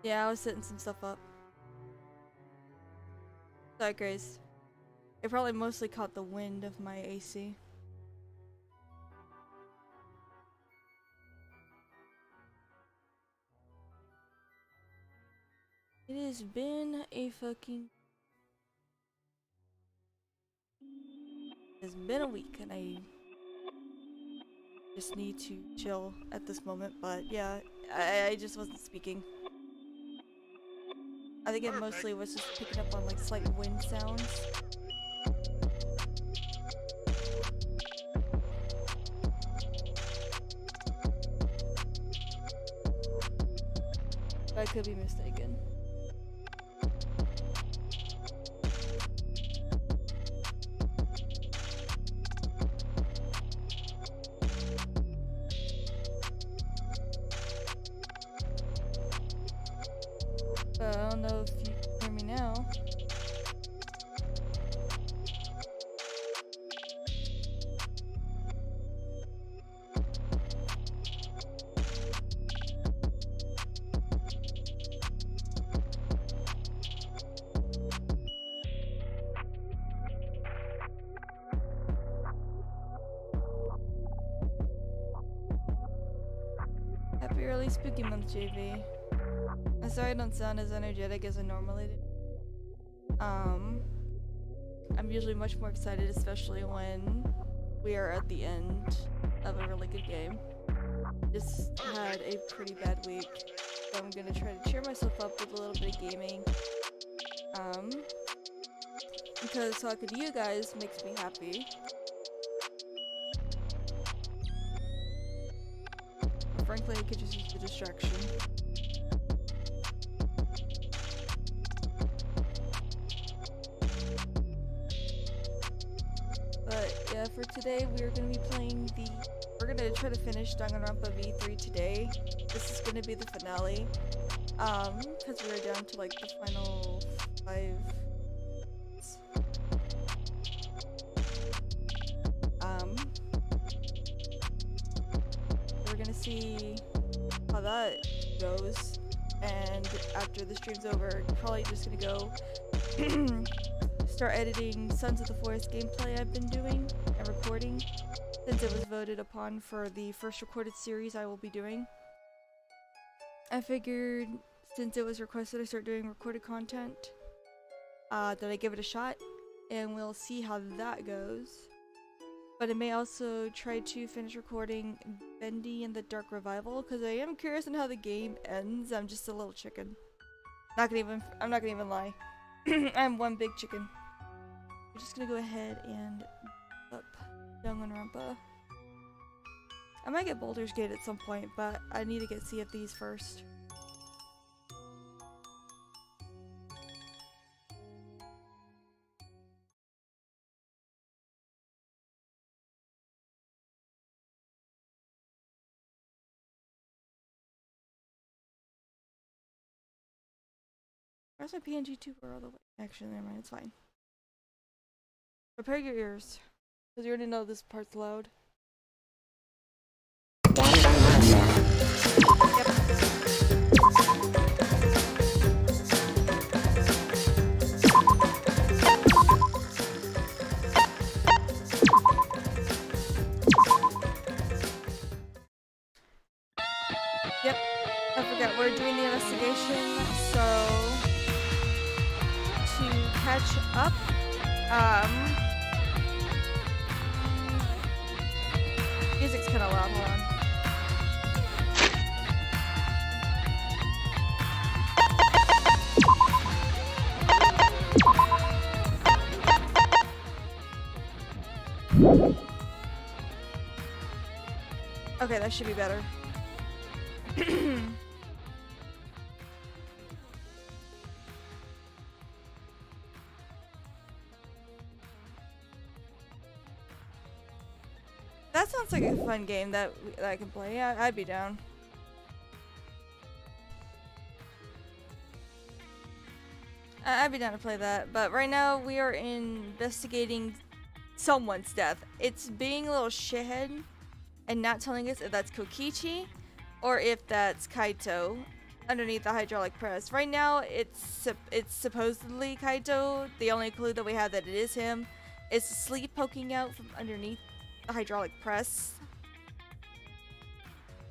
Yeah, I was setting some stuff up. Sorry, Grace. It probably mostly caught the wind of my AC. It has been a fucking... It's been a week and I just need to chill at this moment, but yeah, I just wasn't speaking. I think it mostly was just picking up on like slight wind sounds. But I could be mistaken. I don't know if you can hear me now. Happy early spooky month, JV. I'm sorry I don't sound as energetic as I normally do. I'm usually much more excited, especially when we are at the end of a really good game. Just had a pretty bad week, so I'm gonna try to cheer myself up with a little bit of gaming. Because talking to you guys makes me happy. But frankly, I could just use the distraction. But yeah, for today we're gonna be playing we're gonna try to finish Danganronpa V3 today. This is gonna be the finale. Because we're down to like the final 5. We're gonna see how that goes, and after the stream's over, probably just gonna go start editing Sons of the Forest gameplay I've been doing and recording, since it was voted upon for the first recorded series I will be doing. I figured since it was requested I start doing recorded content, that I give it a shot, and we'll see how that goes. But I may also try to finish recording Bendy and the Dark Revival, because I am curious on how the game ends. I'm just a little chicken. I'm not gonna even lie. I'm one big chicken. We're just gonna go ahead and up Danganronpa. I might get Baldur's Gate at some point, but I need to get Sea of Thieves first. Where's my PNG 2 for all the way? Actually, never mind, it's fine. Prepare your ears, because you already know this part's loud. Yep, I forgot we're doing the investigation, so to catch up, music's kind of loud, hold on. Okay, that should be better. That sounds like a fun game that I can play. Yeah, I'd be down. I'd be down to play that, but right now we are investigating someone's death. It's being a little shithead and not telling us if that's Kokichi or if that's Kaito. underneath the hydraulic press. Right now, it's supposedly Kaito. The only clue that we have that it is him is the sleeve poking out from underneath the hydraulic press.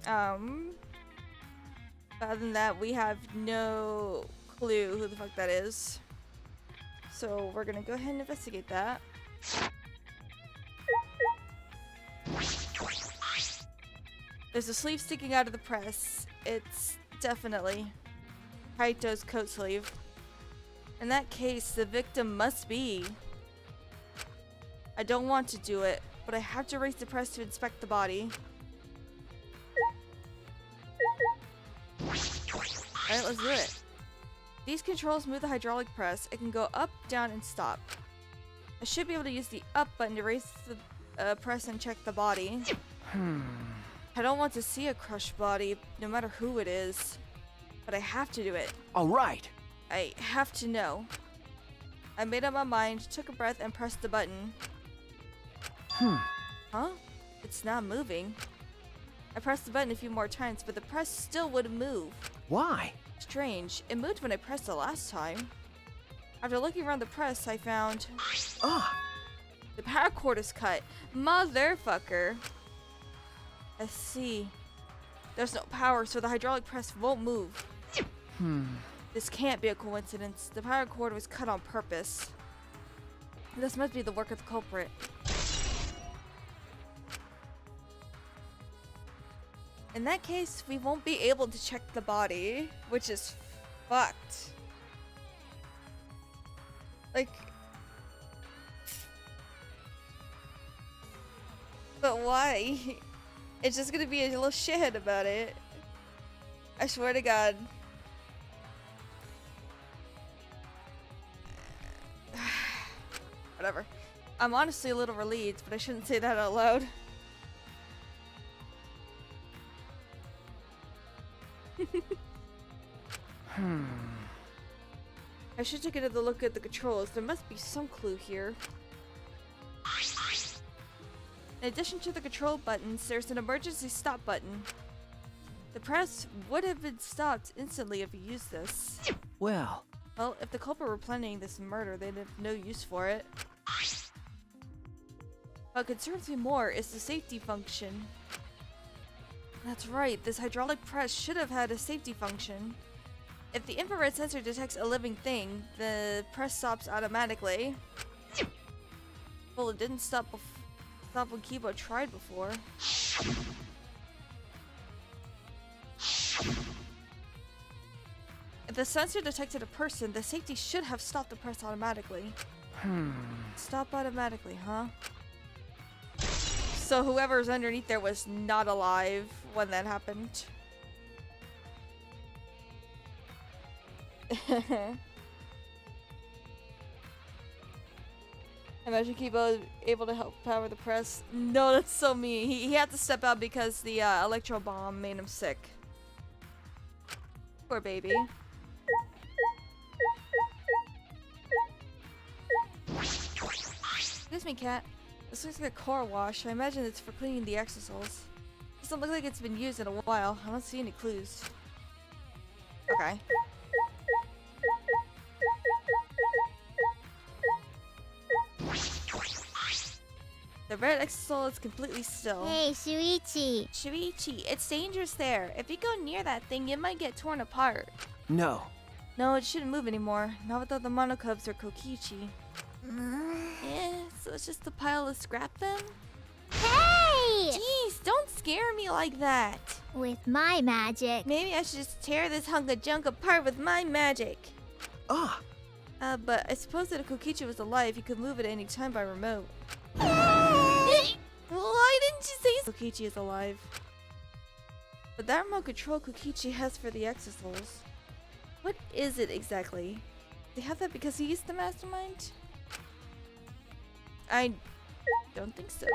But other than that, we have no clue who the fuck that is. So we're gonna go ahead and investigate that. There's a sleeve sticking out of the press. It's definitely Kaito's coat sleeve. In that case, the victim must be. I don't want to do it, but I have to raise the press to inspect the body. Alright, let's do it. These controls move the hydraulic press. It can go up, down, and stop. I should be able to use the up button to raise the press and check the body. I don't want to see a crushed body, no matter who it is. But I have to do it. Alright. I have to know. I made up my mind, took a breath, and pressed the button. Huh? It's not moving. I pressed the button a few more times, but the press still wouldn't move. Why? Strange. It moved when I pressed it last time. After looking around the press, I found... the power cord is cut. Motherfucker. I see. There's no power, so the hydraulic press won't move. This can't be a coincidence. The power cord was cut on purpose. This must be the work of the culprit. In that case, we won't be able to check the body, which is fucked. Like... But why? It's just gonna be a little shithead about it. I swear to God. Whatever. I'm honestly a little relieved, but I shouldn't say that out loud. I should take another look at the controls. There must be some clue here. In addition to the control buttons, there's an emergency stop button. The press would have been stopped instantly if you used this. Well, if the culprit were planning this murder, they'd have no use for it. What concerns me more is the safety function. That's right, this hydraulic press should have had a safety function. If the infrared sensor detects a living thing, the press stops automatically. Well, it didn't stop when Kibo tried before. If the sensor detected a person, the safety should have stopped the press automatically. Stop automatically, huh? So whoever's underneath there was not alive when that happened. Imagine Kibo able to help power the press. No, that's so mean. He had to step out because the electro bomb made him sick. Poor baby. Excuse me, cat. This looks like a car wash. I imagine it's for cleaning the exosoles. Doesn't look like it's been used in a while. I don't see any clues. Okay. The red exosole is completely still. Hey, Shuichi. Shuichi, it's dangerous there. If you go near that thing, it might get torn apart. no. No, it shouldn't move anymore. Not without the monocubs or Kokichi. So it's just a pile of scrap then? Hey! Jeez, don't scare me like that. With my magic. Maybe I should just tear this hunk of junk apart with my magic. But I suppose that if Kokichi was alive, he could move at any time by remote. Why didn't you say Kokichi is alive? But that remote control Kokichi has for the exosouls. What is it exactly? They have that because he's the mastermind? I don't think so.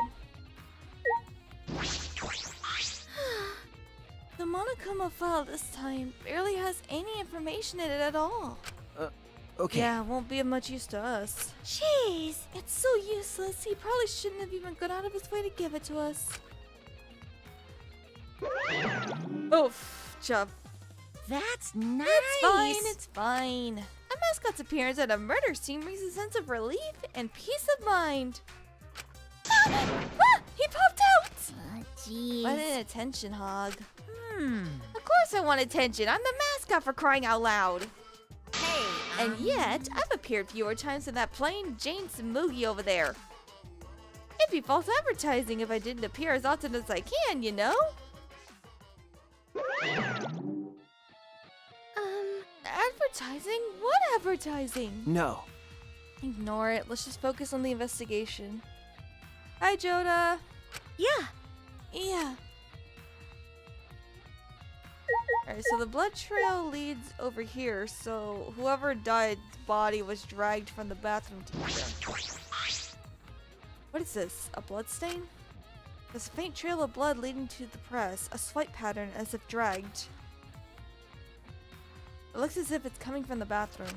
The Monokuma file this time barely has any information in it at all. Okay. Yeah, it won't be of much use to us. Jeez, it's so useless. He probably shouldn't have even gone out of his way to give it to us. Oof, Chuff. That's nice. It's fine. A mascot's appearance at a murder scene brings a sense of relief and peace of mind. He popped out! Oh, jeez. What an attention hog. Hmm. Of course I want attention. I'm the mascot for crying out loud. Hey. And yet, I've appeared fewer times than that plain Jane Samoogie over there. It'd be false advertising if I didn't appear as often as I can, you know? Advertising? What advertising? No. Ignore it. Let's just focus on the investigation. Hi, Joda. Yeah. Yeah. Alright, so the blood trail leads over here, so whoever died's body was dragged from the bathroom to here. What is this? A blood stain? There's a faint trail of blood leading to the press, a swipe pattern as if dragged. It looks as if it's coming from the bathroom.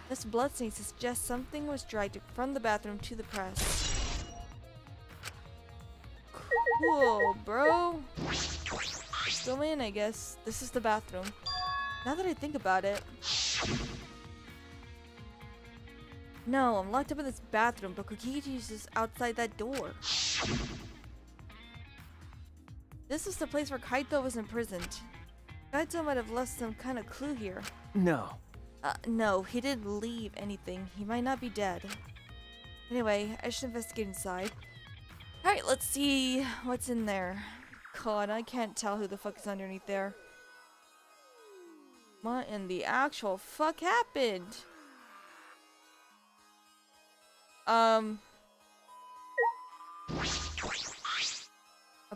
This blood stain suggests something was dragged from the bathroom to the press. Cool, bro. Go in, I guess. This is the bathroom. Now that I think about it. No, I'm locked up in this bathroom, but Kokichi's just outside that door. This is the place where Kaito was imprisoned. Kaito might have left some kind of clue here. No. No, he didn't leave anything. He might not be dead. Anyway, I should investigate inside. Alright, let's see what's in there. God, I can't tell who the fuck is underneath there. What in the actual fuck happened? A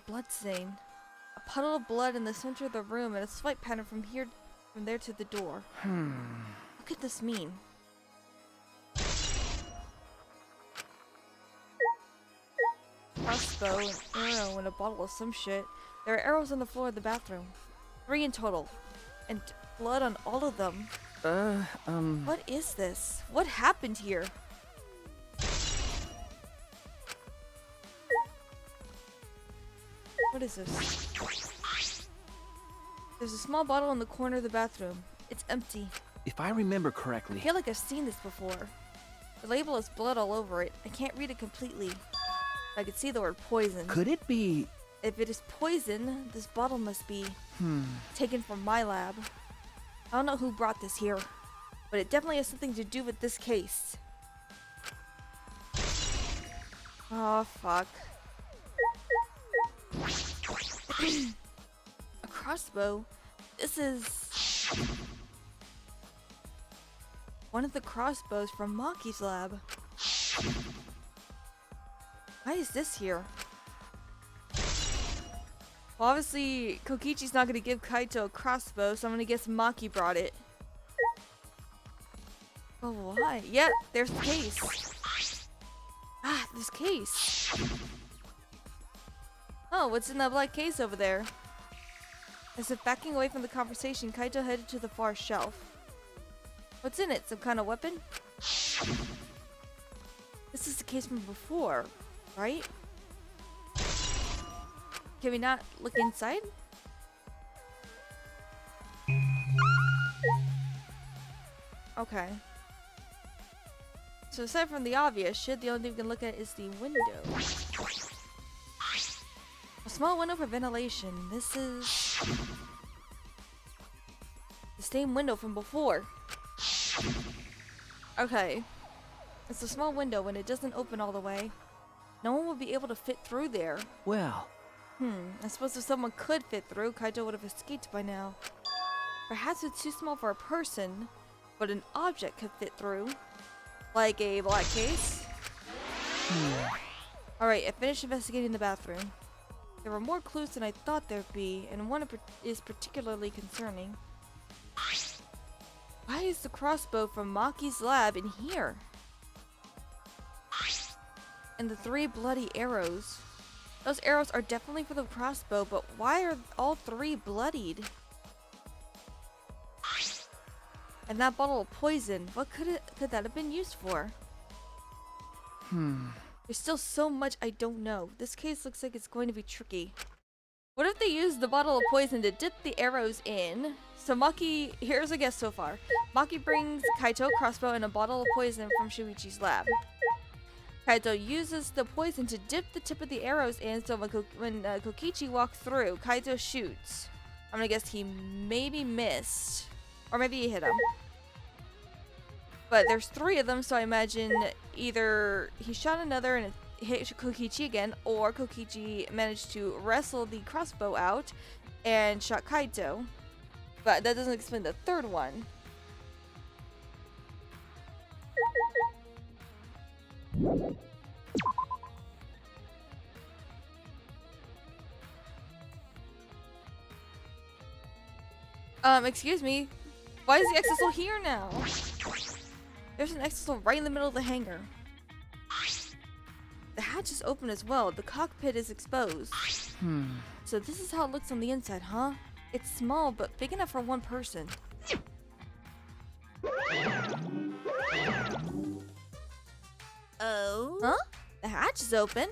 blood stain. A puddle of blood in the center of the room and a swipe pattern from there to the door. What could this mean? Crossbow, an arrow, and a bottle of some shit. There are arrows on the floor of the bathroom. 3 in total. And blood on all of them. What is this? What happened here? What is this? There's a small bottle in the corner of the bathroom. It's empty. If I remember I correctly. feel like I've seen this before. The label has blood all over it. I can't read it completely. I could see the word poison. Could it be? If it is poison, this bottle must be taken from my lab. I don't know who brought this here, but it definitely has something to do with this case. Oh, fuck. A crossbow? This is one of the crossbows from Maki's lab. Why is this here? Well, obviously, Kokichi's not gonna give Kaito a crossbow, so I'm gonna guess Maki brought it. Oh, why? Yep, there's the case. Ah, this case. Oh, what's in that black case over there? As if backing away from the conversation, Kaito headed to the far shelf. What's in it? Some kind of weapon? This is the case from before, right? Can we not look inside? Okay. So aside from the obvious shit, the only thing we can look at is the window. A small window for ventilation. This is the same window from before. Okay. It's a small window and it doesn't open all the way. No one would be able to fit through there. Well. I suppose if someone could fit through, Kaito would have escaped by now. Perhaps it's too small for a person, but an object could fit through. Like a black case. Alright, I finished investigating the bathroom. There were more clues than I thought there'd be, and one is particularly concerning. Why is the crossbow from Maki's lab in here? And the 3 bloody arrows. Those arrows are definitely for the crossbow, but why are all 3 bloodied? And that bottle of poison, what could that have been used for? There's still so much I don't know. This case looks like it's going to be tricky. What if they use the bottle of poison to dip the arrows in? So Maki, here's a guess so far. Maki brings Kaito a crossbow and a bottle of poison from Shuichi's lab. Kaito uses the poison to dip the tip of the arrows in, so when Kokichi walks through, Kaito shoots. I'm gonna guess he maybe missed. Or maybe he hit him. But there's 3 of them, so I imagine either he shot another and it hit Kokichi again, or Kokichi managed to wrestle the crossbow out and shot Kaito. But that doesn't explain the 3rd one. Excuse me. Why is the exisal here now? There's an exisal right in the middle of the hangar. The hatch is open as well. The cockpit is exposed. So this is how it looks on the inside, huh? It's small, but big enough for one person. Oh? Huh? The hatch is open?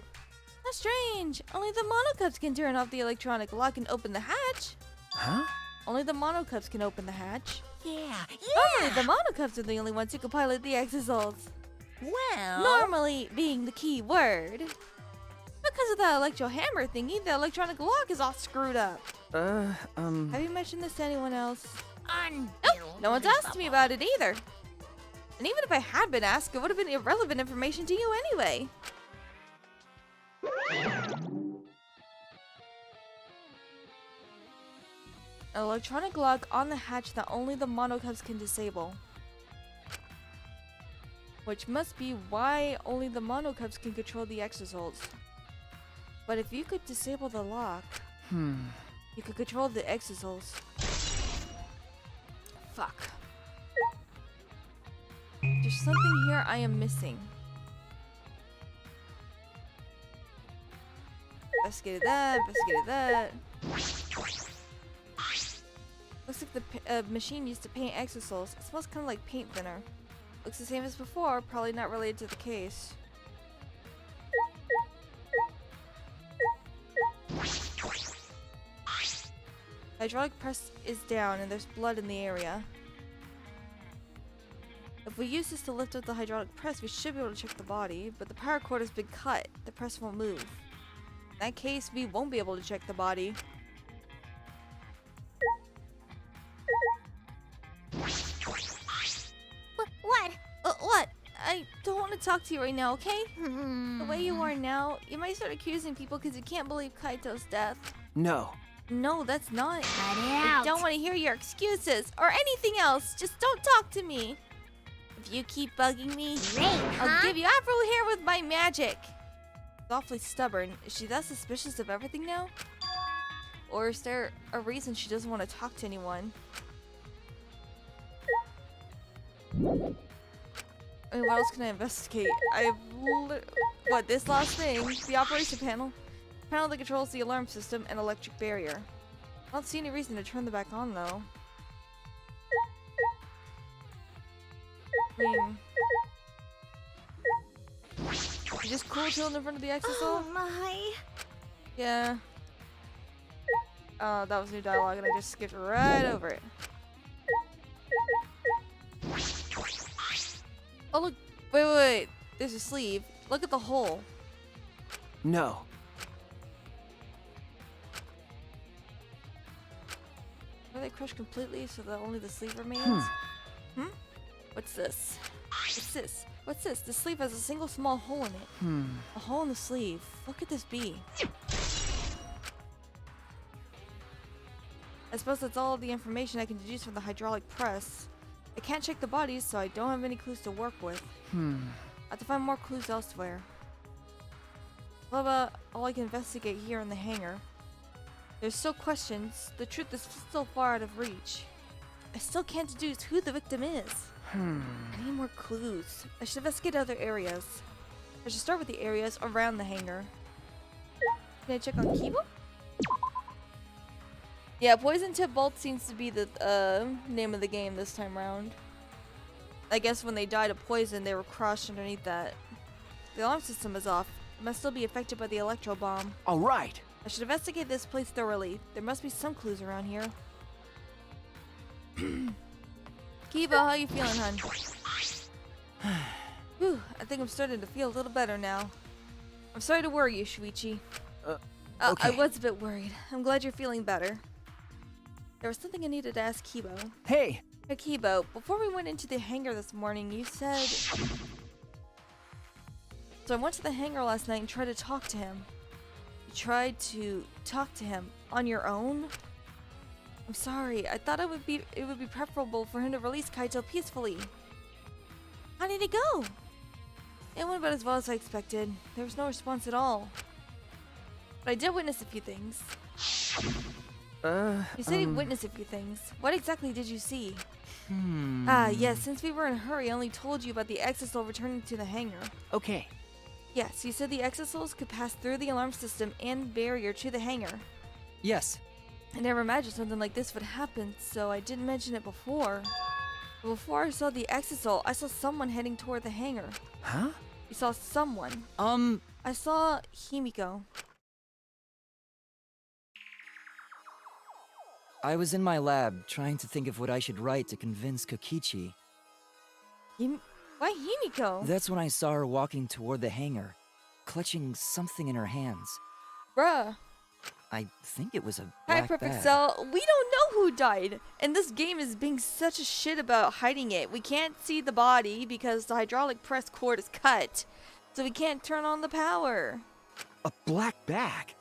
That's strange. Only the monocups can turn off the electronic lock and open the hatch. Huh? Only the monocups can open the hatch. Yeah. Normally, the monocups are the only ones who can pilot the exisals. Well. Normally being the key word. Because of the electro hammer thingy, the electronic lock is all screwed up. Have you mentioned this to anyone else? Nope, no one's asked me about it either. And even if I had been asked, it would have been irrelevant information to you anyway. An electronic lock on the hatch that only the monocups can disable. Which must be why only the monocups can control the exosols. But if you could disable the lock, you could control the exosols. Fuck. There's something here I am missing. Investigated that, investigated that. Looks like the machine used to paint exosols. It smells kind of like paint thinner. Looks the same as before, probably not related to the case. Hydraulic press is down and there's blood in the area. If we use this to lift up the hydraulic press, we should be able to check the body, but the power cord has been cut. The press won't move. In that case, we won't be able to check the body. What? What? I don't want to talk to you right now, okay? The way you Hmm. are now, you might start accusing people because you can't believe Kaito's death. No. No, that's not. Cut it I out. don't want to hear your excuses or anything else. Just don't talk to me. If you keep bugging me, Great, I'll huh? give you afro hair with my magic. She's awfully stubborn. Is she that suspicious of everything now? Or is there a reason she doesn't want to talk to anyone? I mean, what else can I investigate? What, this last thing? The operation panel? Panel that controls the alarm system and electric barrier. I don't see any reason to turn them back on, though. I mean... You just cool chilling in front of the exisol? Oh my. Yeah. Oh, that was new dialogue and I just skipped right over it. Oh look, wait. There's a sleeve. Look at the hole. No. Are they crushed completely so that only the sleeve remains? Hmm? What's this? What's this? What's this? The sleeve has a single small hole in it. A hole in the sleeve. What could this be? I suppose that's all the information I can deduce from the hydraulic press. I can't check the bodies, so I don't have any clues to work with. I have to find more clues elsewhere. What about all I can investigate here in the hangar? There's still questions. The truth is still far out of reach. I still can't deduce who the victim is. I need more clues. I should investigate other areas. I should start with the areas around the hangar. Can I check on Kibo? Yeah, Poison Tip Bolt seems to be the name of the game this time around. I guess when they died of poison, they were crushed underneath that. The alarm system is off. It must still be affected by the electro bomb. All right. I should investigate this place thoroughly. There must be some clues around here. Kiba, how you feeling, hun? Whew, I think I'm starting to feel a little better now. I'm sorry to worry you, Shuichi. Okay. I was a bit worried. I'm glad you're feeling better. There was something I needed to ask Kibo. Hey! Hey, Kibo, before we went into the hangar this morning, you said... So I went to the hangar last night and tried to talk to him. You tried to talk to him on your own? I'm sorry. I thought it would be preferable for him to release Kaito peacefully. How did it go? It went about as well as I expected. There was no response at all. But I did witness a few things. You said you witnessed a few things. What exactly did you see? Yes, since we were in a hurry, I only told you about the exisal returning to the hangar. Okay. Yes, you said the exisals could pass through the alarm system and barrier to the hangar. Yes. I never imagined something like this would happen, so I didn't mention it before. But before I saw the exisal, I saw someone heading toward the hangar. Huh? You saw someone. I saw Himiko. I was in my lab trying to think of what I should write to convince Kokichi. Why Himiko? That's when I saw her walking toward the hangar, clutching something in her hands. Bruh. I think it was a Hi, black Perfect bag. Cell. We don't know who died. And this game is being such a shit about hiding it. We can't see the body because the hydraulic press cord is cut. So we can't turn on the power. A black bag?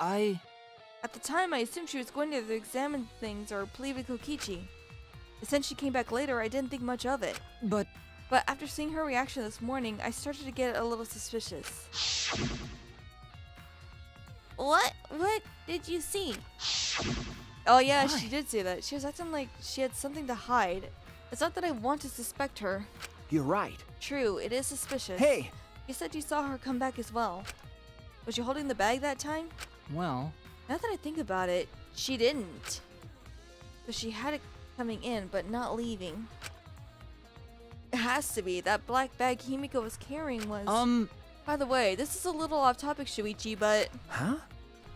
At the time, I assumed she was going there to examine things or plead with Kokichi. But since she came back later, I didn't think much of it. But after seeing her reaction this morning, I started to get a little suspicious. What did you see? Oh yeah, Why? she did say that. She was acting like she had something to hide. It's not that I want to suspect her. You're right. True, it is suspicious. Hey! You said you saw her come back as well. Was she holding the bag that time? well, Now that I think about it, she didn't. So she had it coming in, but not leaving. It has to be. That black bag Himiko was carrying was... By the way, this is a little off topic, Shuichi, but... Huh?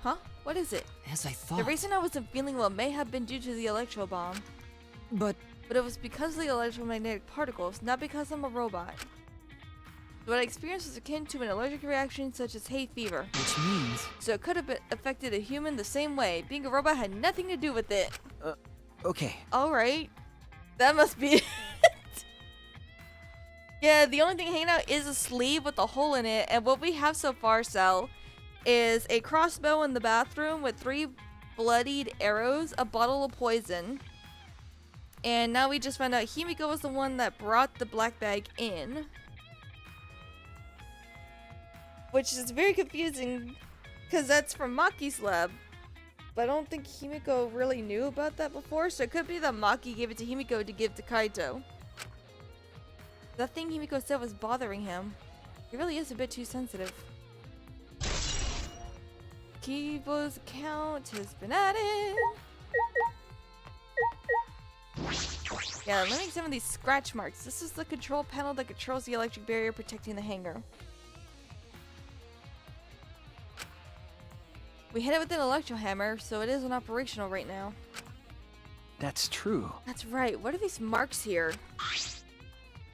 Huh? What is it? as I thought. The reason I wasn't feeling well may have been due to the electro bomb. But But it was because of the electromagnetic particles, not because I'm a robot. What I experienced was akin to an allergic reaction such as hay fever. which means So it could have affected a human the same way. Being a robot had nothing to do with it. Okay. Alright. That must be it. Yeah, the only thing hanging out is a sleeve with a hole in it. And what we have so far, Cell, is a crossbow in the bathroom with 3 bloodied arrows, a bottle of poison. And now we just found out Himiko was the one that brought the black bag in. Which is very confusing, because that's from Maki's lab. But I don't think Himiko really knew about that before, so it could be that Maki gave it to Himiko to give to Kaito. That thing Himiko said was bothering him. He really is a bit too sensitive. Kibo's account has been added. Yeah, let me examine these scratch marks. This is the control panel that controls the electric barrier protecting the hangar. We hit it with an electro hammer, so it isn't operational right now. That's true. That's right. What are these marks here?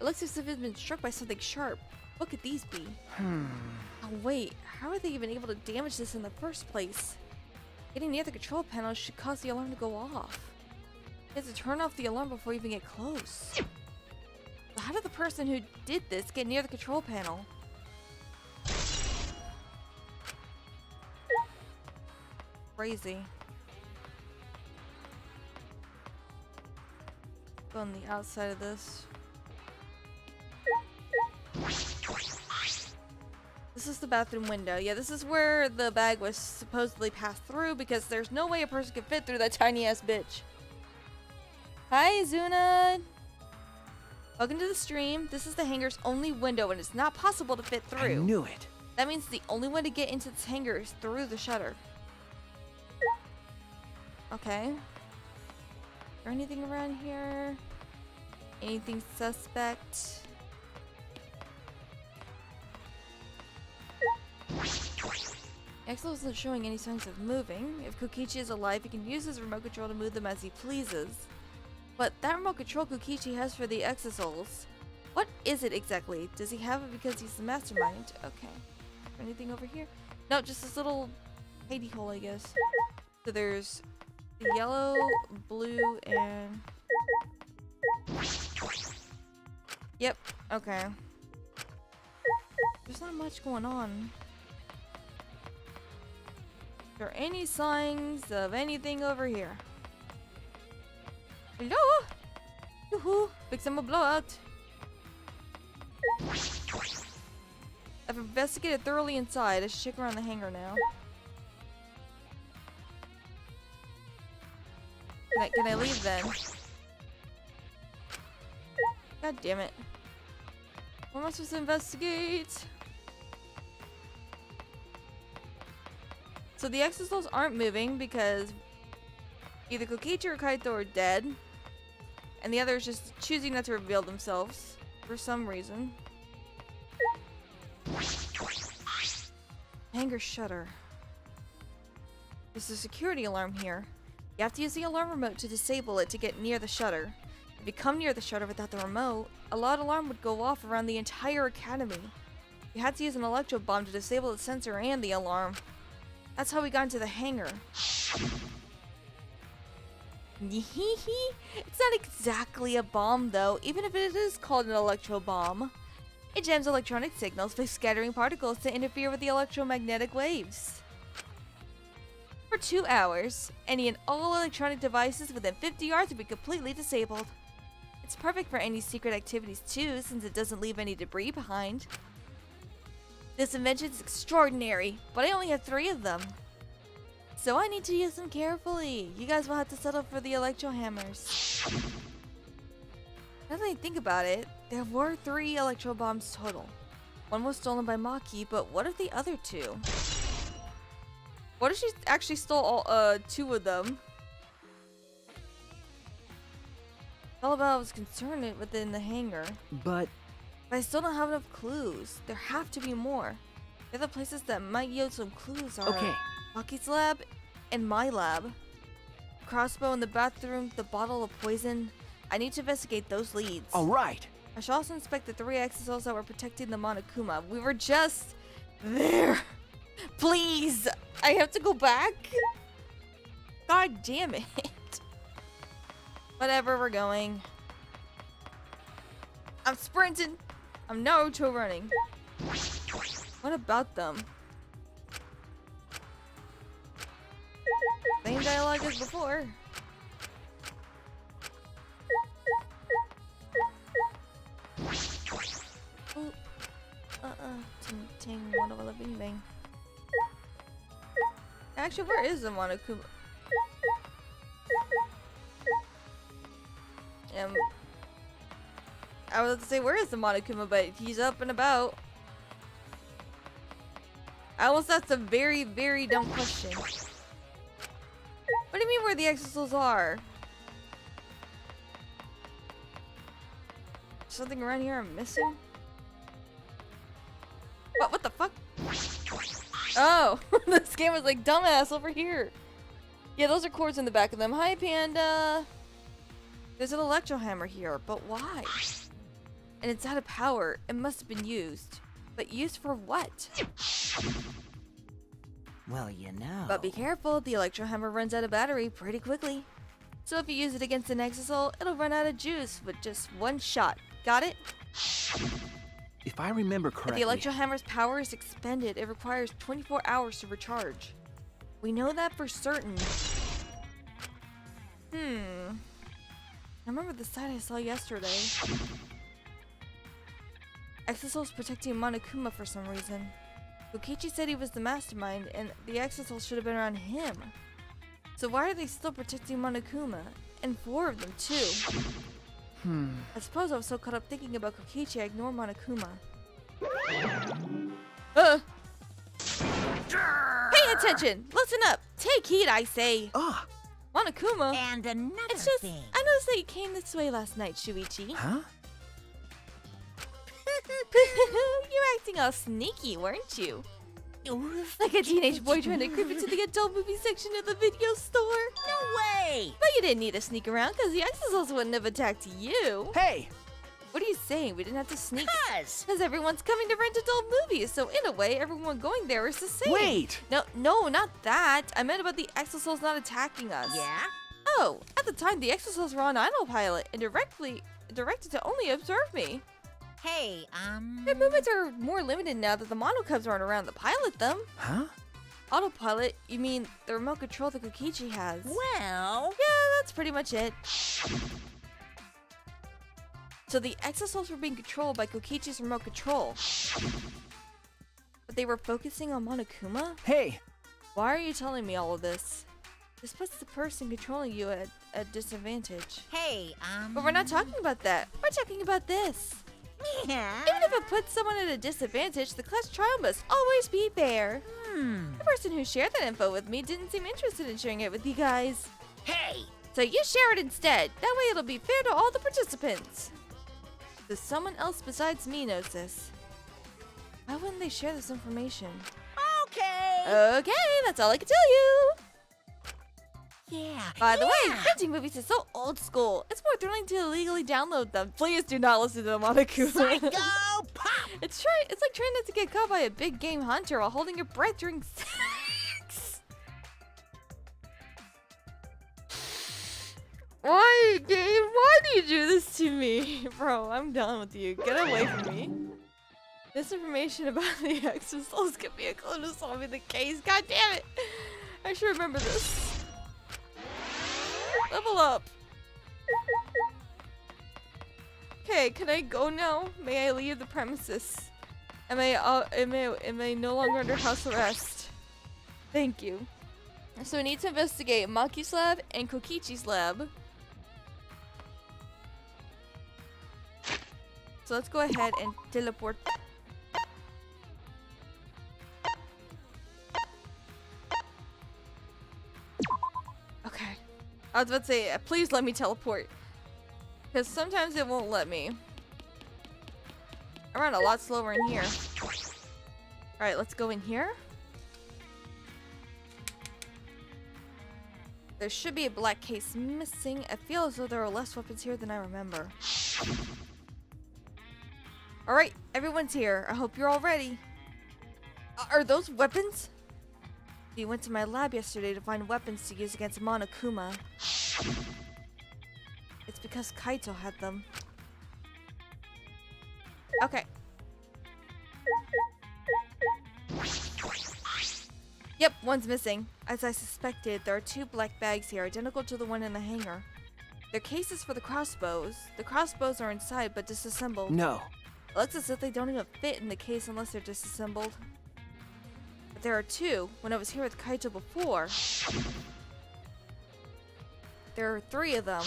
It looks as if it's been struck by something sharp. What could these be? Oh wait, how are they even able to damage this in the first place? Getting near the control panel should cause the alarm to go off. You have to turn off the alarm before you even get close. So how did the person who did this get near the control panel? Crazy. Go on the outside of this. This is the bathroom window. Yeah, this is where the bag was supposedly passed through because there's no way a person could fit through that tiny ass bitch. Hi, Zuna! Welcome to the stream. This is the hangar's only window and it's not possible to fit I through. knew it. That means the only way to get into this hangar is through the shutter. Okay. Is there anything around here? Anything suspect? Exo isn't showing any signs of moving. If Kokichi is alive, he can use his remote control to move them as he pleases. But that remote control Kokichi has for the Exisouls, what is it exactly? Does he have it because he's the mastermind? Okay. Anything over here? No, just this little hidey hole, I guess. So there's the yellow, blue, and... Yep, okay. There's not much going on. Are there any signs of anything over here? Hello? Yoo-hoo! Big summer blowout. I've investigated thoroughly inside. I should check around the hangar now. Can I leave then? God damn it. What am I supposed to investigate? So the Exisouls aren't moving because either Kokichi or Kaito are dead. And the other is just choosing not to reveal themselves for some reason. Hangar shutter. There's a security alarm here. You have to use the alarm remote to disable it to get near the shutter. If you come near the shutter without the remote, a loud alarm would go off around the entire academy. You had to use an electro bomb to disable the sensor and the alarm. That's how we got into the hangar. It's not exactly a bomb though, even if it is called an electro bomb. It jams electronic signals by scattering particles to interfere with the electromagnetic waves. For 2 hours, any and all electronic devices within 50 yards will be completely disabled. It's perfect for any secret activities too, since it doesn't leave any debris behind. This invention is extraordinary, but I only have 3 of them. So I need to use them carefully. You guys will have to settle for the electro hammers. Now that I think about it, there were 3 electro bombs total. One was stolen by Maki, but what of the other 2? What if she actually stole all 2 of them? All about I was concerned within the hangar. But But I still don't have enough clues. There have to be more. The other places that might yield some clues are okay, Maki's lab and my lab. Crossbow in the bathroom, the bottle of poison. I need to investigate those leads. all right. I should also inspect the 3 Exisouls that were protecting the Monokuma. We were just there. Please, I have to go back? God damn it. Whatever, we're going. I'm sprinting. I'm Naruto running. What about them? Same dialogue as before. Ooh. Ting ting, walla walla bing bang. Actually, where is the Monokuma? I was about to say, where is the Monokuma, but he's up and about. I almost asked a very, very dumb question. What do you mean where the Exisouls are? Something around here I'm missing? What the fuck? Oh, this game was like dumbass over here. Yeah, those are cords in the back of them. Hi, Panda. There's an electro hammer here, but why? And it's out of power. It must have been used. But used for what? Well, you know. But be careful, the electro hammer runs out of battery pretty quickly. So if you use it against an Exisol, it'll run out of juice with just 1 shot. Got it? If I remember If correctly, the electro hammer's power is expended, it requires 24 hours to recharge. We know that for certain. I remember the site I saw yesterday. Exisol's protecting Monokuma for some reason. Kokichi said he was the mastermind, and the Exisol should have been around him. So why are they still protecting Monokuma? And 4 of them, too. I suppose I was so caught up thinking about Kokichi I ignored Monokuma. Pay attention! Listen up! Take heed, I say! Ah, Monokuma! And another It's just, thing. I noticed that you came this way last night, Shuichi. huh? You're acting all sneaky, weren't you? Oof. Like a teenage boy trying to creep into the adult movie section of the video store. No way! But you didn't need to sneak around because the Exos wouldn't have attacked you. Hey! What are you saying? We didn't have to sneak. Cuz! Because everyone's coming to rent adult movies, so in a way, everyone going there is the same. Wait! No, not that. I meant about the Exosouls not attacking us. Yeah? Oh, at the time, the Exosouls were on autopilot and directed to only observe me. Hey, Their movements are more limited now that the Monocubs aren't around to pilot them. Huh? Autopilot? You mean the remote control that Kokichi has? Well... Yeah, that's pretty much it. So the Exosouls were being controlled by Kokichi's remote control. But they were focusing on Monokuma? Hey! Why are you telling me all of this? This puts the person controlling you at a disadvantage. Hey, But we're not talking about that. We're talking about this. Yeah? Even if it puts someone at a disadvantage, the class trial must always be fair. The person who shared that info with me didn't seem interested in sharing it with you guys. Hey! So you share it instead. That way it'll be fair to all the participants. So someone else besides me knows this. Why wouldn't they share this information? Okay! Okay, that's all I can tell you. Yeah. By the way, renting movies is so old school. It's more thrilling to illegally download them. Please do not listen to the Monokuma. Psycho Pop! It's like trying not to get caught by a big game hunter while holding your breath during sex. Why, game? Why do you do this to me? Bro, I'm done with you. Get away from me. This information about the Exosouls could be a clue to solving the case. God damn it. I should remember this. Level up. Okay, can I go now? May I leave the premises? Am I no longer under house arrest? Thank you. So we need to investigate Maki's lab and Kokichi's lab. So let's go ahead and teleport. Okay. I was about to say, please let me teleport. Because sometimes it won't let me. I run a lot slower in here. Alright, let's go in here. There should be a black case missing. I feel as though there are less weapons here than I remember. Alright, everyone's here. I hope you're all ready. Are those weapons? You went to my lab yesterday to find weapons to use against Monokuma. It's because Kaito had them. Okay. Yep, one's missing. As I suspected, there are 2 black bags here, identical to the one in the hangar. They're cases for the crossbows. The crossbows are inside, but disassembled. No. It looks as if they don't even fit in the case unless they're disassembled. But there are 2. When I was here with Kaito before, there are 3 of them.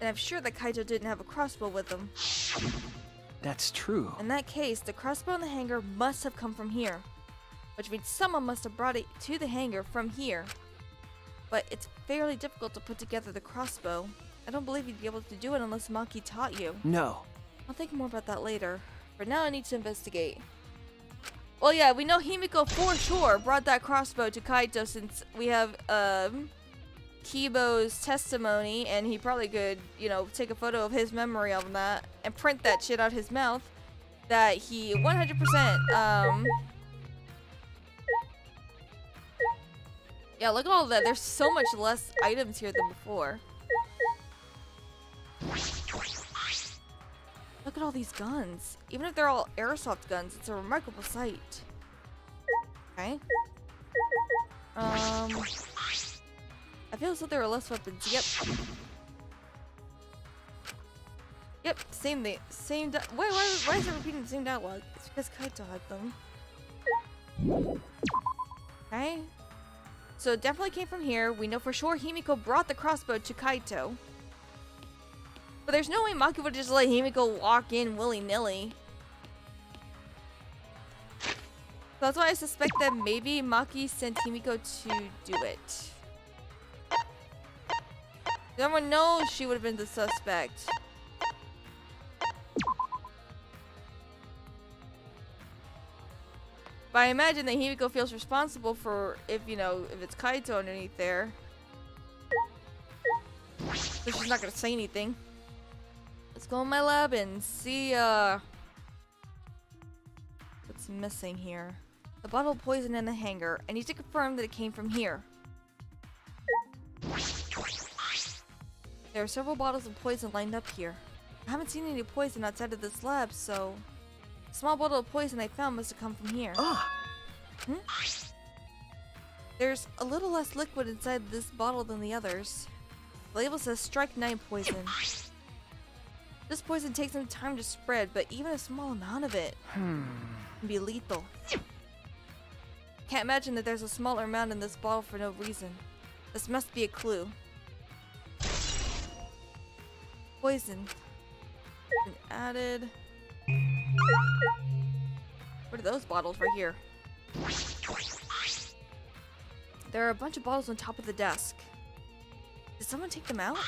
And I'm sure that Kaito didn't have a crossbow with him. That's true. In that case, the crossbow in the hangar must have come from here. Which means someone must have brought it to the hangar from here. But it's fairly difficult to put together the crossbow. I don't believe you'd be able to do it unless Maki taught you. No. I'll think more about that later. For now, I need to investigate. Well, yeah, we know Himiko for sure brought that crossbow to Kaito since we have, Kibo's testimony, and he probably could, you know, take a photo of his memory of that and print that shit out his mouth. That he 100%, yeah, look at all that. There's so much less items here than before. Look at all these guns. Even if they're all airsoft guns, it's a remarkable sight. Okay. I feel as though there are less weapons. Yep. Yep, same thing. Why is it repeating the same dialogue? It's because Kaito had them. Okay. So it definitely came from here. We know for sure Himiko brought the crossbow to Kaito. But there's no way Maki would just let Himiko walk in willy-nilly. So that's why I suspect that maybe Maki sent Himiko to do it. Everyone knows she would have been the suspect. But I imagine that Himiko feels responsible for if it's Kaito underneath there. So she's not gonna say anything. Let's go in my lab and see what's missing here. The bottle of poison in the hanger. I need to confirm that it came from here. There are several bottles of poison lined up here. I haven't seen any poison outside of this lab, so the small bottle of poison I found must have come from here. There's a little less liquid inside this bottle than the others. The label says strike 9 poison. This poison takes some time to spread, but even a small amount of it can be lethal. Can't imagine that there's a smaller amount in this bottle for no reason. This must be a clue. Poison. Been added. What are those bottles right here? There are a bunch of bottles on top of the desk. Did someone take them out?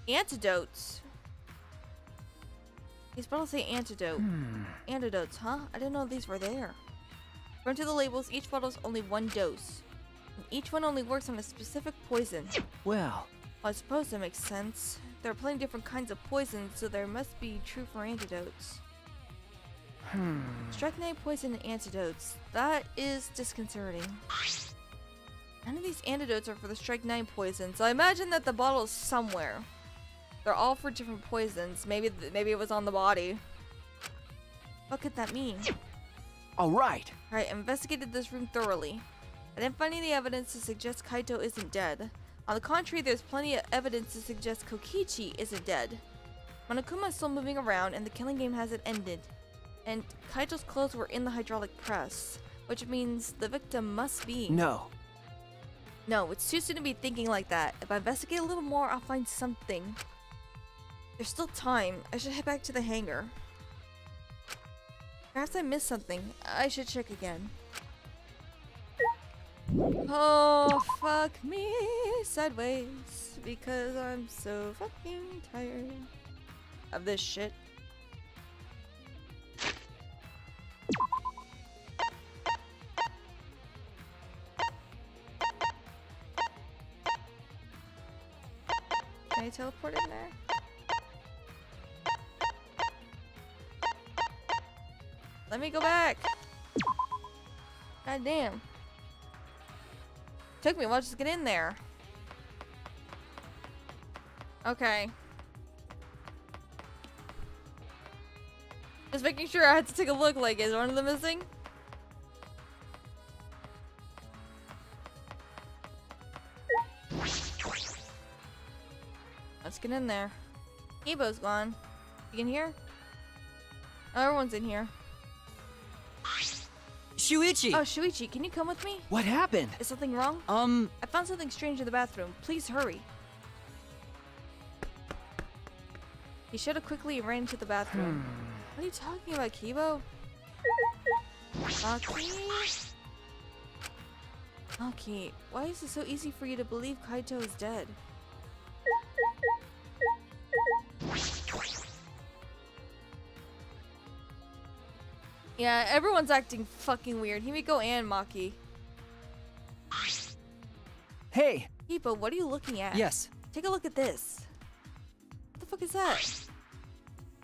Antidotes. These bottles say antidote. Antidotes, huh? I didn't know these were there. According to the labels, each bottle is only 1 dose. And each one only works on a specific poison. Well, I suppose that makes sense. There are plenty of different kinds of poisons, so there must be true for antidotes. Strike 9 poison and antidotes. That is disconcerting. None of these antidotes are for the strike 9 poison, so I imagine that the bottle is somewhere. They're all for different poisons. Maybe it was on the body. What could that mean? all right. Alright, I investigated this room thoroughly. I didn't find any evidence to suggest Kaito isn't dead. On the contrary, there's plenty of evidence to suggest Kokichi isn't dead. Monokuma is still moving around, and the killing game hasn't ended. And Kaito's clothes were in the hydraulic press, which means the victim must be. No. No, it's too soon to be thinking like that. If I investigate a little more, I'll find something. There's still time. I should head back to the hangar. Perhaps I missed something. I should check again. Oh, fuck me sideways. Because I'm so fucking tired of this shit. Can I teleport in there? Let me go back. God damn. Took me a while just to get in there. Okay. Just making sure I had to take a look. Like, is one of them missing? Let's get in there. Ebo's gone. You in here? Oh, everyone's in here. Shuichi! Oh, Shuichi, can you come with me? What happened? Is something wrong? I found something strange in the bathroom. Please hurry. He shut up quickly and ran into the bathroom. What are you talking about, Kibo? Maki? Maki, why is it so easy for you to believe Kaito is dead? Yeah, everyone's acting fucking weird. Himiko and Maki. Hey! Kibo, what are you looking at? Yes. Take a look at this. What the fuck is that?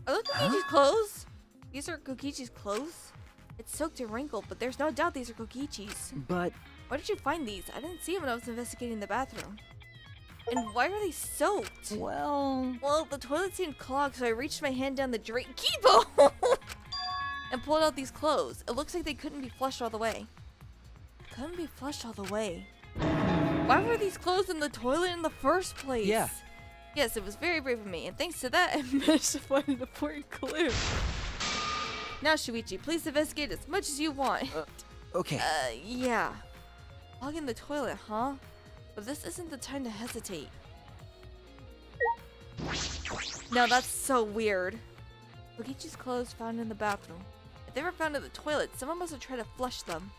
Are those Kokichi's clothes? These are Kokichi's clothes? It's soaked and wrinkled, but there's no doubt these are Kokichi's. But... Where did you find these? I didn't see them when I was investigating the bathroom. And why are they soaked? Well, the toilet seemed clogged, so I reached my hand down the drain. Kibo! And pulled out these clothes. It looks like they couldn't be flushed all the way. Couldn't be flushed all the way. Why were these clothes in the toilet in the first place? Yeah. Yes, it was very brave of me, and thanks to that, I managed to find an important clue. Now, Shuichi, please investigate as much as you want. Okay. Yeah. Plug in the toilet, huh? But this isn't the time to hesitate. No, that's so weird. Kokichi's clothes found in the bathroom. If they were found in the toilet, someone must have tried to flush them.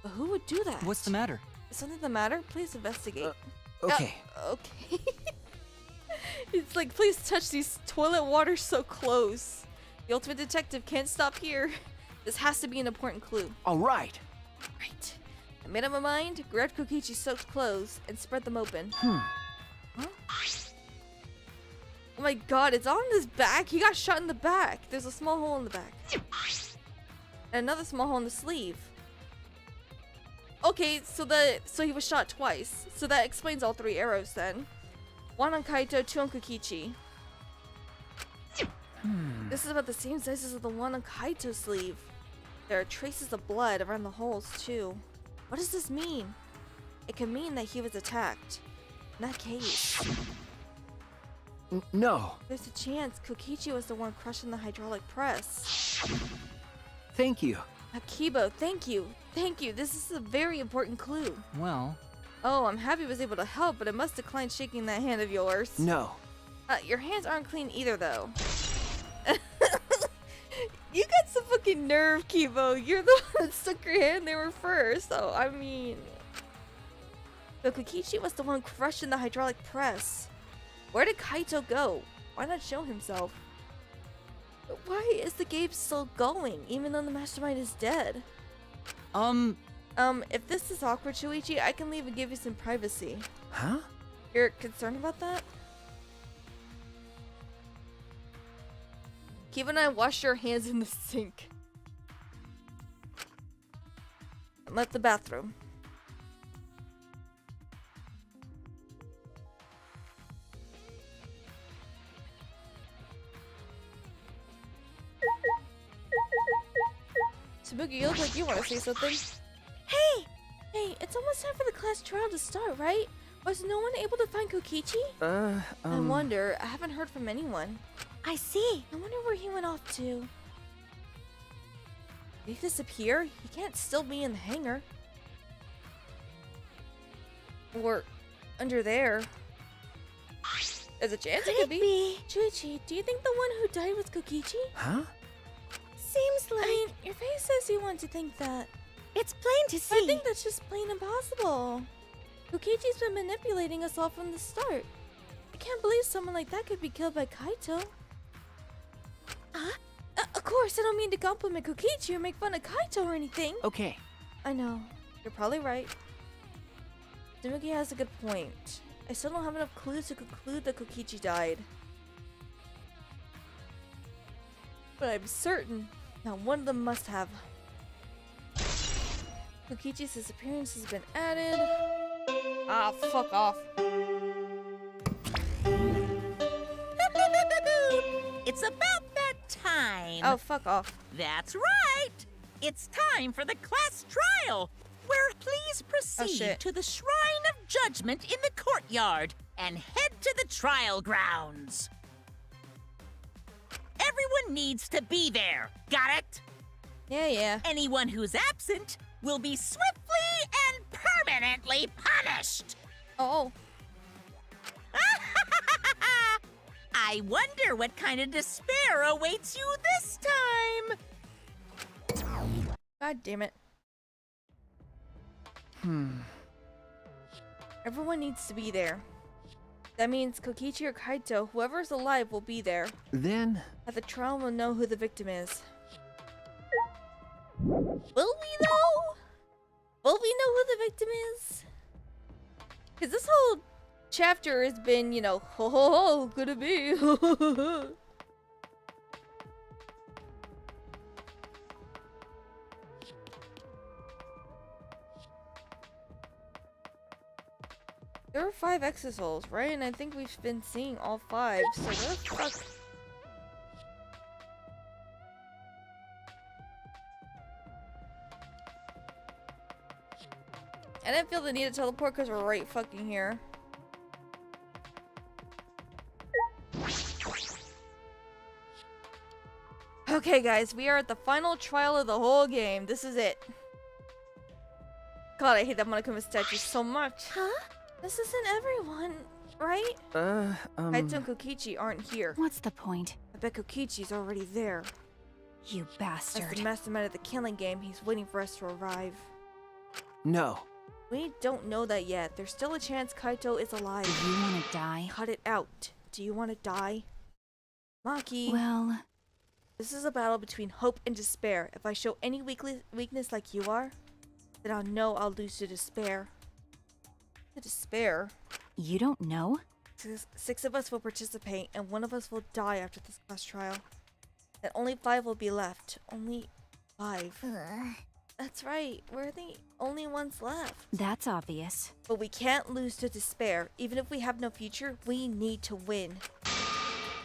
But who would do that? What's the matter? Is something the matter? Please investigate. Okay. Okay. It's like, please touch these toilet waters so close. The ultimate detective can't stop here. This has to be an important clue. All right. Right. I made up my mind, grabbed Kokichi's soaked clothes, and spread them open. Huh? Oh my god, it's on his back. He got shot in the back. There's a small hole in the back. And another small hole in the sleeve. Okay, so he was shot twice. So that explains all 3 arrows then. 1 on Kaito, 2 on Kokichi. This is about the same size as the one on Kaito's sleeve. There are traces of blood around the holes too. What does this mean? It could mean that he was attacked. In that case, No. there's a chance Kokichi was the one crushing the hydraulic press. Thank you. Akibo, thank you. Thank you. This is a very important clue. Well, Oh, I'm happy I was able to help, but I must decline shaking that hand of yours. No. Your hands aren't clean either, though. You got some fucking nerve, Kibo. You're the one that stuck your hand there first. So, I mean... But Kokichi was the one crushing the hydraulic press. Where did Kaito go? Why not show himself? Why is the game still going, even though the mastermind is dead? If this is awkward, Shuichi, I can leave and give you some privacy. Huh? You're concerned about that? Kiba and I wash your hands in the sink. And left the bathroom. Sabuki, you look like you want to say something. Hey! Hey, it's almost time for the class trial to start, right? Was no one able to find Kokichi? I wonder. I haven't heard from anyone. I see. I wonder where he went off to. Did he disappear? He can't still be in the hangar. Or under there. There's a chance it could be. Chuichi, do you think the one who died was Kokichi? Huh? Seems like... I mean, your face says you want to think that. It's plain to see. I think that's just plain impossible. Kokichi's been manipulating us all from the start. I can't believe someone like that could be killed by Kaito. Huh? Of course, I don't mean to compliment Kokichi or make fun of Kaito or anything. Okay. I know. You're probably right. Dumugi has a good point. I still don't have enough clues to conclude that Kokichi died. But I'm certain that one of them must have. Kokichi's disappearance has been added. Ah, fuck off. It's about that time. Oh, fuck off. That's right. It's time for the class trial, where please proceed shit. to the Shrine of Judgment in the courtyard and head to the trial grounds. Everyone needs to be there. Got it? Yeah. Anyone who's absent will be swiftly and permanently punished. Oh. I wonder what kind of despair awaits you this time. God damn it. Everyone needs to be there. That means Kokichi or Kaito, whoever's alive, will be there. Then... At the trial, we'll know who the victim is. Will we though? Will we know who the victim is? Because this whole chapter has been, you know, ho ho ho, could it be? There are 5 exosols, right? And I think we've been seeing all 5, so where the fuck? I didn't feel the need to teleport because we're right fucking here. Okay guys, we are at the final trial of the whole game. This is it. God, I hate that Monokuma statue so much. Huh? This isn't everyone, right? Kaito and Kokichi aren't here. What's the point? I bet Kokichi's already there. You As bastard. the mastermind of the killing game, he's waiting for us to arrive. No. We don't know that yet. There's still a chance Kaito is alive. Do you want to die? Cut it out. Do you want to die? Maki. Well, This is a battle between hope and despair. If I show any weakness like you are, then I'll know I'll lose to despair. To despair? You don't know? Six of us will participate, and one of us will die after this class trial. Then only 5 will be left. Only 5. That's right, we're the only ones left. That's obvious. But we can't lose to despair. Even if we have no future, we need to win.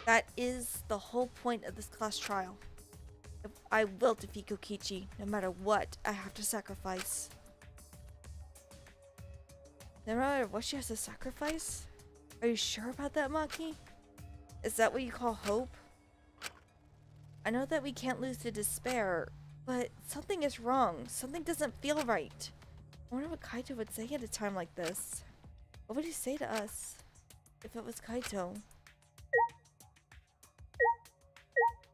That is the whole point of this class trial. If I will defeat Kokichi, no matter what I have to sacrifice. No matter what she has to sacrifice? Are you sure about that, Maki? Is that what you call hope? I know that we can't lose to despair, but something is wrong. Something doesn't feel right. I wonder what Kaito would say at a time like this. What would he say to us if it was Kaito?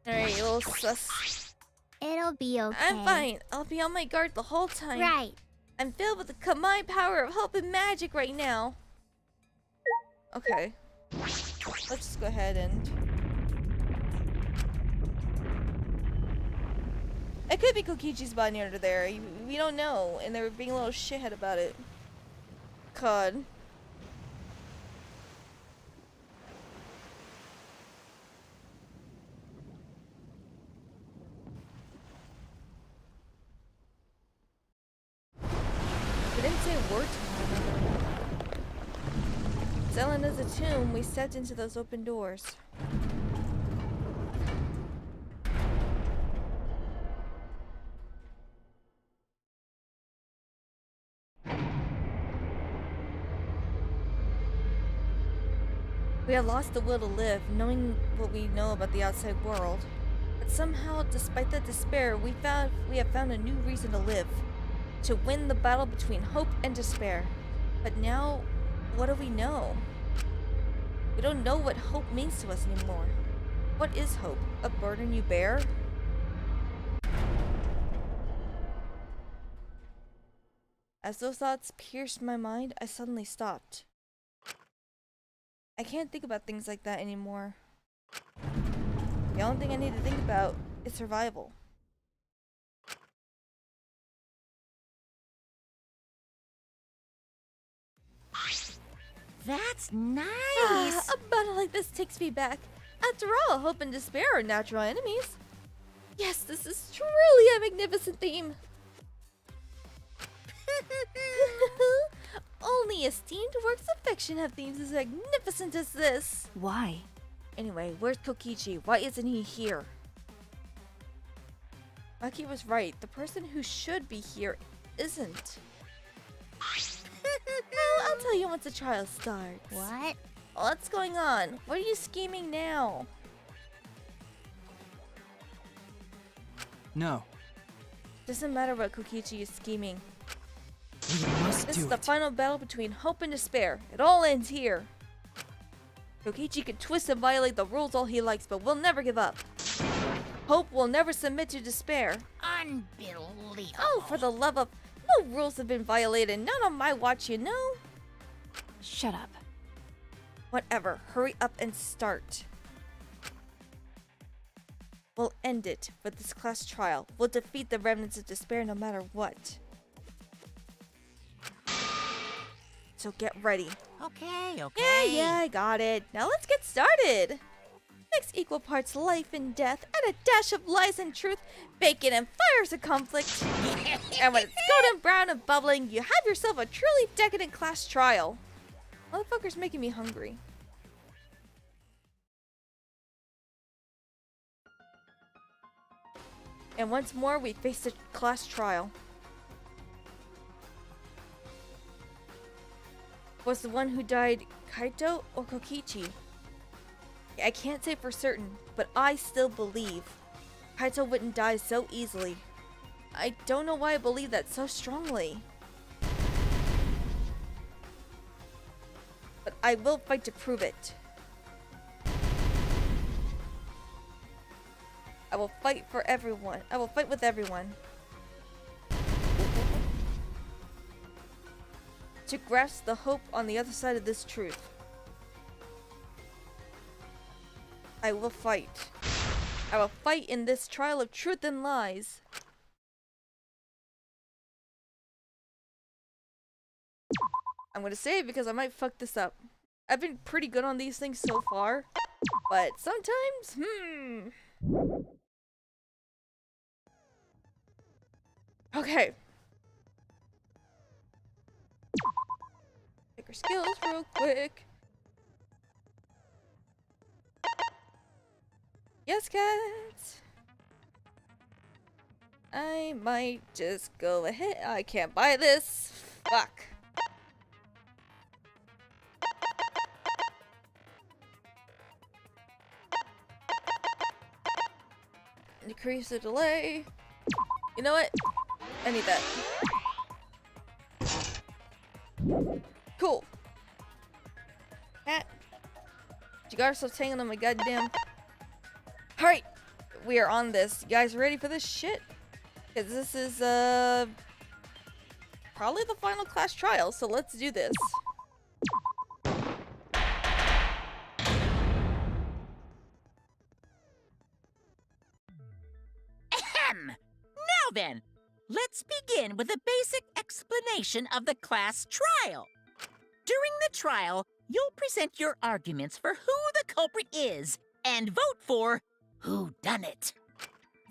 Alright, you little sus. It'll be okay. I'm fine. I'll be on my guard the whole time. Right. I'm filled with the combined power of hope and magic right now. Okay. Let's just go ahead and... It could be Kokichi's body under there. We don't know. And they're being a little shithead about it. God. We didn't say a word to him. Silent as a tomb, we stepped into those open doors. We had lost the will to live, knowing what we know about the outside world. But somehow, despite the despair, we have found a new reason to live. To win the battle between hope and despair. But now, what do we know? We don't know what hope means to us anymore. What is hope? A burden you bear? As those thoughts pierced my mind, I suddenly stopped. I can't think about things like that anymore. The only thing I need to think about is survival. That's nice. A battle like this takes me back. After all, hope and despair are natural enemies. Yes, this is truly a magnificent theme. Only esteemed works of fiction have themes as magnificent as this. Why? Anyway, where's Kokichi? Why isn't he here? Maki was right. The person who should be here isn't. Well, I'll tell you once the trial starts. What? What's going on? What are you scheming now? No. Doesn't matter what Kokichi is scheming. We must This do is the it. final battle between hope and despair. It all ends here. Kokichi can twist and violate the rules all he likes, but we'll never give up. Hope will never submit to despair. Unbelievable. Oh, for the love of... No rules have been violated. Not on my watch, you know? Shut up. Whatever. Hurry up and start. We'll end it with this class trial. We'll defeat the remnants of despair no matter what. So get ready. Okay, okay. Yeah, I got it. Now let's get started. Mix equal parts life and death, and a dash of lies and truth, bacon and fires of conflict. And when it's golden brown and bubbling, you have yourself a truly decadent class trial. Motherfucker's making me hungry. And once more, we face a class trial. Was the one who died Kaito or Kokichi? I can't say for certain, but I still believe Kaito wouldn't die so easily. I don't know why I believe that so strongly. But I will fight to prove it. I will fight for everyone. I will fight with everyone. To grasp the hope on the other side of this truth. I will fight. I will fight in this trial of truth and lies. I'm gonna save because I might fuck this up. I've been pretty good on these things so far, but sometimes, Okay. Check our skills real quick. Yes, cats. I might just go ahead. I can't buy this. Fuck. Decrease the delay. You know what? I need that. Cool. Cat. You got yourself tangled on my goddamn. Alright. We are on this. You guys ready for this shit? Because this is, probably the final class trial, so let's do this. Ahem! Now then, let's begin with a basic explanation of the class trial. During the trial, you'll present your arguments for who the culprit is and vote for who done it.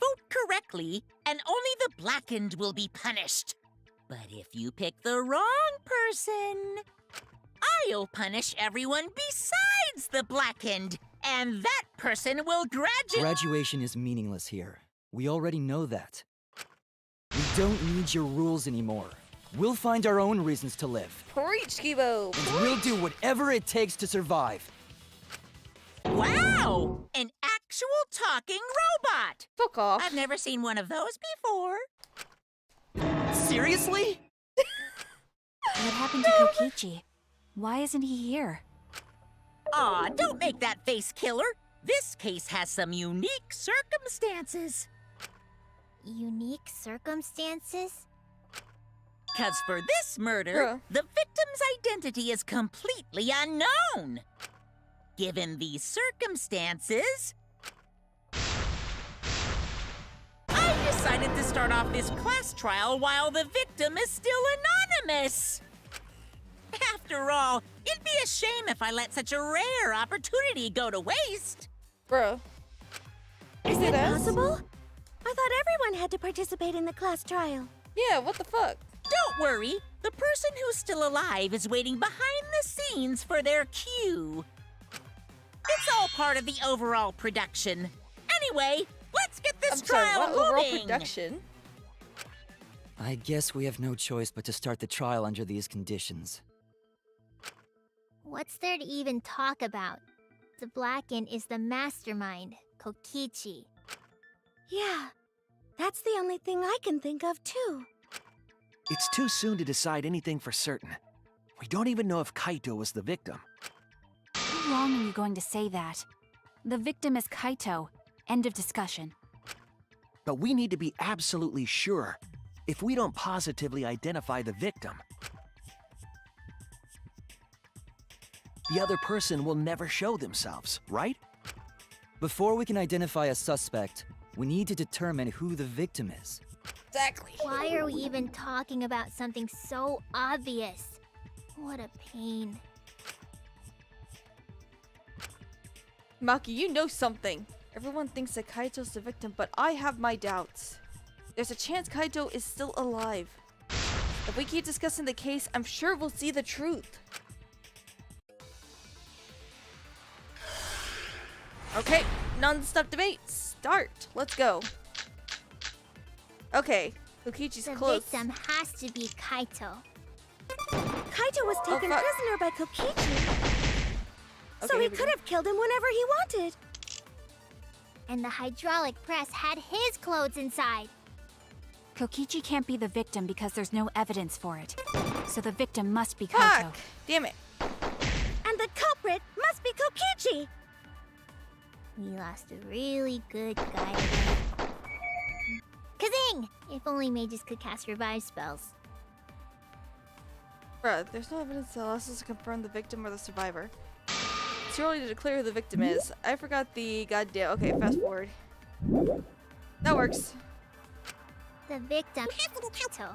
Vote correctly, and only the blackened will be punished. But if you pick the wrong person, I'll punish everyone besides the blackened, and that person will graduate. Graduation is meaningless here. We already know that. We don't need your rules anymore. We'll find our own reasons to live. Preach, Kibo! And we'll do whatever it takes to survive. Wow! An actual talking robot! Fuck off. I've never seen one of those before. Seriously? What happened to Kokichi? Why isn't he here? Aw, don't make that face, killer. This case has some unique circumstances. Unique circumstances? 'Cause for this murder, Bruh. the victim's identity is completely unknown. Given these circumstances, I decided to start off this class trial while the victim is still anonymous. After all, it'd be a shame if I let such a rare opportunity go to waste. Bruh. Is it it us? possible? I thought everyone had to participate in the class trial. Yeah, what the fuck? Don't worry, the person who's still alive is waiting behind the scenes for their cue. It's all part of the overall production. Anyway, let's get this I'm sorry, trial what overall moving. production? I guess we have no choice but to start the trial under these conditions. What's there to even talk about? The Blackened is the mastermind, Kokichi. Yeah, that's the only thing I can think of, too. It's too soon to decide anything for certain. We don't even know if Kaito was the victim. How long are you going to say that? The victim is Kaito. End of discussion. But we need to be absolutely sure. If we don't positively identify the victim, the other person will never show themselves, right? Before we can identify a suspect, we need to determine who the victim is. Exactly. Why are we even talking about something so obvious? What a pain. Maki, you know something. Everyone thinks that Kaito's the victim, but I have my doubts. There's a chance Kaito is still alive. If we keep discussing the case, I'm sure we'll see the truth. Okay, non-stop debate. Start. Let's go. Okay, Kokichi's The close. victim has to be Kaito. Kaito was taken fuck. prisoner by Kokichi, so Okay, he here we could go. have killed him whenever he wanted. And the hydraulic press had his clothes inside. Kokichi can't be the victim because there's no evidence for it. So the victim must be Kaito. Fuck! Damn it. And the culprit must be Kokichi! We lost a really good guy today. Kazing! If only mages could cast revive spells. Bruh, there's no evidence that allows us to confirm the victim or the survivor. It's too early to declare who the victim is. I forgot the goddamn. Okay, fast forward. That works. The victim has to be Kaito.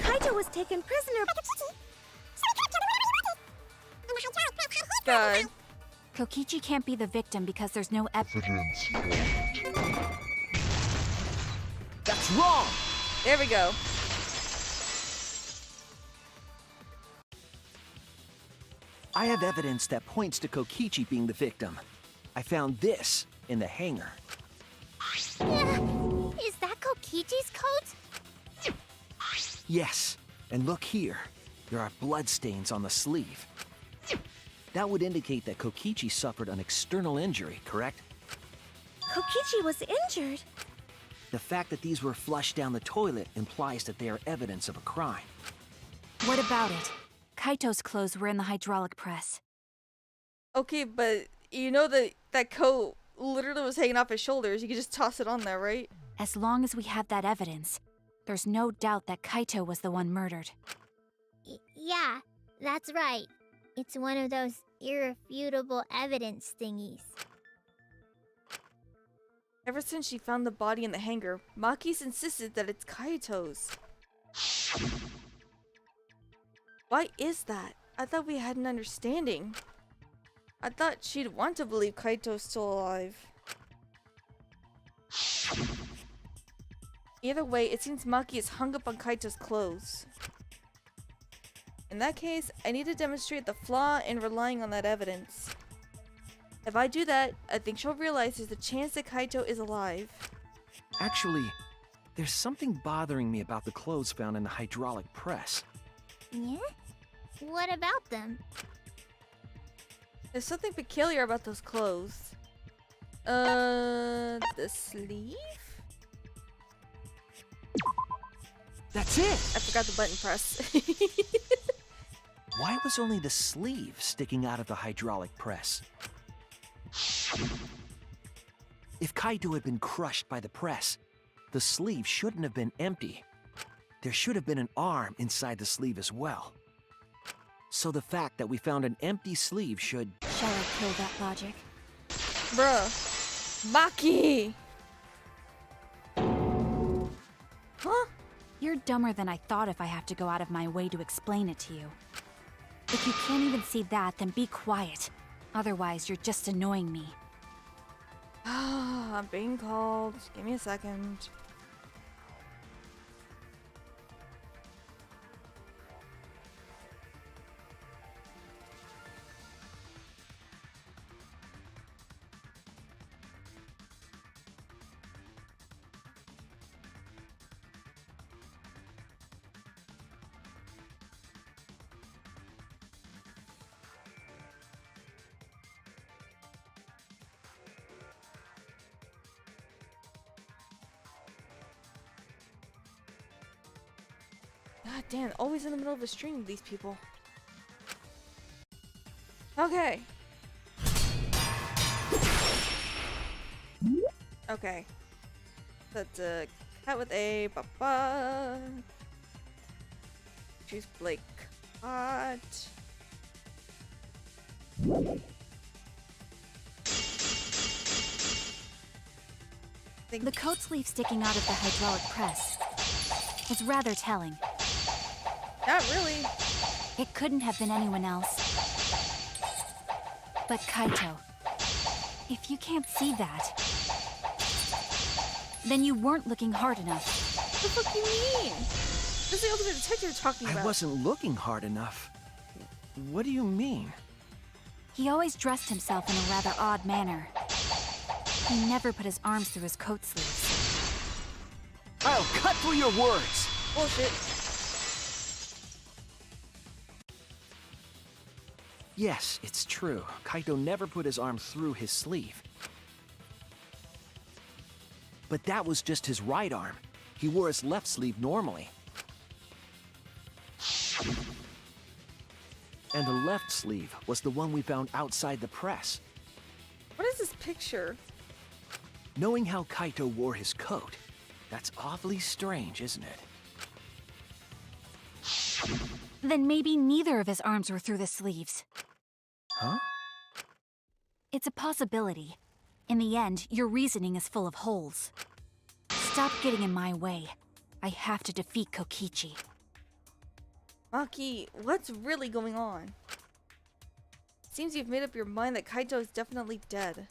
Kaito was taken prisoner. God. Kokichi can't be the victim because there's no evidence. That's wrong! There we go. I have evidence that points to Kokichi being the victim. I found this in the hangar. Is that Kokichi's coat? Yes, and look here. There are bloodstains on the sleeve. That would indicate that Kokichi suffered an external injury, correct? Kokichi was injured. The fact that these were flushed down the toilet implies that they are evidence of a crime. What about it? Kaito's clothes were in the hydraulic press. Okay, but you know that coat literally was hanging off his shoulders. You could just toss it on there, right? As long as we have that evidence, there's no doubt that Kaito was the one murdered. Yeah, that's right. It's one of those irrefutable evidence thingies. Ever since she found the body in the hangar, Maki's insisted that it's Kaito's. Why is that? I thought we had an understanding. I thought she'd want to believe Kaito's still alive. Either way, it seems Maki is hung up on Kaito's clothes. In that case, I need to demonstrate the flaw in relying on that evidence. If I do that, I think she'll realize there's a chance that Kaito is alive. Actually, there's something bothering me about the clothes found in the hydraulic press. Yeah? What about them? There's something peculiar about those clothes. The sleeve? That's it! I forgot the button press. Why was only the sleeve sticking out of the hydraulic press? If Kaito had been crushed by the press, the sleeve shouldn't have been empty. There should have been an arm inside the sleeve as well. So the fact that we found an empty sleeve should... Shall I kill that logic? Bruh. Maki! Huh? You're dumber than I thought if I have to go out of my way to explain it to you. If you can't even see that, then be quiet. Otherwise, you're just annoying me. I'm being called. Give me a second. God damn, always in the middle of a stream, these people. Okay. Okay. That's a cat with a papa. Choose Blake. Hot. The coat sleeve sticking out of the hydraulic press was rather telling. Not really. It couldn't have been anyone else. But Kaito, if you can't see that, then you weren't looking hard enough. What the fuck you mean? This is the ultimate detective you're talking about. I wasn't looking hard enough. What do you mean? He always dressed himself in a rather odd manner. He never put his arms through his coat sleeves. I'll cut through your words! Bullshit. Yes, it's true. Kaito never put his arm through his sleeve. But that was just his right arm. He wore his left sleeve normally. And the left sleeve was the one we found outside the press. What is this picture? Knowing how Kaito wore his coat, that's awfully strange, isn't it? Then maybe neither of his arms were through the sleeves. Huh? It's a possibility. In the end, your reasoning is full of holes. Stop getting in my way. I have to defeat Kokichi. Maki, what's really going on? Seems you've made up your mind that Kaito is definitely dead.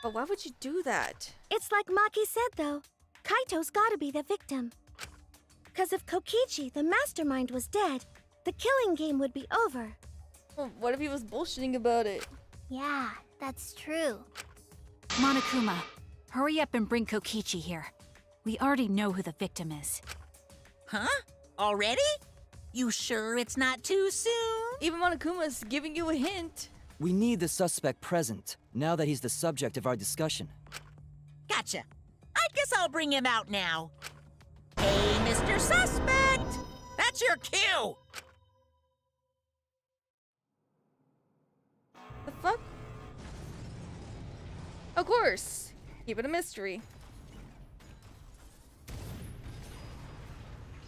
But why would you do that? It's like Maki said, though. Kaito's gotta be the victim. Because if Kokichi, the mastermind, was dead, the killing game would be over. Well, what if he was bullshitting about it? Yeah, that's true. Monokuma, hurry up and bring Kokichi here. We already know who the victim is. Huh? Already? You sure it's not too soon? Even Monokuma's giving you a hint. We need the suspect present, now that he's the subject of our discussion. Gotcha. I guess I'll bring him out now. Hey, Mr. Suspect! That's your cue! The fuck? Of course. Keep it a mystery.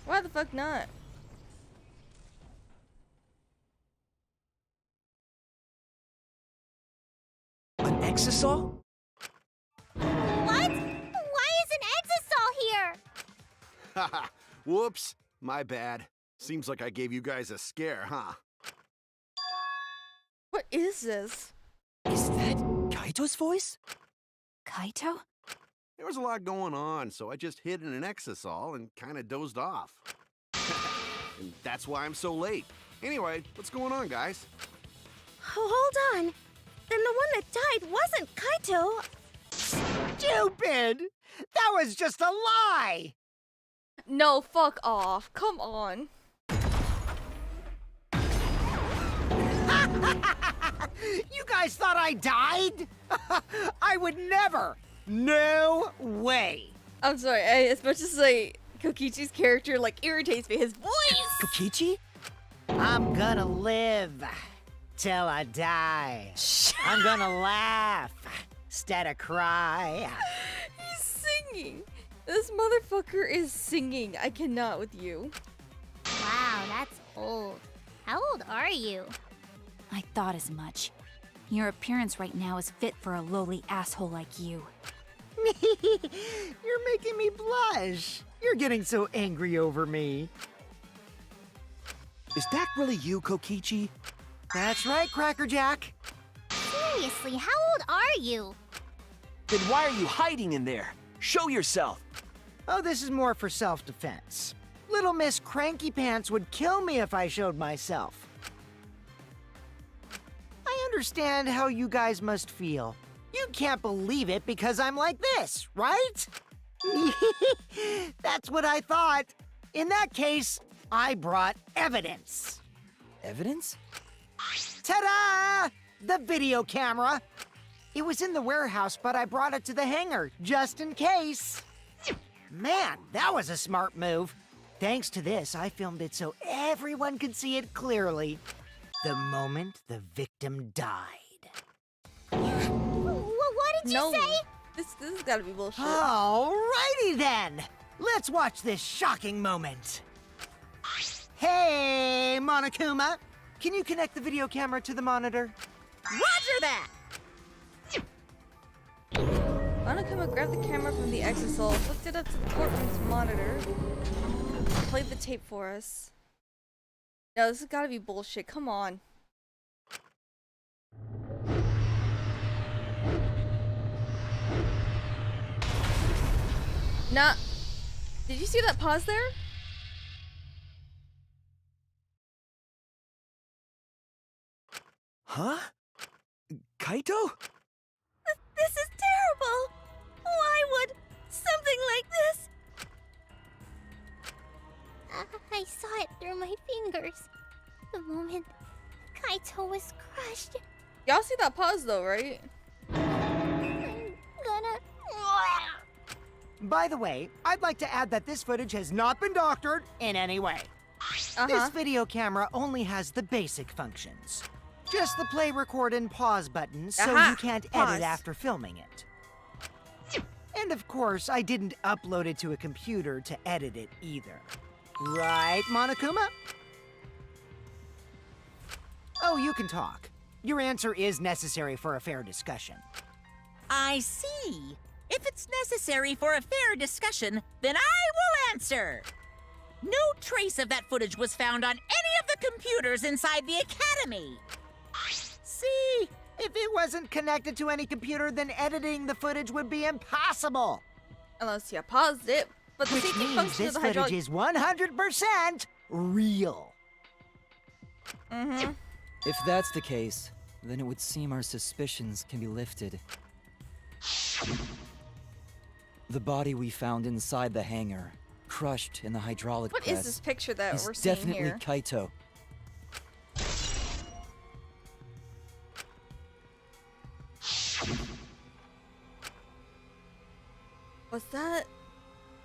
Why the fuck not? An exisal? What? Why is an exisal here? Haha, whoops. My bad. Seems like I gave you guys a scare, huh? What is this? Is that Kaito's voice? Kaito? There was a lot going on, so I just hid in an exisal and kinda dozed off. And that's why I'm so late. Anyway, what's going on, guys? Hold on. Then the one that died wasn't Kaito. Stupid! That was just a lie! No, fuck off. Come on. You guys thought I died? I would never! No way! I'm sorry, as much as like Kokichi's character like irritates me, his voice. Kokichi? I'm gonna live till I die. I'm gonna laugh instead of cry. He's singing. This motherfucker is singing. I cannot with you. Wow, that's old. How old are you? I thought as much. Your appearance right now is fit for a lowly asshole like you. You're making me blush. You're getting so angry over me. Is that really you, Kokichi? That's right, Crackerjack. Seriously, how old are you? Then why are you hiding in there? Show yourself! Oh, this is more for self-defense. Little Miss Cranky Pants would kill me if I showed myself. I understand how you guys must feel. You can't believe it because I'm like this, right? That's what I thought. In that case, I brought evidence. Evidence? Ta-da! The video camera. It was in the warehouse, but I brought it to the hangar, just in case. Man, that was a smart move. Thanks to this, I filmed it so everyone could see it clearly. The moment the victim died. What did you No. say? This has gotta be bullshit. Alrighty then. Let's watch this shocking moment. Hey, Monokuma. Can you connect the video camera to the monitor? Roger that! Monokuma grabbed the camera from the exisal, hooked it up to the courtroom's monitor, and played the tape for us. No, this has gotta be bullshit. Come on. Nah. Did you see that pause there? Huh? Kaito? This is terrible. Why would something like this? I saw it through my fingers. The moment Kaito was crushed. Y'all see that pause though, right? I'm gonna... By the way, I'd like to add that this footage has not been doctored in any way. This video camera only has the basic functions. Just the play, record, and pause buttons, so Aha! you can't Pause. edit after filming it. And of course, I didn't upload it to a computer to edit it either. Right, Monokuma? Oh, you can talk. Your answer is necessary for a fair discussion. I see. If it's necessary for a fair discussion, then I will answer. No trace of that footage was found on any of the computers inside the Academy. See? If it wasn't connected to any computer, then editing the footage would be impossible. Unless you paused it. But the Which safety means function of this the footage hydraulic... is 100% real. Mm-hmm. If that's the case, then it would seem our suspicions can be lifted. The body we found inside the hangar, crushed in the hydraulic What press, is this picture that is we're seeing definitely here? Kaito.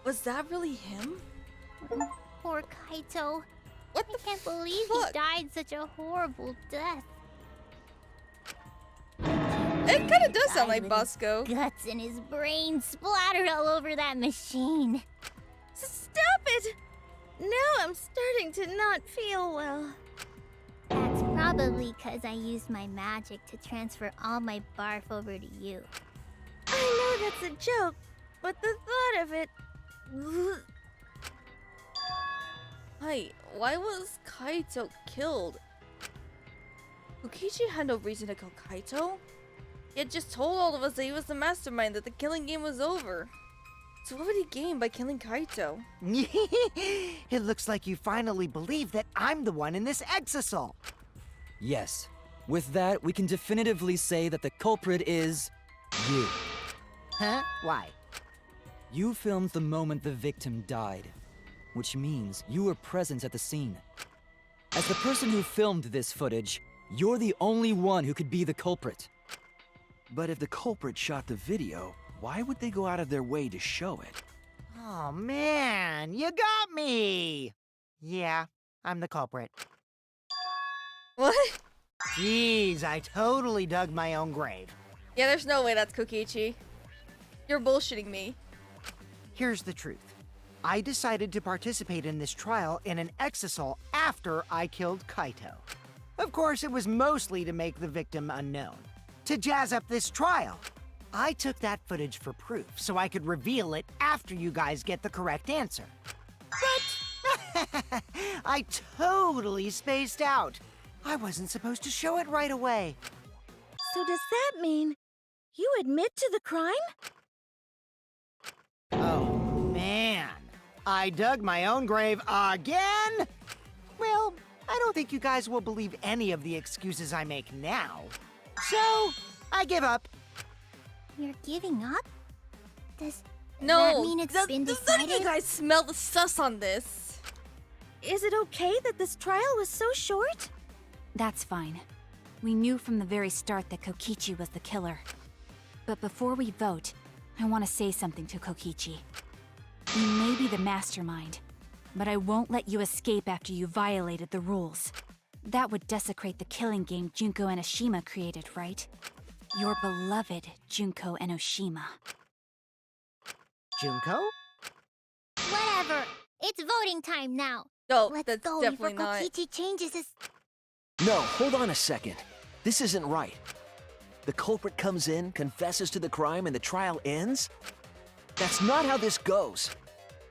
Was that really him? Poor Kaito. What I the can't believe fuck? he died such a horrible death. It kind of does sound like Died with Bosco. his guts and his brain splattered all over that machine. Stop it! Now I'm starting to not feel well. That's probably because I used my magic to transfer all my barf over to you. I know that's a joke, but the thought of it... Hey, why was Kaito killed? Kokichi had no reason to kill Kaito. He had just told all of us that he was the mastermind, that the killing game was over. So what would he gain by killing Kaito? It looks like you finally believe that I'm the one in this exisal. Yes. With that, we can definitively say that the culprit is you. Huh? Why? You filmed the moment the victim died, which means you were present at the scene. As the person who filmed this footage, you're the only one who could be the culprit. But if the culprit shot the video, why would they go out of their way to show it? Oh man, you got me! Yeah, I'm the culprit. What? Jeez, I totally dug my own grave. Yeah, there's no way that's Kokichi. You're bullshitting me. Here's the truth. I decided to participate in this trial in an exisal after I killed Kaito. Of course, it was mostly to make the victim unknown. To jazz up this trial, I took that footage for proof so I could reveal it after you guys get the correct answer. But I totally spaced out. I wasn't supposed to show it right away. So does that mean you admit to the crime? Oh, man. I dug my own grave again? Well, I don't think you guys will believe any of the excuses I make now. So, I give up. You're giving up? Does No, that mean it's does been none of decided? you guys smell the sus on this? Is it okay that this trial was so short? That's fine. We knew from the very start that Kokichi was the killer. But before we vote, I want to say something to Kokichi. You may be the mastermind, but I won't let you escape after you violated the rules. That would desecrate the killing game Junko Enoshima created, right? Your beloved Junko Enoshima. Junko? Whatever. It's voting time now. No, Let's that's go definitely before not. Kokichi changes his... No, hold on a second. This isn't right. The culprit comes in, confesses to the crime, and the trial ends? That's not how this goes.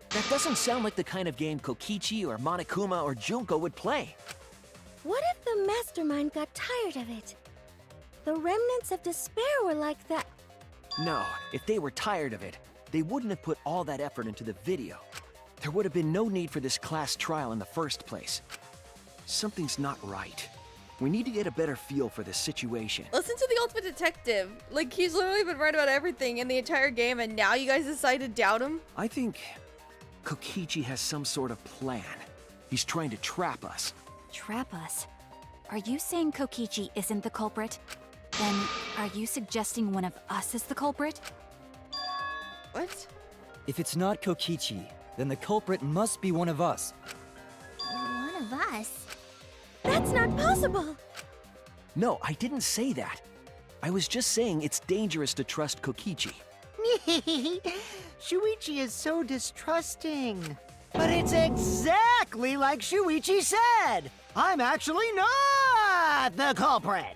That doesn't sound like the kind of game Kokichi or Monokuma or Junko would play. What if the mastermind got tired of it? The remnants of despair were like that. No, if they were tired of it, they wouldn't have put all that effort into the video. There would have been no need for this class trial in the first place. Something's not right. We need to get a better feel for this situation. Listen to the ultimate detective. Like, he's literally been right about everything in the entire game, and now you guys decide to doubt him? I think Kokichi has some sort of plan. He's trying to trap us. Trap us? Are you saying Kokichi isn't the culprit? Then, are you suggesting one of us is the culprit? What? If it's not Kokichi, then the culprit must be one of us. One of us? That's not possible! No, I didn't say that. I was just saying it's dangerous to trust Kokichi. Shuichi is so distrusting. But it's exactly like Shuichi said. I'm actually not the culprit.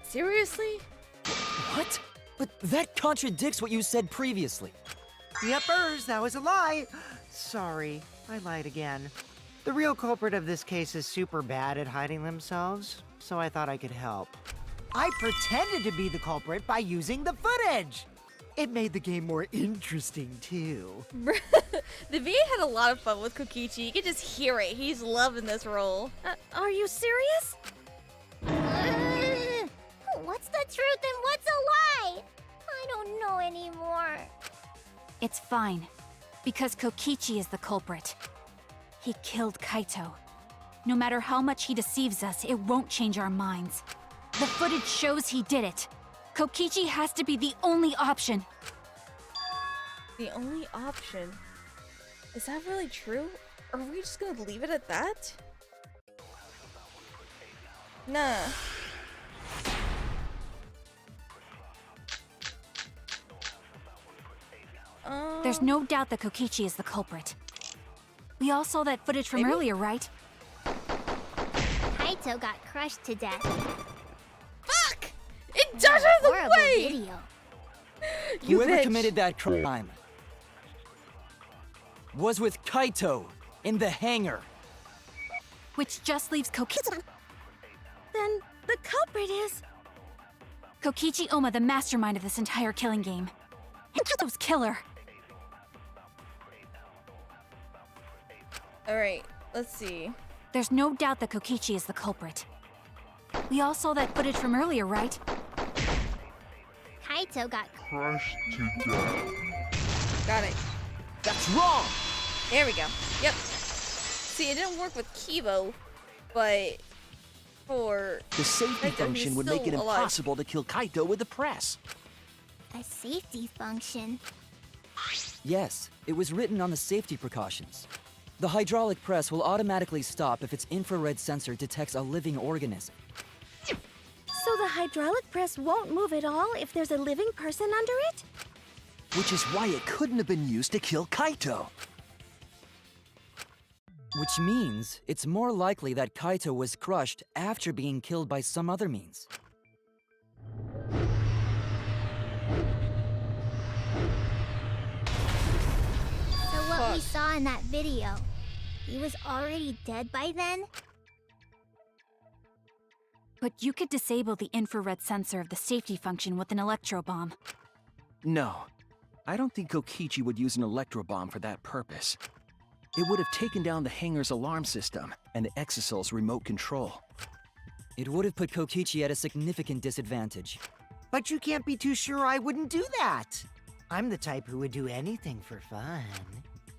Seriously? What? But that contradicts what you said previously. Yepers, that was a lie. Sorry, I lied again. The real culprit of this case is super bad at hiding themselves, so I thought I could help. I pretended to be the culprit by using the footage. It made the game more interesting, too. The VA had a lot of fun with Kokichi. You can just hear it. He's loving this role. Are you serious? What's the truth and what's a lie? I don't know anymore. It's fine, because Kokichi is the culprit. He killed Kaito. No matter how much he deceives us, it won't change our minds. The footage shows he did it. Kokichi has to be the only option. The only option? Is that really true? Or are we just gonna leave it at that? Nah. There's no doubt that Kokichi is the culprit. We all saw that footage from earlier, right? Kaito got crushed to death. Fuck! It does it the Horrible way! video. You Whoever bitch. committed that crime was with Kaito in the hangar. Which just leaves Kokichi. Then the culprit is... Kokichi Oma, the mastermind of this entire killing game. And Kaito's killer. Alright, let's see. There's no doubt that Kokichi is the culprit. We all saw that footage from earlier, right? Kaito got Crushed to death. Got it. That's wrong! There we go. Yep. See, it didn't work with Kibo, but for... The safety Kaito, function he's would make it still alive. impossible to kill Kaito with the press. a safety function. Yes, it was written on the safety precautions. The hydraulic press will automatically stop if its infrared sensor detects a living organism. So the hydraulic press won't move at all if there's a living person under it? Which is why it couldn't have been used to kill Kaito. Which means it's more likely that Kaito was crushed after being killed by some other means. So what we saw in that video, he was already dead by then? But you could disable the infrared sensor of the safety function with an electro bomb. No, I don't think Kokichi would use an electro bomb for that purpose. It would have taken down the hangar's alarm system and the Exosol's remote control. It would have put Kokichi at a significant disadvantage. But you can't be too sure I wouldn't do that. I'm the type who would do anything for fun.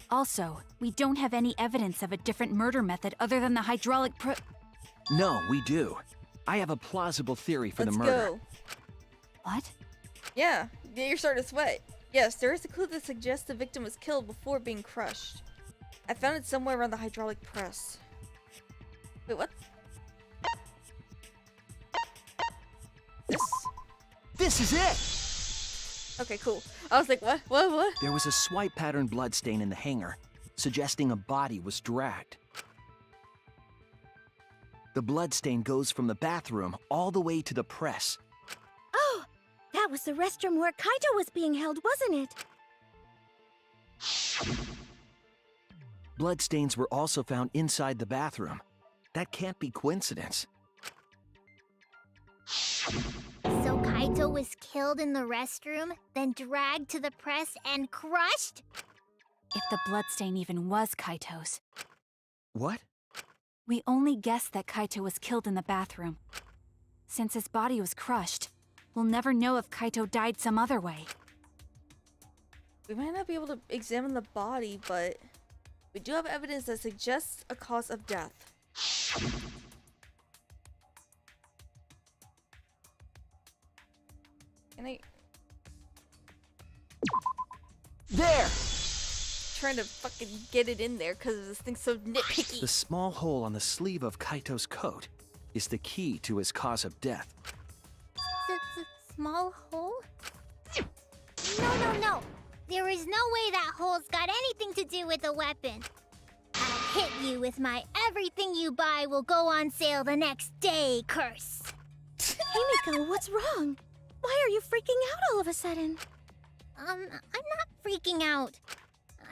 Also, we don't have any evidence of a different murder method other than the hydraulic No, we do. I have a plausible theory for Let's the murder. go. What? Yeah, you're starting to sweat. Yes, there is a clue that suggests the victim was killed before being crushed. I found it somewhere around the hydraulic press. Wait, what? This is it! Okay, cool. I was like, what? What? There was a swipe pattern bloodstain in the hangar, suggesting a body was dragged. The bloodstain goes from the bathroom all the way to the press. Oh, that was the restroom where Kaito was being held, wasn't it? Bloodstains were also found inside the bathroom. That can't be coincidence. So Kaito was killed in the restroom, then dragged to the press and crushed? If the bloodstain even was Kaito's. What? We only guessed that Kaito was killed in the bathroom. Since his body was crushed, we'll never know if Kaito died some other way. We might not be able to examine the body, but we do have evidence that suggests a cause of death. Can I... There! Trying to fucking get it in there because this thing's so nitpicky. The small hole on the sleeve of Kaito's coat is the key to his cause of death. Small hole? No. There is no way that hole's got anything to do with the weapon. I'll hit you with my everything you buy will go on sale the next day curse. Hey, Miko, what's wrong? Why are you freaking out all of a sudden? I'm not freaking out.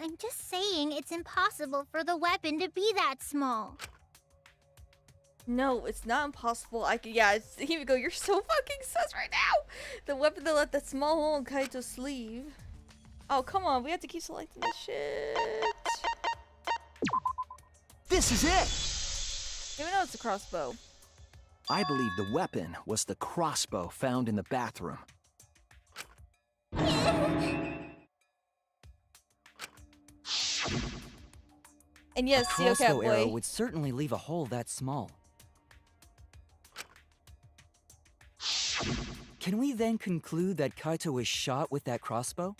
I'm just saying it's impossible for the weapon to be that small. No, it's not impossible. Yeah, here we go. You're so fucking sus right now. The weapon that let that small hole in Kaito's sleeve. Oh, come on. We have to keep selecting this shit. This is it! Even though it's a crossbow. I believe the weapon was the crossbow found in the bathroom. And yes, A Seal Cat crossbow arrow Boy. would certainly leave a hole that small. Can we then conclude that Kaito was shot with that crossbow?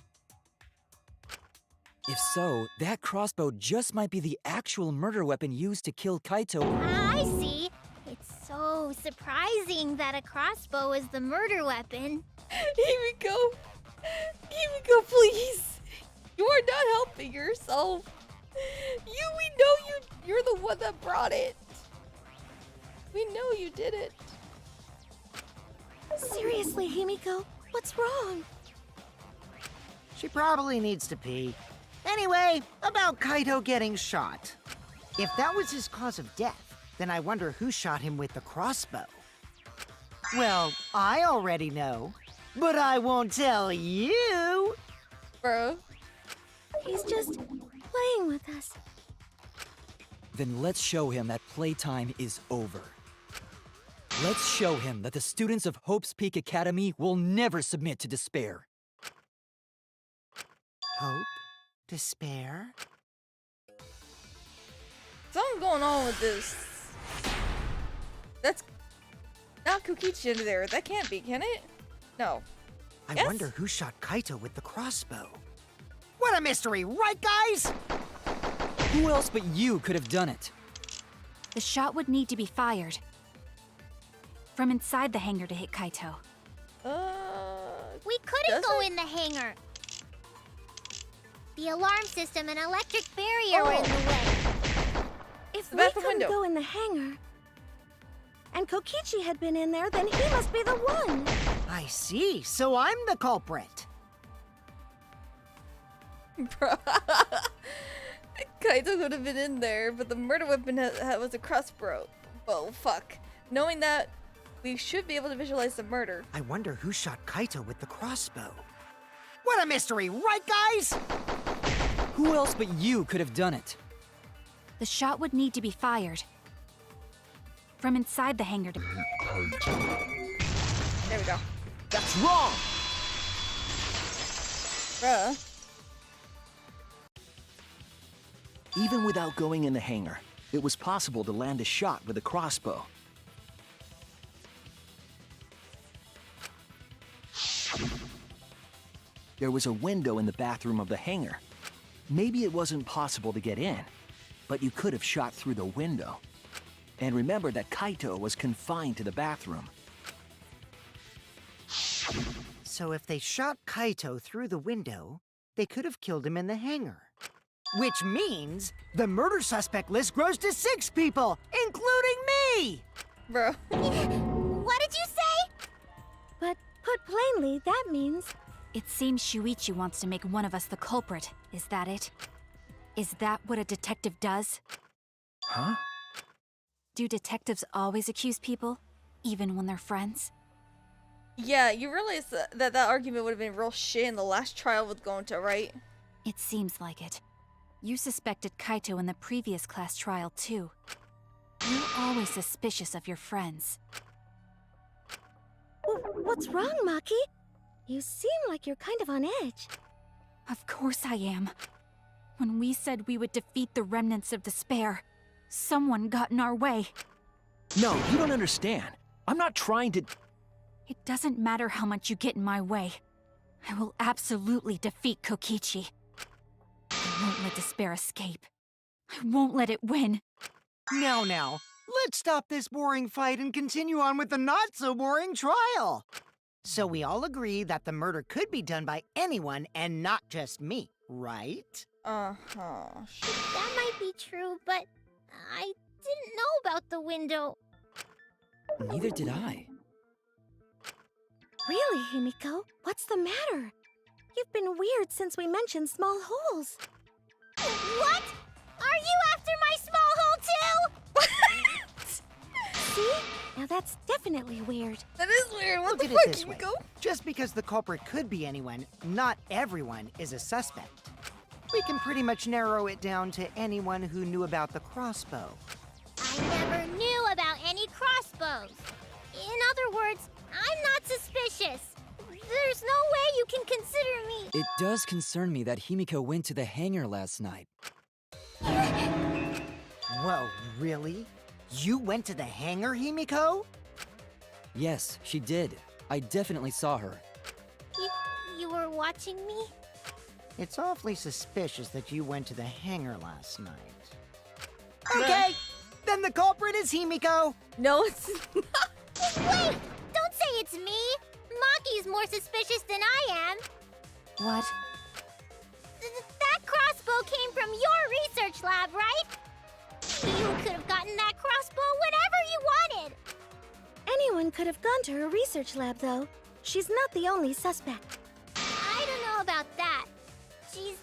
If so, that crossbow just might be the actual murder weapon used to kill Kaito. I see. It's so surprising that a crossbow is the murder weapon. Himiko. Himiko, please. You are not helping yourself. We know you're the one that brought it. We know you did it. Seriously, Himiko, what's wrong? She probably needs to pee. Anyway, about Kaito getting shot. If that was his cause of death, then I wonder who shot him with the crossbow. Well, I already know, but I won't tell you. Bro. He's just playing with us. Then let's show him that playtime is over. Let's show him that the students of Hope's Peak Academy will never submit to despair. Hope? Despair? Something's going on with this. That's not Kokichi under there. That can't be, can it? No. I Yes? wonder who shot Kaito with the crossbow. What a mystery, right, guys? Who else but you could have done it? The shot would need to be fired from inside the hangar to hit Kaito. We couldn't Does go it? in the hangar. The alarm system and electric barrier were in the way. If The we bathroom couldn't window. go in the hangar, and Kokichi had been in there, then he must be the one. I see, so I'm the culprit. Bro. Kaito could have been in there, but the murder weapon was a crossbow. Oh, fuck. Knowing that, we should be able to visualize the murder. I wonder who shot Kaito with the crossbow. What a mystery, right, guys? Who else but you could have done it? The shot would need to be fired from inside the hangar to... There we go. That's wrong! Bruh. Even without going in the hangar, it was possible to land a shot with a crossbow. There was a window in the bathroom of the hangar. Maybe it wasn't possible to get in, but you could have shot through the window. And remember that Kaito was confined to the bathroom. So if they shot Kaito through the window, they could have killed him in the hangar. Which means the murder suspect list grows to 6 people, including me! Bro. What did you say? But put plainly, that means It seems Shuichi wants to make one of us the culprit. Is that it? Is that what a detective does? Huh? Do detectives always accuse people, even when they're friends? Yeah, you realize that argument would have been real shit in the last trial with Gonta, right? It seems like it. You suspected Kaito in the previous class trial, too. You're always suspicious of your friends. What's wrong, Maki? You seem like you're kind of on edge. Of course I am. When we said we would defeat the remnants of despair, someone got in our way. No, you don't understand. I'm not trying to... It doesn't matter how much you get in my way. I will absolutely defeat Kokichi. I won't let despair escape. I won't let it win. Now, let's stop this boring fight and continue on with the not-so-boring trial. So we all agree that the murder could be done by anyone and not just me, right? Uh-huh. That might be true, but I didn't know about the window. Neither did I. Really, Himiko? What's the matter? You've been weird since we mentioned small holes. What? Are you after my small hole too? See? Now that's definitely weird. That is weird. What Look the at it fuck, this way. Himiko? Just because the culprit could be anyone, not everyone is a suspect. We can pretty much narrow it down to anyone who knew about the crossbow. I never knew about any crossbows. In other words, I'm not suspicious. There's no way you can consider me. It does concern me that Himiko went to the hangar last night. Whoa, really? You went to the hangar, Himiko? Yes, she did. I definitely saw her. You were watching me? It's awfully suspicious that you went to the hangar last night. Okay, then the culprit is Himiko. No, it's not. Wait! Don't say it's me! Maki's more suspicious than I am. What? That crossbow came from your research lab, right? You could have gotten that crossbow whenever you wanted. Anyone could have gone to her research lab, though. She's not the only suspect. I don't know about that. She's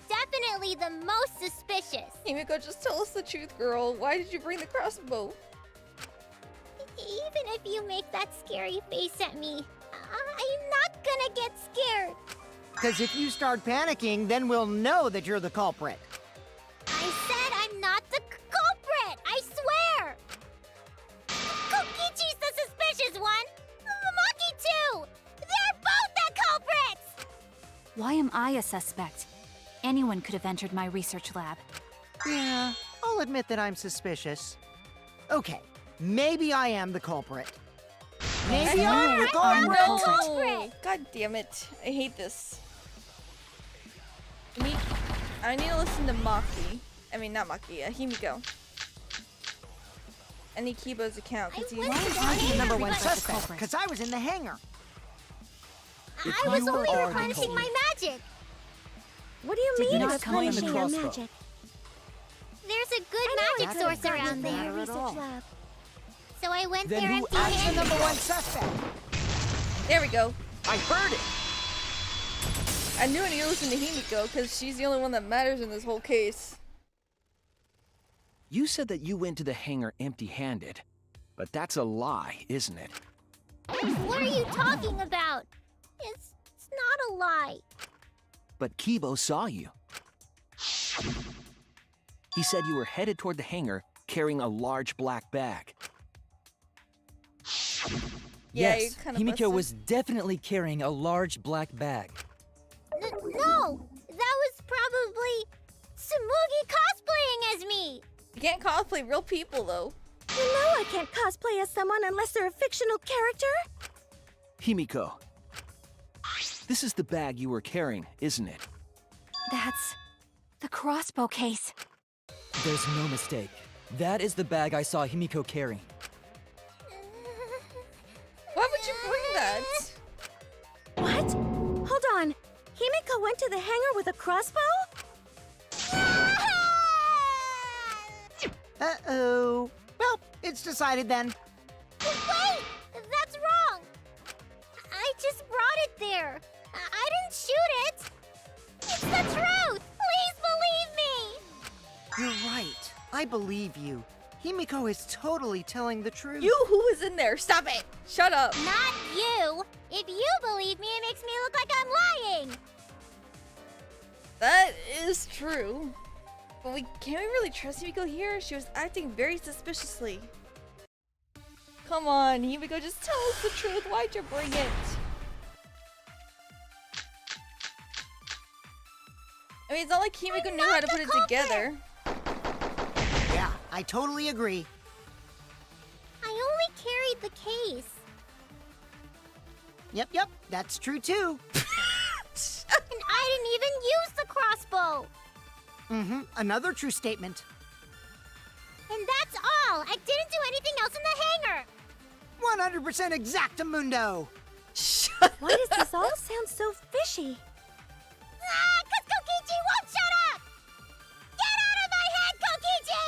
definitely the most suspicious. Himiko, just tell us the truth, girl. Why did you bring the crossbow? Even if you make that scary face at me, I'm not gonna get scared. Because if you start panicking, then we'll know that you're the culprit. I said I'm not the culprit! I swear! Kokichi's the suspicious one! Maki too! They're both the culprits! Why am I a suspect? Anyone could have entered my research lab. Yeah, I'll admit that I'm suspicious. Okay, maybe I am the culprit. Maybe I'm the I'm the culprit. culprit. No! God damn it. I hate this. I need to listen to Maki. I mean, not Maki, Himiko. I need Kibo's account, because I he's... went to the I'm the hangar number one because suspect, because I was in the hangar. I was you only are the replenishing culprit. my magic. What do you Did mean not replenishing claim the your crossbow. magic? There's a good That magic doesn't source around doesn't there. matter at research all. lab. So I went Then there who empty-handed. I'm the number one suspect. There we go. I heard it. I knew I needed to listen to Himiko, because she's the only one that matters in this whole case. You said that you went to the hangar empty-handed. But that's a lie, isn't it? What are you talking about? It's not a lie. But Kibo saw you. He said you were headed toward the hangar carrying a large black bag. Yeah, Yes, you kinda Himiko busted. was definitely carrying a large black bag. No! That was probably Tsumugi cosplaying as me! You can't cosplay real people, though. You know I can't cosplay as someone unless they're a fictional character. Himiko, this is the bag you were carrying, isn't it? That's the crossbow case. There's no mistake. That is the bag I saw Himiko carrying. Why would you bring that? What? Hold on. Himiko went to the hangar with a crossbow? Uh-oh. Well, it's decided then. Wait! That's wrong! I just brought it there. I didn't shoot it! It's the truth! Please believe me! You're right. I believe you. Himiko is totally telling the truth. You who was in there? Stop it! Shut up! Not you! If you believe me, it makes me look like I'm lying! That is true. But can't we really trust Himiko here? She was acting very suspiciously. Come on, Himiko, just tell us the truth. Why'd you bring it? I mean, it's not like Himiko knew how to put it together. Yeah, I totally agree. I only carried the case. Yep, that's true too. And I didn't even use the crossbow! Another true statement. And that's all! I didn't do anything else in the hangar! 100% exactamundo. Why does this all sound so fishy? Ah, 'cause Kokichi won't shut up! Get out of my head, Kokichi!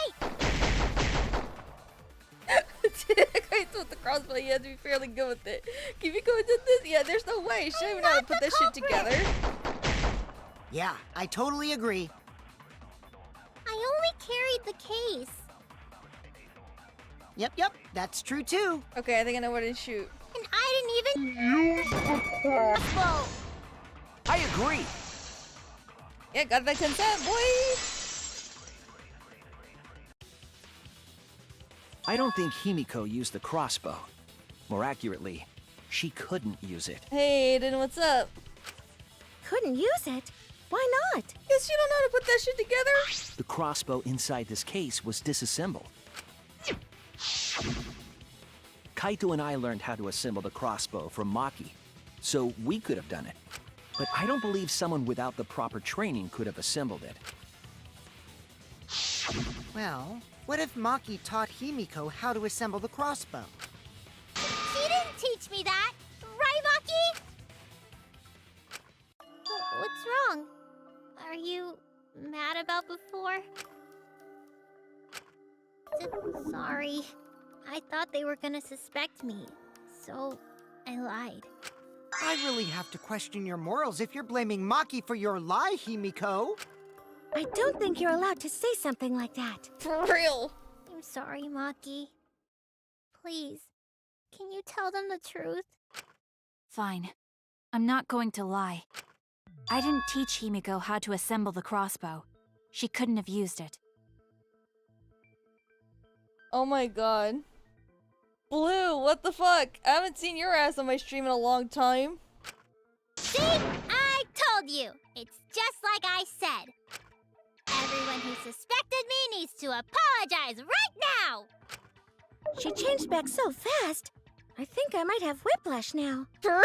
With the crossbow, you have to be fairly good with it. Kimiko did this? Yeah, there's no way. She didn't even know how to put that shit together. Yeah, I totally agree. I only carried the case. Yep, that's true too. Okay, I think I know where to shoot. And I didn't even use the crossbow. I agree. Yeah, got that consent, boy. I don't think Himiko used the crossbow. More accurately, she couldn't use it. Hey, Aiden, what's up? Couldn't use it? Why not? Guess you don't know how to put that shit together? The crossbow inside this case was disassembled. Kaito and I learned how to assemble the crossbow from Maki, so we could have done it. But I don't believe someone without the proper training could have assembled it. Well, what if Maki taught Himiko how to assemble the crossbow? She didn't teach me that. Right, Maki? What's wrong? Are you mad about before? Sorry. I thought they were gonna suspect me, so I lied. I really have to question your morals if you're blaming Maki for your lie, Himiko. I don't think you're allowed to say something like that. For real. I'm sorry, Maki. Please, can you tell them the truth? Fine. I'm not going to lie. I didn't teach Himiko how to assemble the crossbow. She couldn't have used it. Oh my god. Blue, what the fuck? I haven't seen your ass on my stream in a long time. See? I told you! It's just like I said. Everyone who suspected me needs to apologize right now! She changed back so fast. I think I might have whiplash now. For real?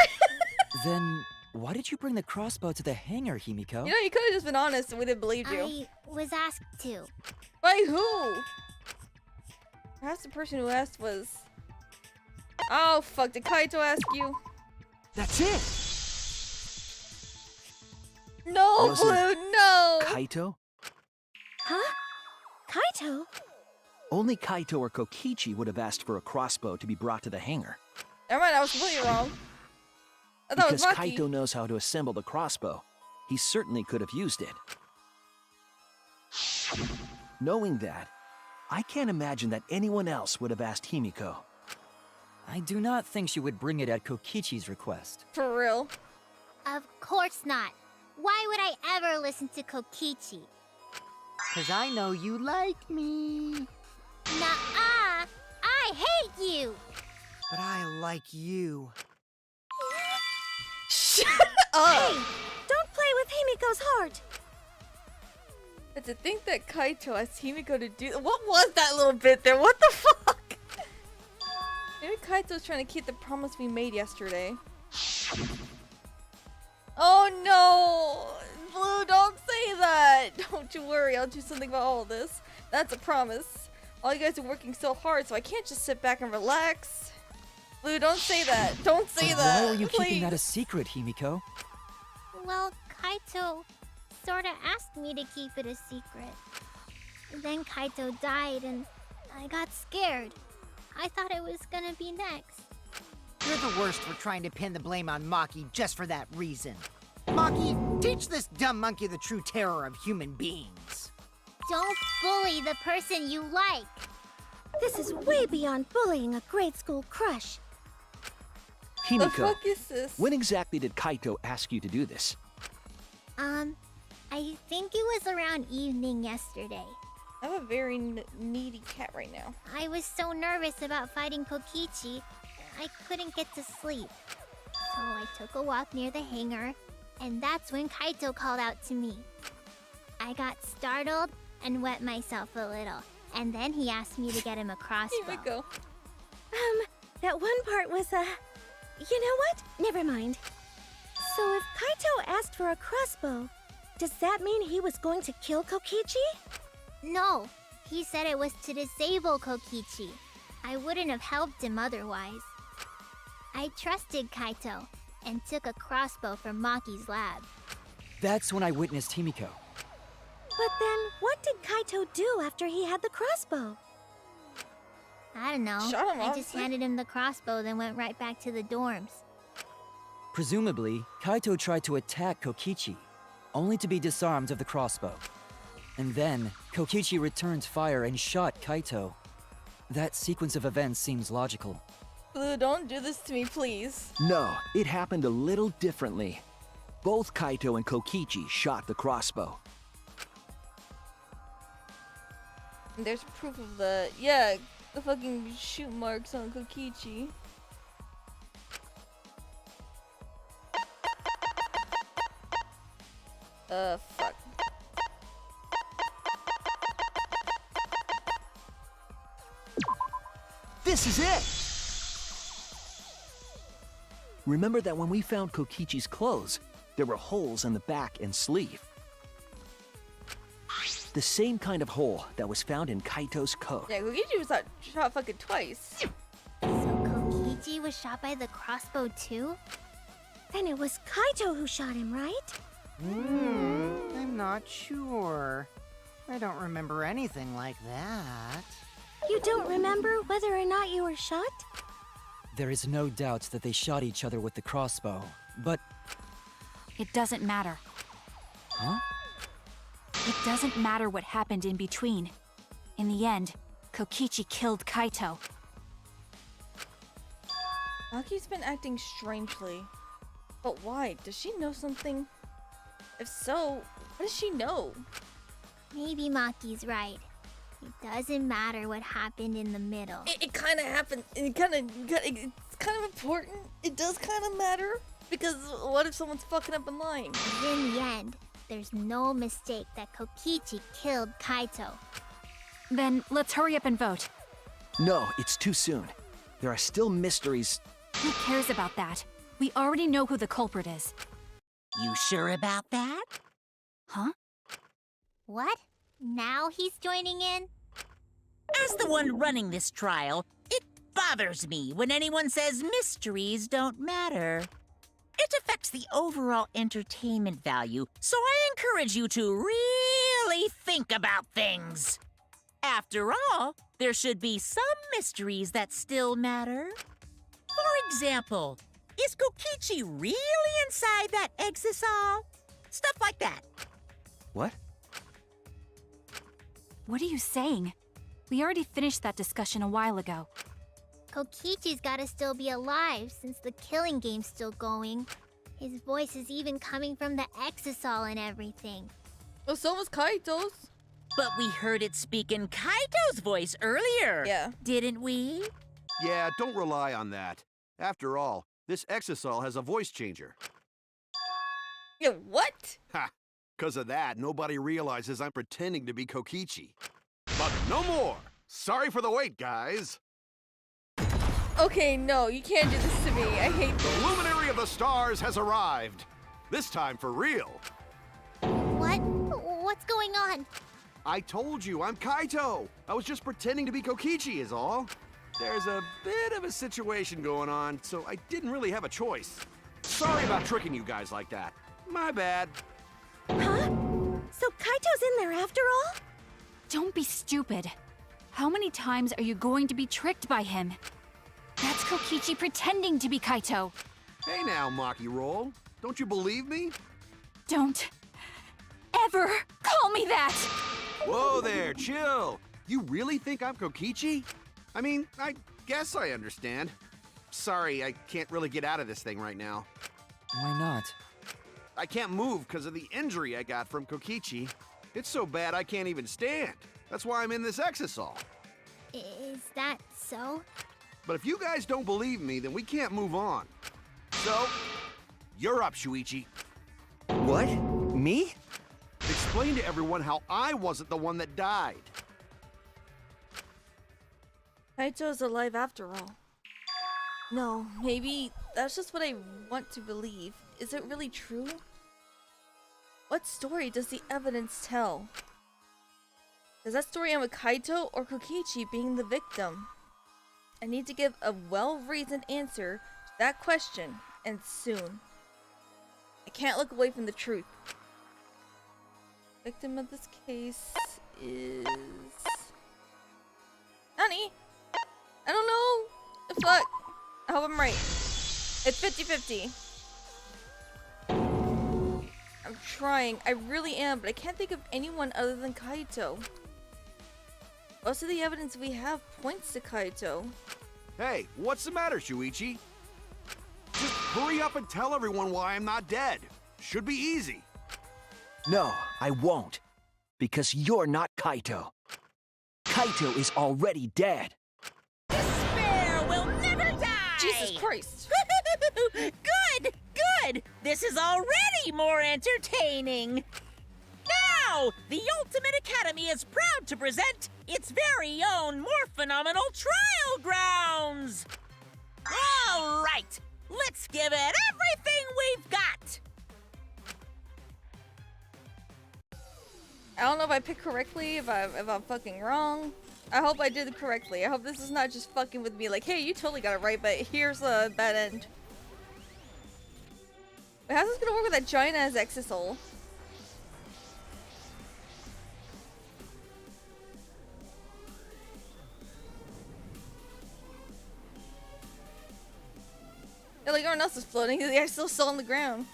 Then, why did you bring the crossbow to the hangar, Himiko? You know, you could have just been honest and we didn't believe you. I was asked to. By who? Perhaps the person who asked was... Oh, fuck. Did Kaito ask you? That's it! No, Was it Blue, no! Kaito? Huh? Kaito? Only Kaito or Kokichi would have asked for a crossbow to be brought to the hangar. Never mind, I was completely wrong. I thought Because it was Maki. Kaito knows how to assemble the crossbow, he certainly could have used it. Knowing that, I can't imagine that anyone else would have asked Himiko. I do not think she would bring it at Kokichi's request. For real. Of course not. Why would I ever listen to Kokichi? 'Cause I know you like me. Nuh-uh! I hate you! But I like you. Shut Hey! up! Don't play with Himiko's heart! But to think that Kaito asked Himiko to do... What was that little bit there? What the fuck? Maybe Kaito's trying to keep the promise we made yesterday. Oh no! Blue, don't say that! Don't you worry, I'll do something about all this. That's a promise. All you guys are working so hard, so I can't just sit back and relax. Blue, don't say that. Don't say But that. why are you please. keeping that a secret, Himiko? Well, Kaito sorta asked me to keep it a secret. Then Kaito died and I got scared. I thought it was gonna be next. You're the worst for trying to pin the blame on Maki just for that reason. Maki, teach this dumb monkey the true terror of human beings. Don't bully the person you like. This is way beyond bullying a grade school crush. The Himiko, fuck is this? when exactly did Kaito ask you to do this? I think it was around evening yesterday. I'm a very needy cat right now. I was so nervous about fighting Kokichi, I couldn't get to sleep. So I took a walk near the hangar, and that's when Kaito called out to me. I got startled and wet myself a little, and then he asked me to get him a crossbow. Here we go. That one part was, you know what? Never mind. So if Kaito asked for a crossbow, does that mean he was going to kill Kokichi? No, he said it was to disable Kokichi. I wouldn't have helped him otherwise. I trusted Kaito and took a crossbow from Maki's lab. That's when I witnessed Himiko. But then, what did Kaito do after he had the crossbow? I don't know. Shot him I off. just handed him the crossbow, then went right back to the dorms. Presumably, Kaito tried to attack Kokichi, only to be disarmed of the crossbow. And then, Kokichi returned fire and shot Kaito. That sequence of events seems logical. Blue, don't do this to me, please. No, it happened a little differently. Both Kaito and Kokichi shot the crossbow. And there's proof of the fucking shoot marks on Kokichi. Fuck. This is it! Remember that when we found Kokichi's clothes, there were holes in the back and sleeve. The same kind of hole that was found in Kaito's coat. Yeah, Kokichi was shot fucking twice. So Kokichi was shot by the crossbow too? Then it was Kaito who shot him, right? I'm not sure. I don't remember anything like that. You don't remember whether or not you were shot? There is no doubt that they shot each other with the crossbow, but... It doesn't matter. Huh? It doesn't matter what happened in between. In the end, Kokichi killed Kaito. Maki's been acting strangely. But why? Does she know something? If so, what does she know? Maybe Maki's right. It doesn't matter what happened in the middle. It kind of happened. It's kind of important. It does kind of matter. Because what if someone's fucking up and lying? In the end, there's no mistake that Kokichi killed Kaito. Then let's hurry up and vote. No, it's too soon. There are still mysteries. Who cares about that? We already know who the culprit is. You sure about that? Huh? What? Now he's joining in? As the one running this trial, it bothers me when anyone says mysteries don't matter. It affects the overall entertainment value, so I encourage you to really think about things. After all, there should be some mysteries that still matter. For example, is Kokichi really inside that exisal? Stuff like that. What? What are you saying? We already finished that discussion a while ago. Kokichi's gotta still be alive since the killing game's still going. His voice is even coming from the exisal and everything. Well, so was Kaito's. But we heard it speak in Kaito's voice earlier. Yeah. Didn't we? Yeah, don't rely on that. After all, this exisal has a voice changer. Yeah, what? Ha! 'Cause of that, nobody realizes I'm pretending to be Kokichi. But no more! Sorry for the wait, guys! Okay, no, you can't do this to me. I hate The this. luminary of the stars has arrived. This time for real. What? What's going on? I told you, I'm Kaito. I was just pretending to be Kokichi is all. There's a bit of a situation going on, so I didn't really have a choice. Sorry about tricking you guys like that. My bad. Huh? So Kaito's in there after all? Don't be stupid. How many times are you going to be tricked by him? That's Kokichi pretending to be Kaito. Hey now, Maki Roll. Don't you believe me? Don't ever call me that! Whoa there, chill. You really think I'm Kokichi? I mean, I guess I understand. Sorry, I can't really get out of this thing right now. Why not? I can't move because of the injury I got from Kokichi. It's so bad I can't even stand. That's why I'm in this exisal. Is that so? But if you guys don't believe me, then we can't move on. So, you're up, Shuichi. What? Me? Explain to everyone how I wasn't the one that died. Kaito's alive after all. No, maybe that's just what I want to believe. Is it really true? What story does the evidence tell? Does that story end with Kaito or Kokichi being the victim? I need to give a well-reasoned answer to that question, and soon. I can't look away from the truth. Victim of this case is... Nani? Hope I'm right. It's 50-50. I'm trying. I really am, but I can't think of anyone other than Kaito. Most of the evidence we have points to Kaito. Hey, what's the matter, Shuichi? Just hurry up and tell everyone why I'm not dead. Should be easy. No, I won't. Because you're not Kaito. Kaito is already dead. Despair will never die! Jesus Christ. Good, good! This is already more entertaining! Now, the Ultimate Academy is proud to present its very own more phenomenal trial grounds! All right, let's give it everything we've got! I don't know if I picked correctly, if I'm fucking wrong. I hope I did it correctly. I hope this is not just fucking with me like, hey, you totally got it right, but here's a bad end. Wait, how's this gonna work with that giant ass exisal? Yeah, like everyone else is floating, they're still on the ground.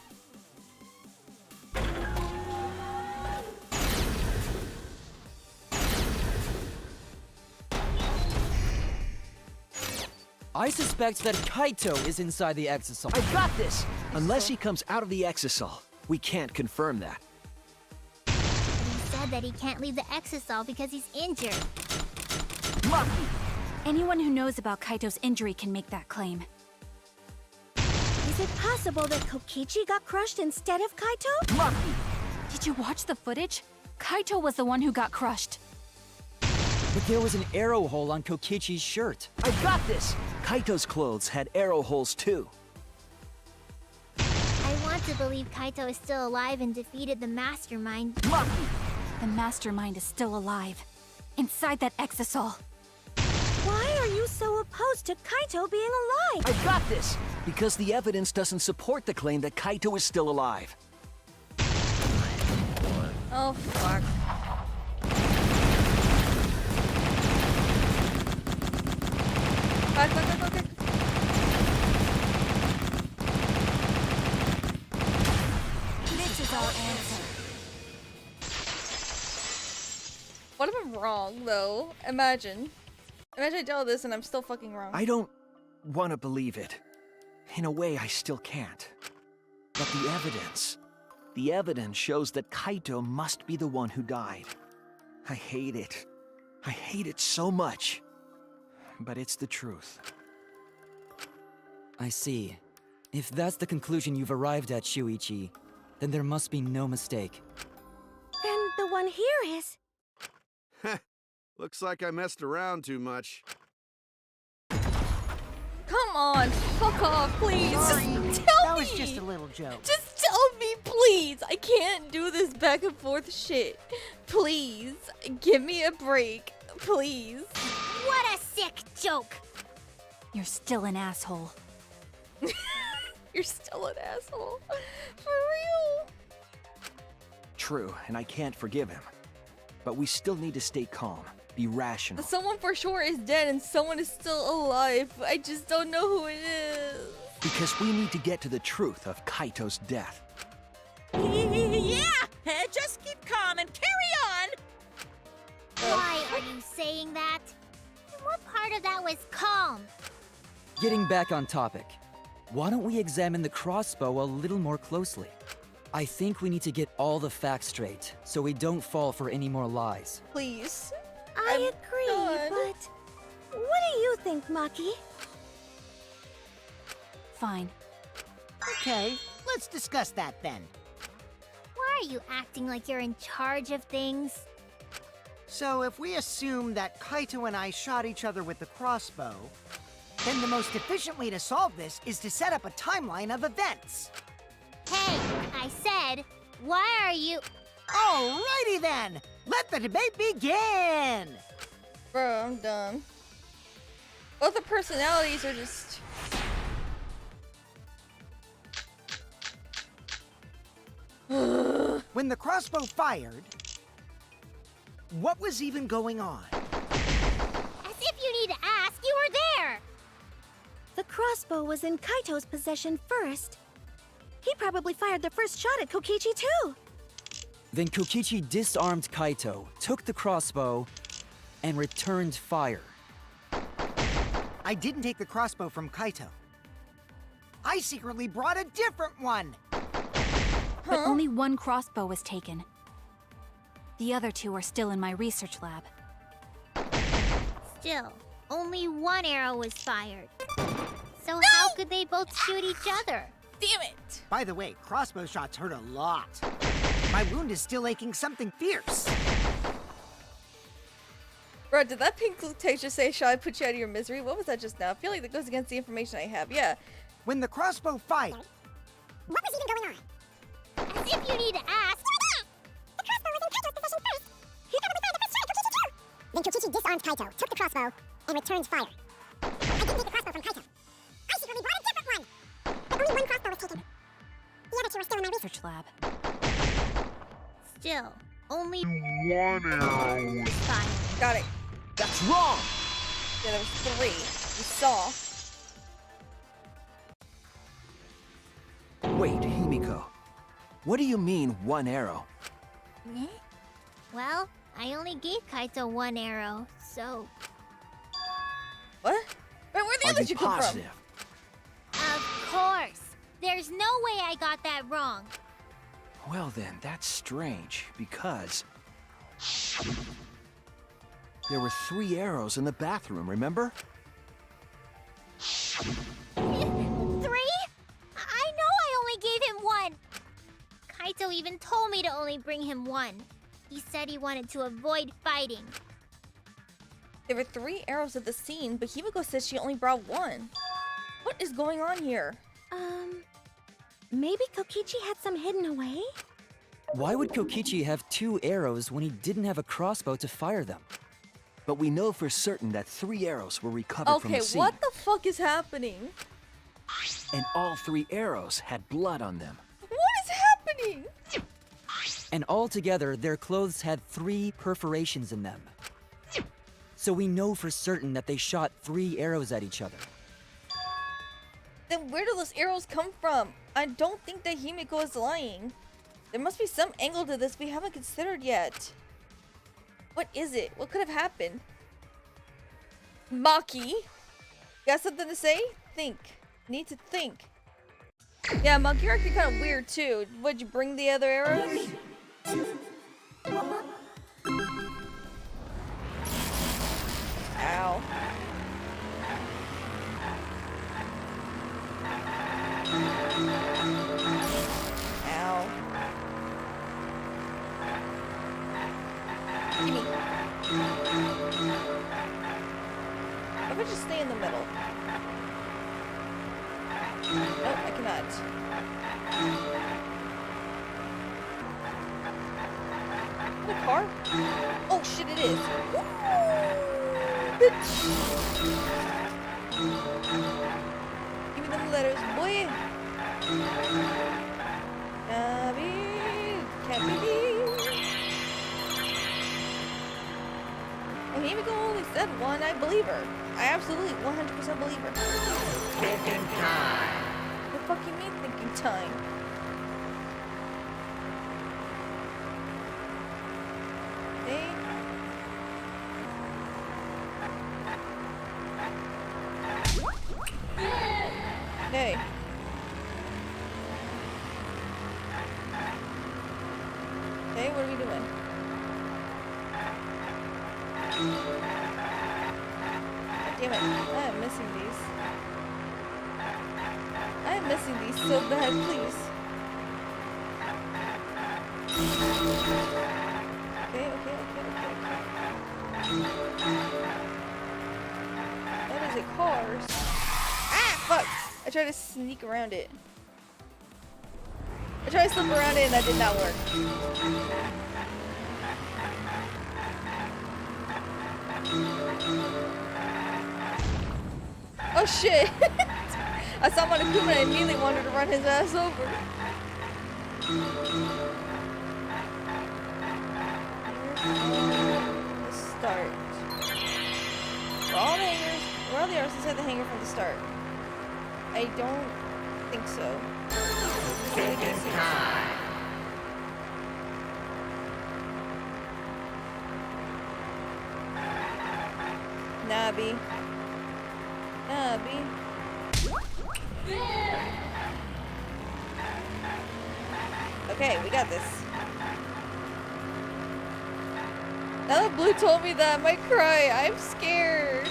I suspect that Kaito is inside the exisal. I got this! Unless he comes out of the exisal, we can't confirm that. He said that he can't leave the exisal because he's injured. Maki! Anyone who knows about Kaito's injury can make that claim. Is it possible that Kokichi got crushed instead of Kaito? Maki! Did you watch the footage? Kaito was the one who got crushed. But there was an arrow hole on Kokichi's shirt. I got this! Kaito's clothes had arrow holes too. I want to believe Kaito is still alive and defeated the mastermind. Maki! The mastermind is still alive. Inside that exisal. Why are you so opposed to Kaito being alive? I got this! Because the evidence doesn't support the claim that Kaito is still alive. Oh, fuck. Fuck. This is our answer. What if I'm wrong, though? Imagine I did all this and I'm still fucking wrong. I don't want to believe it. In a way, I still can't. But the evidence shows that Kaito must be the one who died. I hate it. I hate it so much. But it's the truth. I see. If that's the conclusion you've arrived at, Shuichi, then there must be no mistake. Then the one here is... Looks like I messed around too much. Come on, fuck off, please. Sorry, Just tell that me. was just a little joke. Just tell me, please. I can't do this back and forth shit. Please, give me a break. Please. What a sick joke! You're still an asshole. You're still an asshole. For real. True, and I can't forgive him. But we still need to stay calm, be rational. Someone for sure is dead and someone is still alive. I just don't know who it is. Because we need to get to the truth of Kaito's death. Yeah! Just keep calm and carry on! Why are you saying that? What part of that was calm? Getting back on topic, why don't we examine the crossbow a little more closely? I think we need to get all the facts straight, so we don't fall for any more lies. Please. I I'm agree, done. but... What do you think, Maki? Fine. Okay, let's discuss that then. Why are you acting like you're in charge of things? So if we assume that Kaito and I shot each other with the crossbow, then the most efficient way to solve this is to set up a timeline of events. Hey, I said, why are you... Alrighty then! Let the debate begin! Bro, I'm done. Both the personalities are just... When the crossbow fired, what was even going on? As if you need to ask, you were there! The crossbow was in Kaito's possession first. He probably fired the first shot at Kokichi too. Then Kokichi disarmed Kaito, took the crossbow, and returned fire. I didn't take the crossbow from Kaito. I secretly brought a different one. But only one crossbow was taken. The other two are still in my research lab. Still, only one arrow was fired. So how could they both shoot each other? Damn it! By the way, crossbow shots hurt a lot. My wound is still aching something fierce. Bro, did that pink text just say, shall I put you out of your misery? What was that just now? I feel like that goes against the information I have. Yeah. When the crossbow fired, What was even going on? As if you need to ask. The crossbow was in Kaito's possession first. He probably fired the first shot at Kokichi too. Then Kokichi disarmed Kaito, took the crossbow, and returned fire. I didn't take the crossbow from Kaito. I secretly brought a different one. But only one crossbow was taken. The other two are still in my research. Research lab. Still, only One arrow was fired. Got it. That's wrong! Yeah, there was 3. We saw. Wait, Himiko. What do you mean, one arrow? Well, I only gave Kaito one arrow, so... What? Wait, where the Are others you you come from? positive? Of course. There's no way I got that wrong. Well then, that's strange, because... There were 3 arrows in the bathroom, remember? 3? I know I only gave him one. Kaito even told me to only bring him one. He said he wanted to avoid fighting. There were 3 arrows at the scene, but Himiko said she only brought 1. What is going on here? Maybe Kokichi had some hidden away? Why would Kokichi have 2 arrows when he didn't have a crossbow to fire them? But we know for certain that 3 arrows were recovered from Okay, the scene. what the fuck is happening? And all 3 arrows had blood on them. What is happening? And altogether, their clothes had 3 perforations in them. So we know for certain that they shot 3 arrows at each other. Then where do those arrows come from? I don't think that Himiko is lying. There must be some angle to this we haven't considered yet. What is it? What could have happened? Maki? Got something to say? Think. Need to think. Yeah, Maki, you're acting kind of weird too. Would you bring the other arrows? Ow. Ow. Gimme. What if I just stay in the middle? Nope, I cannot. Is it a car? Oh shit, it is. Woo! Bitch! Give me them letters, boy! Can't be. And Himiko only said 1, I believe her. I absolutely 100% believe her. thinking time. What the fuck you mean thinking time? Hey. Hey. Hey, what are we doing? God damn it, I am missing these. I am missing these so bad, please. Okay. That is a car. Ah, fuck! I tried to sneak around it. I tried to slip around it and that did not work. Oh shit! I saw Monokuma and I immediately wanted to run his ass over. Let's start. Where all the hangers? Where are the arrows inside the hanger from the start? I don't think so. Nabi. Nabi. Okay, we got this. Now that Blue told me that, I might cry. I'm scared.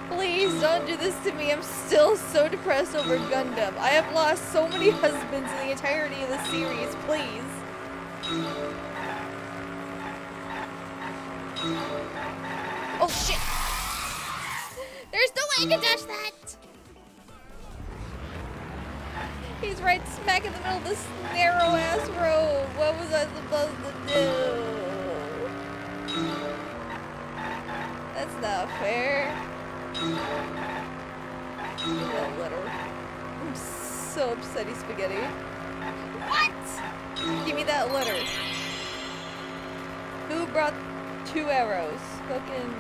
Please don't do this to me. I'm still so depressed over Gundam. I have lost so many husbands in the entirety of the series. Please. Oh shit! There's no way I can dodge that! He's right smack in the middle of this narrow ass road. What was I supposed to do? That's not fair. Give me that letter. I'm so upsetty spaghetti. What? Give me that letter. Who brought 2 arrows? Fucking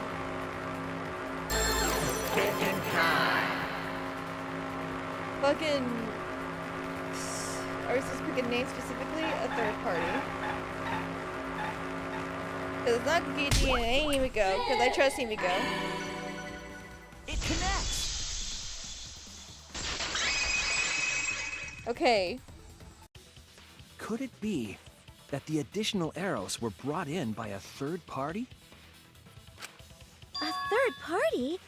are we supposed to pick a name specifically? A third party. Because it's not Kokichi and it ain't Himiko, because I trust Himiko. It connects! Okay. Could it be that the additional arrows were brought in by a third party? A third party?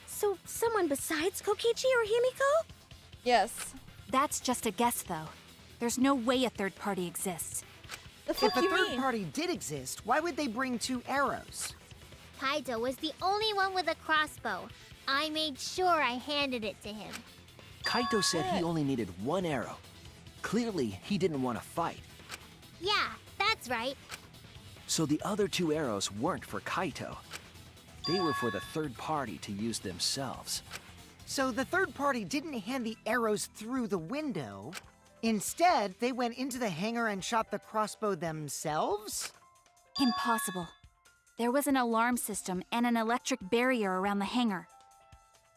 So someone besides Kokichi or Himiko? Yes. That's just a guess, though. There's no way a third party exists. The fuck If a you third mean? party did exist, why would they bring 2 arrows? Kaito was the only one with a crossbow. I made sure I handed it to him. Kaito said he only needed 1 arrow. Clearly, he didn't want to fight. Yeah, that's right. So the other 2 arrows weren't for Kaito. They were for the third party to use themselves. So the third party didn't hand the arrows through the window. Instead, they went into the hangar and shot the crossbow themselves? Impossible. There was an alarm system and an electric barrier around the hangar.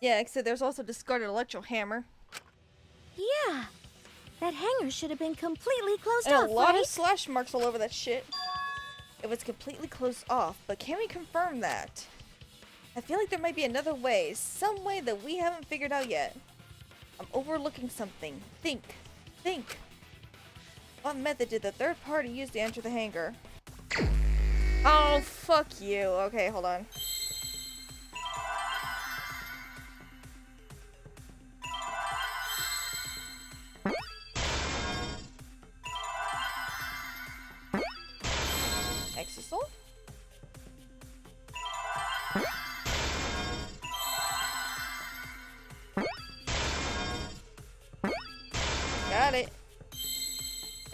Yeah, except there's also discarded electro hammer. Yeah. That hangar should have been completely closed And off, a lot right? of slash marks all over that shit. It was completely closed off, but can we confirm that? I feel like there might be another way, some way that we haven't figured out yet. I'm overlooking something. Think. What method did the third party use to enter the hangar? Oh, fuck you. Okay, hold on. Exisal? Got it.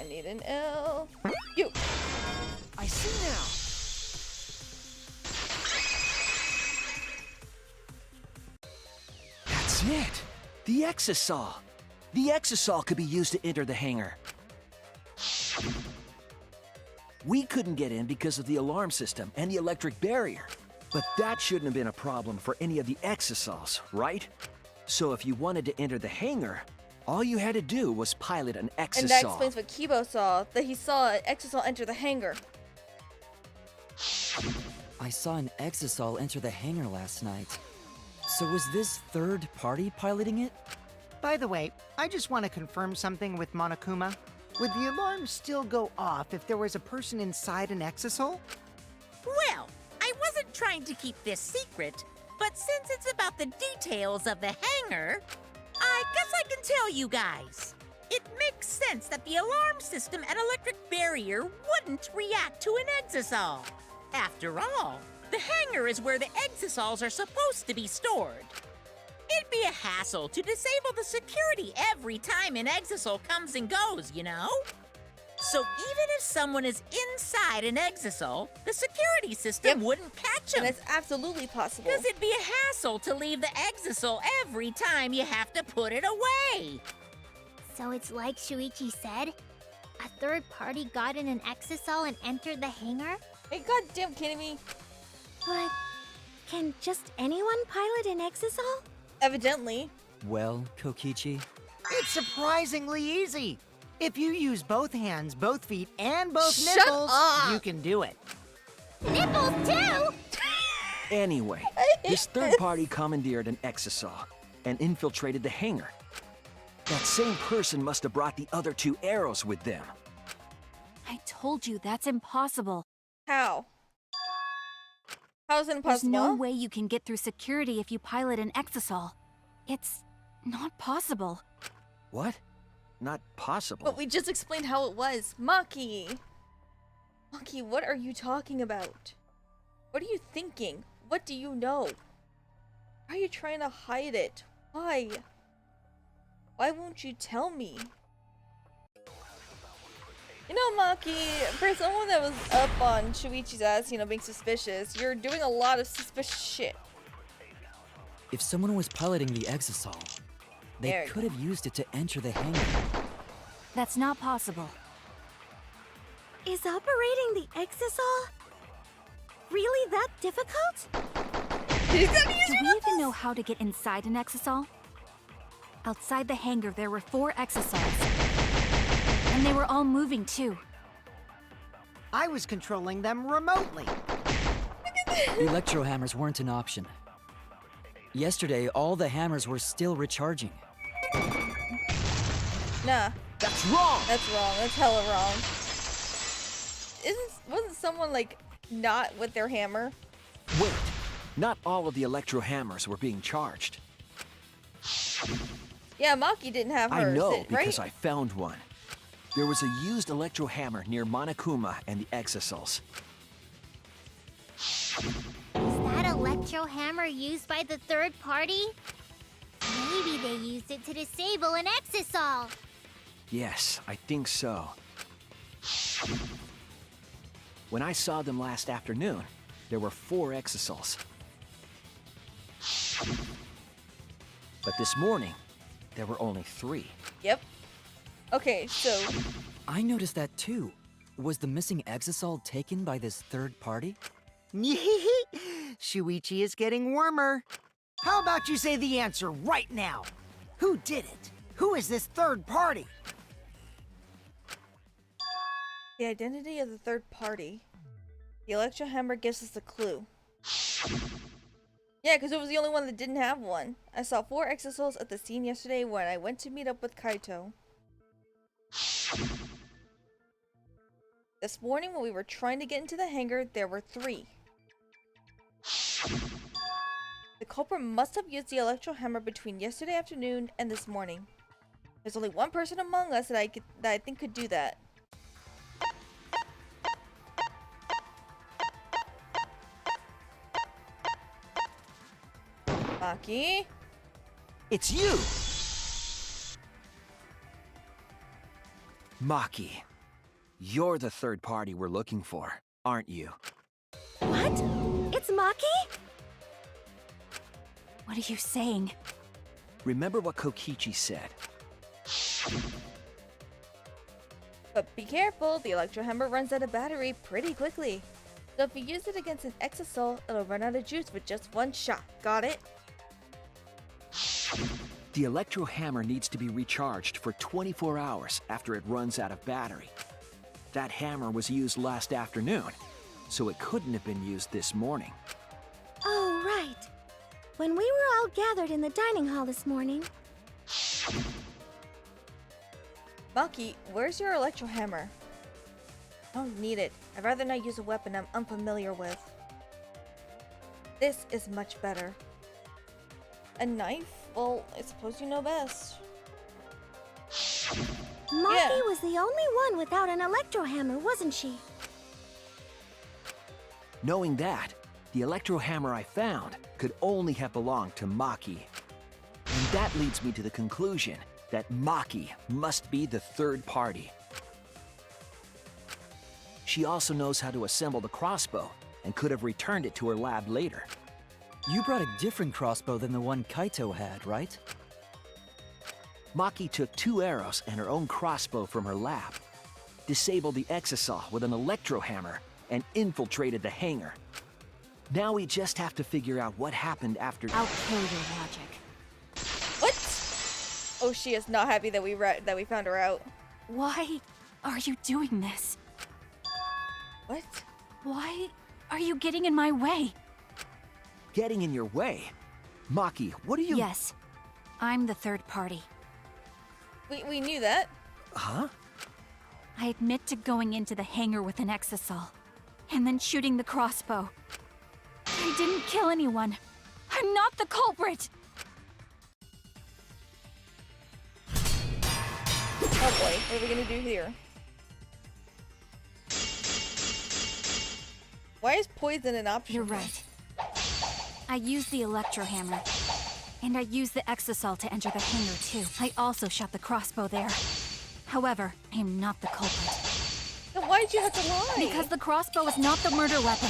I need an L. You. I see now! That's it! The Exisal! The Exisal could be used to enter the hangar. We couldn't get in because of the alarm system and the electric barrier. But that shouldn't have been a problem for any of the Exisals, right? So if you wanted to enter the hangar, all you had to do was pilot an Exisal. And that explains what Kibo saw, that he saw an Exisal enter the hangar. I saw an Exisal enter the hangar last night. So was this third party piloting it? By the way, I just want to confirm something with Monokuma. Would the alarm still go off if there was a person inside an Exisal? Well, I wasn't trying to keep this secret, but since it's about the details of the hangar, I guess I can tell you guys. It makes sense that the alarm system and electric barrier wouldn't react to an Exisal. After all, the hangar is where the Exisals are supposed to be stored. It'd be a hassle to disable the security every time an Exisal comes and goes, you know? So even if someone is inside an Exisal, the security system wouldn't catch them. And it's absolutely possible. Because it'd be a hassle to leave the Exisal every time you have to put it away. So it's like Shuichi said? A third party got in an Exisal and entered the hangar? Are you goddamn kidding me? But can just anyone pilot an Exisal? Evidently. well, Kokichi? It's surprisingly easy. If you use both hands, both feet, and both Shut nipples, up. you can do it. Nipples too! Anyway, this third party commandeered an exisal and infiltrated the hangar. That same person must have brought the other 2 arrows with them. I told you that's impossible. How? How is it There's impossible? no way you can get through security if you pilot an exisal. It's not possible. What? Not possible. But we just explained how it was. Maki! Maki, what are you talking about? What are you thinking? What do you know? Why are you trying to hide it? Why? Why won't you tell me? You know, Maki, for someone that was up on Shuichi's ass, you know, being suspicious, you're doing a lot of suspicious shit. If someone was piloting the exisal, they There you could have used it to enter the hangar. That's not possible. Is operating the exisal really that difficult? Do we even know how to get inside an exisal? Outside the hangar, there were 4 exisals. And they were all moving too. I was controlling them remotely. Electro hammers weren't an option. Yesterday, all the hammers were still recharging. Nah, That's wrong! that's wrong. That's hella wrong. Wasn't someone, like, not with their hammer? Wait, not all of the electro hammers were being charged. Yeah, Maki didn't have hers, I know right? because I found one. There was a used electro hammer near Monokuma and the exisals. Is that electro hammer used by the third party? Maybe they used it to disable an exisal. Yes, I think so. When I saw them last afternoon, there were 4 exisals. But this morning, there were only 3. Yep. Okay, so I noticed that too. Was the missing exisal taken by this third party? Shuichi is getting warmer. How about you say the answer right now? Who did it? Who is this third party? the identity of the third party. The electro hammer gives us a clue. Yeah, because it was the only one that didn't have one. I saw 4 exisals at the scene yesterday when I went to meet up with Kaito. This morning when we were trying to get into the hangar, there were 3. The culprit must have used the electro hammer between yesterday afternoon and this morning. There's only one person among us that I think could do that. Maki? It's you! Maki, you're the third party we're looking for, aren't you? What? It's Maki? What are you saying? Remember what Kokichi said. But be careful, the electro hammer runs out of battery pretty quickly. So if you use it against an exisal, it'll run out of juice with just one shot. Got it? The electro hammer needs to be recharged for 24 hours after it runs out of battery. That hammer was used last afternoon, so it couldn't have been used this morning. Oh, right. When we were all gathered in the dining hall this morning. Maki, where's your electro hammer? I don't need it. I'd rather not use a weapon I'm unfamiliar with. This is much better. A knife? Well, I suppose you know best. Maki Yeah. was the only one without an electro hammer, wasn't she? Knowing that, the electro hammer I found could only have belonged to Maki. And that leads me to the conclusion that Maki must be the third party. She also knows how to assemble the crossbow and could have returned it to her lab later. You brought a different crossbow than the one Kaito had, right? Maki took 2 arrows and her own crossbow from her lab, disabled the exisal with an electro hammer, and infiltrated the hangar. Now we just have to figure out what happened after. I'll kill your logic. What? Oh, she is not happy that we found her out. Why are you doing this? What? Why are you getting in my way? Getting in your way? Maki, what are you— Yes, I'm the third party. We knew that. Huh? I admit to going into the hangar with an exisal, and then shooting the crossbow. I didn't kill anyone. I'm not the culprit! Oh boy, what are we gonna do here? Why is poison an option? You're right. I used the electro hammer, and I used the exisal to enter the hangar too. I also shot the crossbow there. However, I am not the culprit. Then why'd you have to lie? Because the crossbow is not the murder weapon.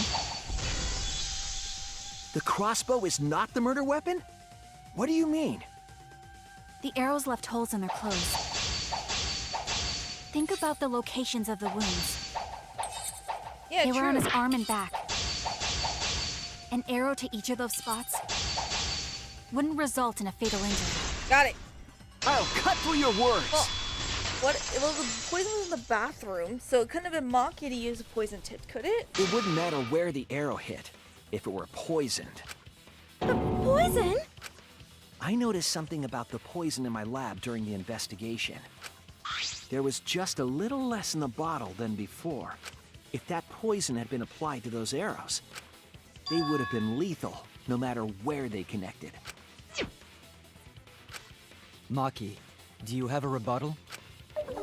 The crossbow is not the murder weapon? What do you mean? The arrows left holes in their clothes. Think about the locations of the wounds. Yeah, They true. were on his arm and back. An arrow to each of those spots wouldn't result in a fatal injury. Got it. I'll cut through your words! Well, what? Well, the poison was in the bathroom, so it couldn't have been Maki to use a poison tip, could it? It wouldn't matter where the arrow hit, if it were poisoned. Poison? I noticed something about the poison in my lab during the investigation. There was just a little less in the bottle than before. If that poison had been applied to those arrows, they would have been lethal, no matter where they connected. Maki, do you have a rebuttal?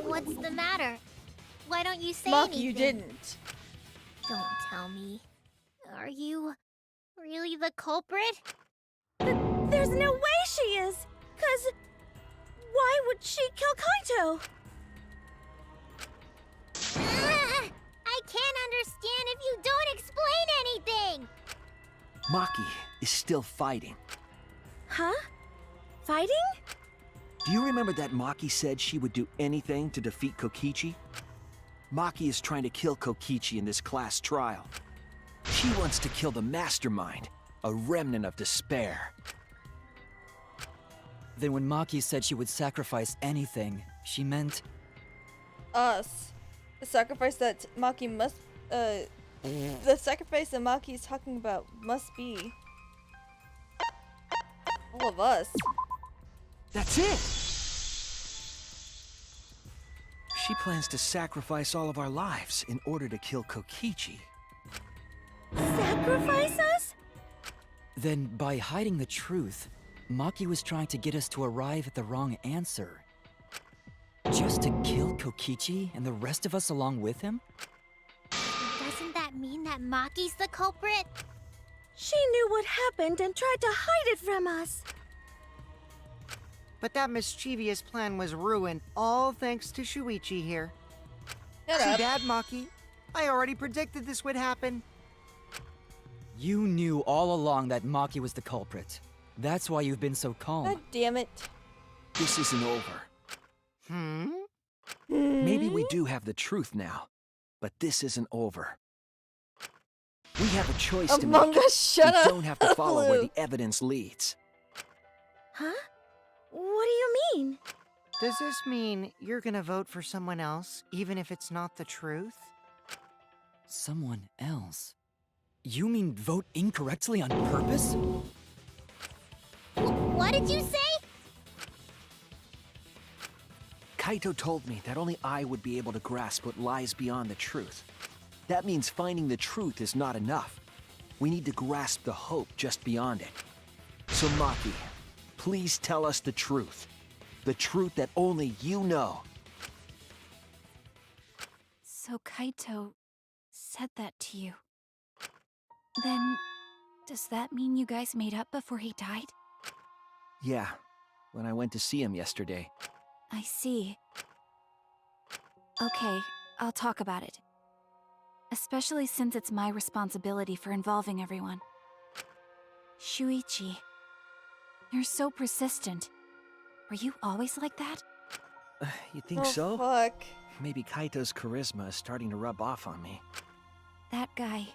What's the matter? Why don't you say Maki, anything? you didn't. Don't tell me. Are you really the culprit? There's no way she is! 'Cause why would she kill Kaito? I can't understand if you don't explain anything! Maki is still fighting. Huh? Fighting? Do you remember that Maki said she would do anything to defeat Kokichi? Maki is trying to kill Kokichi in this class trial. She wants to kill the mastermind, a remnant of despair. Then when Maki said she would sacrifice anything, she meant... Us. The sacrifice that Maki must, the sacrifice that Maki is talking about must be all of us. That's it! She plans to sacrifice all of our lives in order to kill Kokichi. Sacrifice us? Then by hiding the truth, Maki was trying to get us to arrive at the wrong answer. Just to kill Kokichi and the rest of us along with him? Doesn't that mean that Maki's the culprit? She knew what happened and tried to hide it from us. But that mischievous plan was ruined, all thanks to Shuichi here. Shut Too up. bad, Maki. I already predicted this would happen. You knew all along that Maki was the culprit. That's why you've been so God calm. damn it. This isn't over. Hmm? Maybe we do have the truth now, but this isn't over. We have a choice to Among make. Us, shut up. We don't have to follow where Blue. the evidence leads. Huh? What do you mean? Does this mean you're gonna vote for someone else, even if it's not the truth? Someone else? You mean vote incorrectly on purpose? What did you say? Kaito told me that only I would be able to grasp what lies beyond the truth. That means finding the truth is not enough. We need to grasp the hope just beyond it. So Maki, please tell us the truth. The truth that only you know. So Kaito said that to you. Then, does that mean you guys made up before he died? Yeah, when I went to see him yesterday. I see. Okay, I'll talk about it. Especially since it's my responsibility for involving everyone. Shuichi, you're so persistent. Were you always like that? You think Oh, so? fuck. Maybe Kaito's charisma is starting to rub off on me. That guy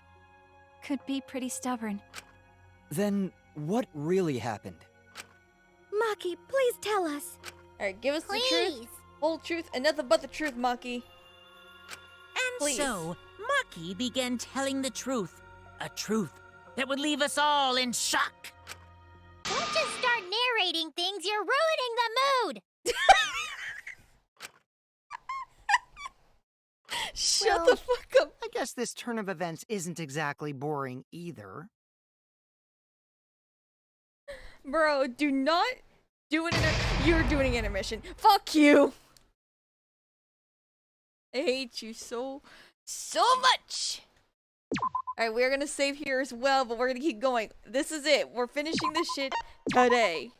could be pretty stubborn. Then what really happened? Maki, please tell us. Alright, give us the Please. truth, whole truth, and nothing but the truth, Maki. And Please. so, Maki began telling the truth. A truth that would leave us all in shock. Don't just start narrating things, you're ruining the mood! Shut Well, the fuck up. I guess this turn of events isn't exactly boring either. Bro, do not do an You're doing an intermission. Fuck you! I hate you so much! Alright, we're gonna save here as well, but we're gonna keep going. This is it. We're finishing this shit today.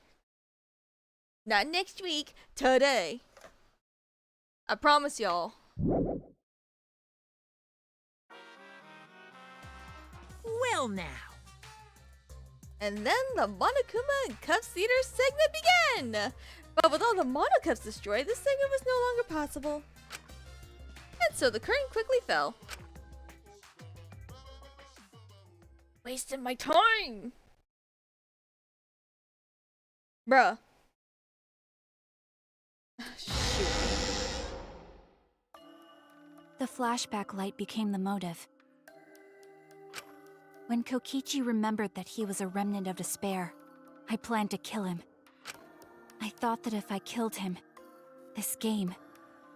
Not next week, today. I promise y'all. Well now. And then the Monokuma and Cuffs Eater segment began! But with all the Monocups destroyed, this segment was no longer possible. And so the curtain quickly fell. Wasting my time! Bruh. Shoot. The flashback light became the motive. When Kokichi remembered that he was a remnant of despair, I planned to kill him. I thought that if I killed him, this game,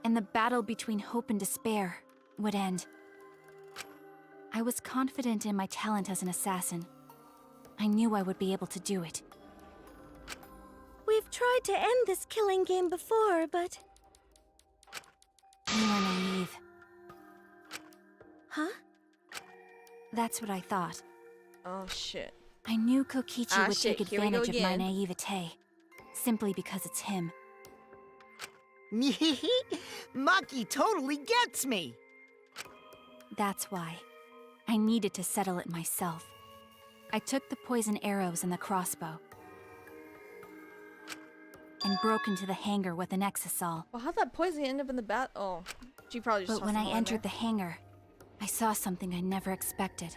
and the battle between hope and despair, would end. I was confident in my talent as an assassin. I knew I would be able to do it. We've tried to end this killing game before, but... You were naive. Huh? That's what I thought. Oh shit. I knew Kokichi would shit, take here we go advantage of my again. naivete, simply because it's him. Maki totally gets me! That's why. I needed to settle it myself. I took the poison arrows and the crossbow, and broke into the hangar with an exisal. Well, how'd that poison end up in the bat? Oh, she probably just But when tossed I it in entered the there. hangar, I saw something I never expected.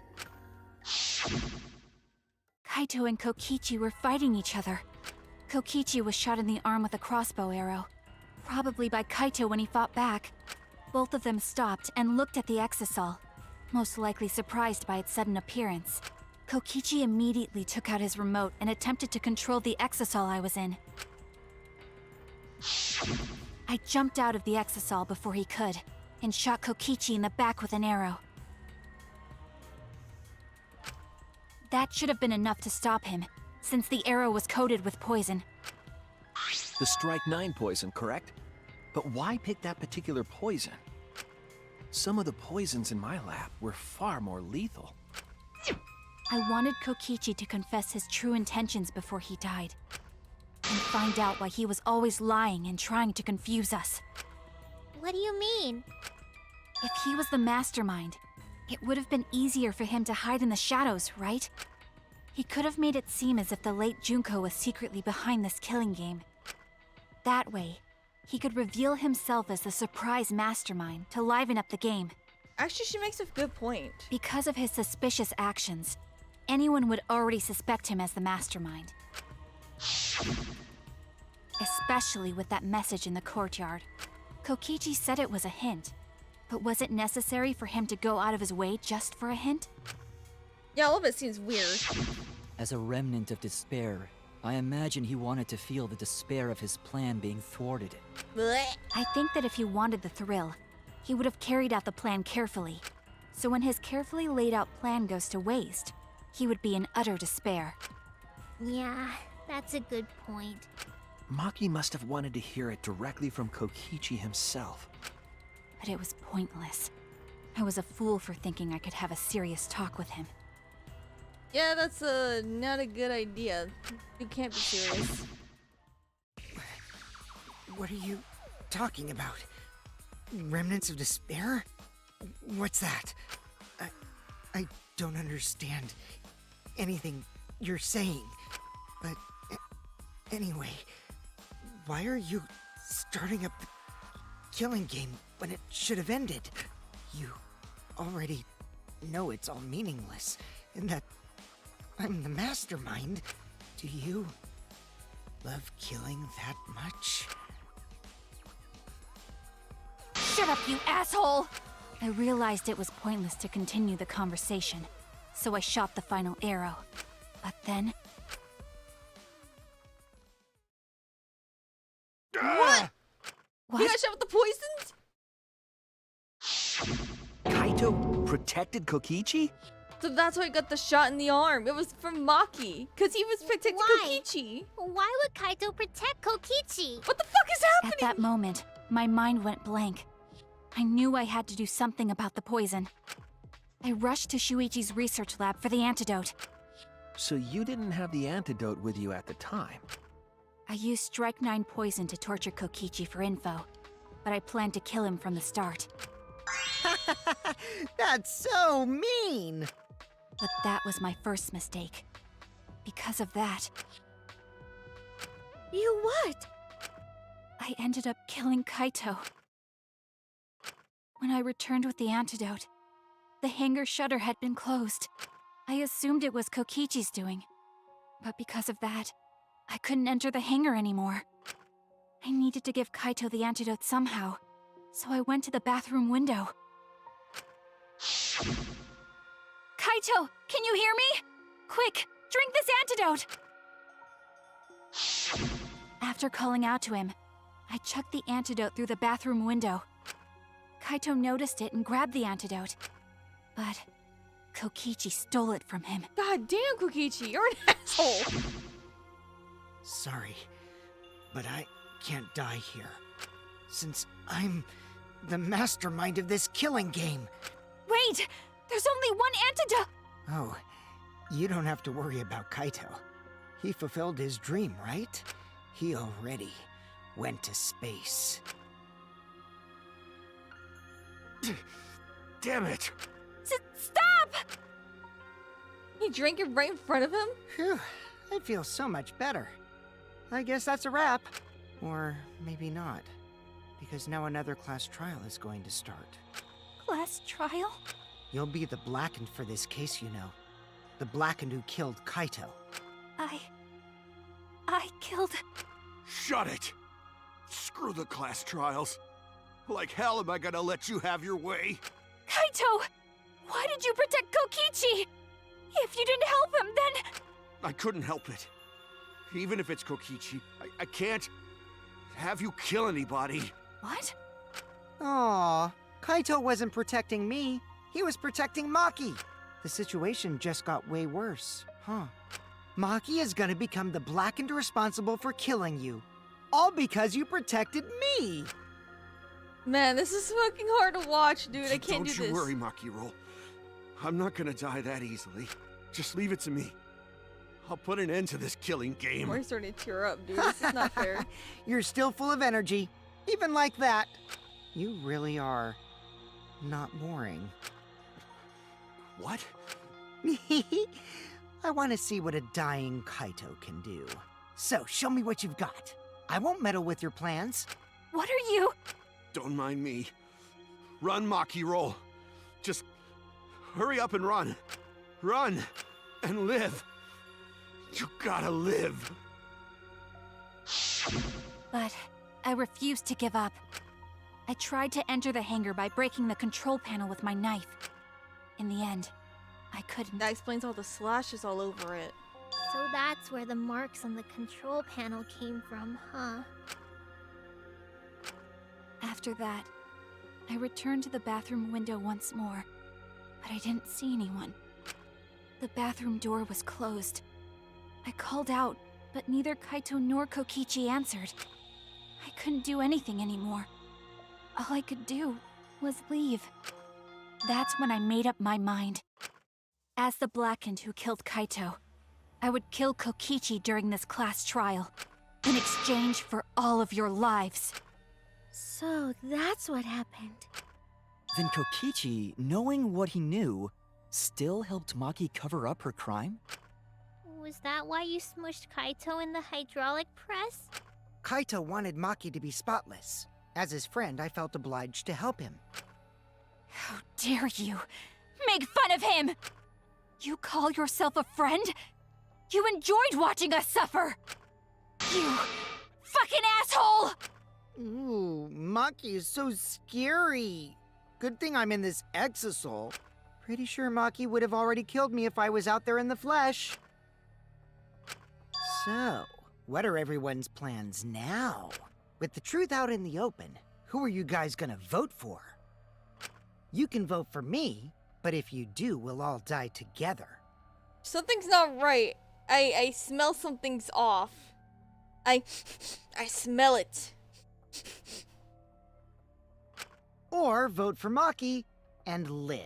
Kaito and Kokichi were fighting each other. Kokichi was shot in the arm with a crossbow arrow, probably by Kaito when he fought back. Both of them stopped and looked at the exisal, most likely surprised by its sudden appearance. Kokichi immediately took out his remote and attempted to control the exisal I was in. I jumped out of the exisal before he could, and shot Kokichi in the back with an arrow. That should have been enough to stop him, since the arrow was coated with poison. The Strike 9 poison, correct? But why pick that particular poison? Some of the poisons in my lab were far more lethal. I wanted Kokichi to confess his true intentions before he died, and find out why he was always lying and trying to confuse us. What do you mean? If he was the mastermind, it would have been easier for him to hide in the shadows, right? He could have made it seem as if the late Junko was secretly behind this killing game. That way, he could reveal himself as the surprise mastermind to liven up the game. Actually, she makes a good point. Because of his suspicious actions, anyone would already suspect him as the mastermind. Especially with that message in the courtyard. Kokichi said it was a hint, but was it necessary for him to go out of his way just for a hint? Yeah, all of it seems weird. As a remnant of despair, I imagine he wanted to feel the despair of his plan being thwarted. Blech. I think that if he wanted the thrill, he would have carried out the plan carefully. So when his carefully laid out plan goes to waste, he would be in utter despair. Yeah, that's a good point. Maki must have wanted to hear it directly from Kokichi himself. But it was pointless. I was a fool for thinking I could have a serious talk with him. Yeah, that's not a good idea. You can't be serious. What are you talking about? Remnants of despair? What's that? I don't understand anything you're saying. But anyway, why are you starting up the killing game when it should have ended? You already know it's all meaningless, and that I'm the mastermind. Do you love killing that much? Shut up, you asshole! I realized it was pointless to continue the conversation, so I shot the final arrow. But then... What? What? You got shot with the poisons? Kaito protected Kokichi? So that's why he got the shot in the arm. It was from Maki, because he was protecting Why? Kokichi. Why would Kaito protect Kokichi? What the fuck is happening? At that moment, my mind went blank. I knew I had to do something about the poison. I rushed to Shuichi's research lab for the antidote. So you didn't have the antidote with you at the time? I used Strike 9 poison to torture Kokichi for info, but I planned to kill him from the start. That's so mean! But that was my first mistake. Because of that, You what? I ended up killing Kaito. When I returned with the antidote, the hangar shutter had been closed. I assumed it was Kokichi's doing. But because of that, I couldn't enter the hangar anymore. I needed to give Kaito the antidote somehow, so I went to the bathroom window. Kaito, can you hear me? Quick, drink this antidote! After calling out to him, I chucked the antidote through the bathroom window. Kaito noticed it and grabbed the antidote. But Kokichi stole it from him. God damn, Kokichi, you're an asshole. Sorry, but I can't die here. Since I'm the mastermind of this killing game. Wait! There's only one antidote! Oh, you don't have to worry about Kaito. He fulfilled his dream, right? He already went to space. Damn it! Stop! He drank it right in front of him? Phew, I feel so much better. I guess that's a wrap. Or maybe not. Because now another class trial is going to start. Class trial? You'll be the Blackened for this case, you know. The Blackened who killed Kaito. I killed... Shut it! Screw the class trials. Like hell am I gonna let you have your way? Kaito! Why did you protect Kokichi? If you didn't help him, then... I couldn't help it. Even if it's Kokichi, I can't have you kill anybody. What? Aw, Kaito wasn't protecting me. He was protecting Maki. The situation just got way worse, huh? Maki is gonna become the Blackened responsible for killing you. All because you protected me! Man, this is fucking hard to watch, dude. I can't do this. Don't you worry, Makiro. I'm not gonna die that easily. Just leave it to me. I'll put an end to this killing game. We're starting to tear up, dude. This is not fair. You're still full of energy, even like that. You really are not boring. What? I want to see what a dying Kaito can do. So, show me what you've got. I won't meddle with your plans. What are you... Don't mind me. Run, Maki, roll. Just hurry up and run. Run and live. You gotta live. But I refused to give up. I tried to enter the hangar by breaking the control panel with my knife. In the end, I couldn't. That explains all the slashes all over it. So that's where the marks on the control panel came from, huh? After that, I returned to the bathroom window once more, but I didn't see anyone. The bathroom door was closed. I called out, but neither Kaito nor Kokichi answered. I couldn't do anything anymore. All I could do was leave. That's when I made up my mind. As the Blackened who killed Kaito, I would kill Kokichi during this class trial, in exchange for all of your lives. So that's what happened. Then Kokichi, knowing what he knew, still helped Maki cover up her crime? Was that why you smushed Kaito in the hydraulic press? Kaito wanted Maki to be spotless. As his friend, I felt obliged to help him. How dare you make fun of him! You call yourself a friend? You enjoyed watching us suffer! You fucking asshole! Ooh, Maki is so scary. Good thing I'm in this exosoul. Pretty sure Maki would have already killed me if I was out there in the flesh. So, what are everyone's plans now? With the truth out in the open, who are you guys gonna vote for? You can vote for me, but if you do, we'll all die together. Something's not right. I smell something's off. I smell it. Or vote for Maki and live.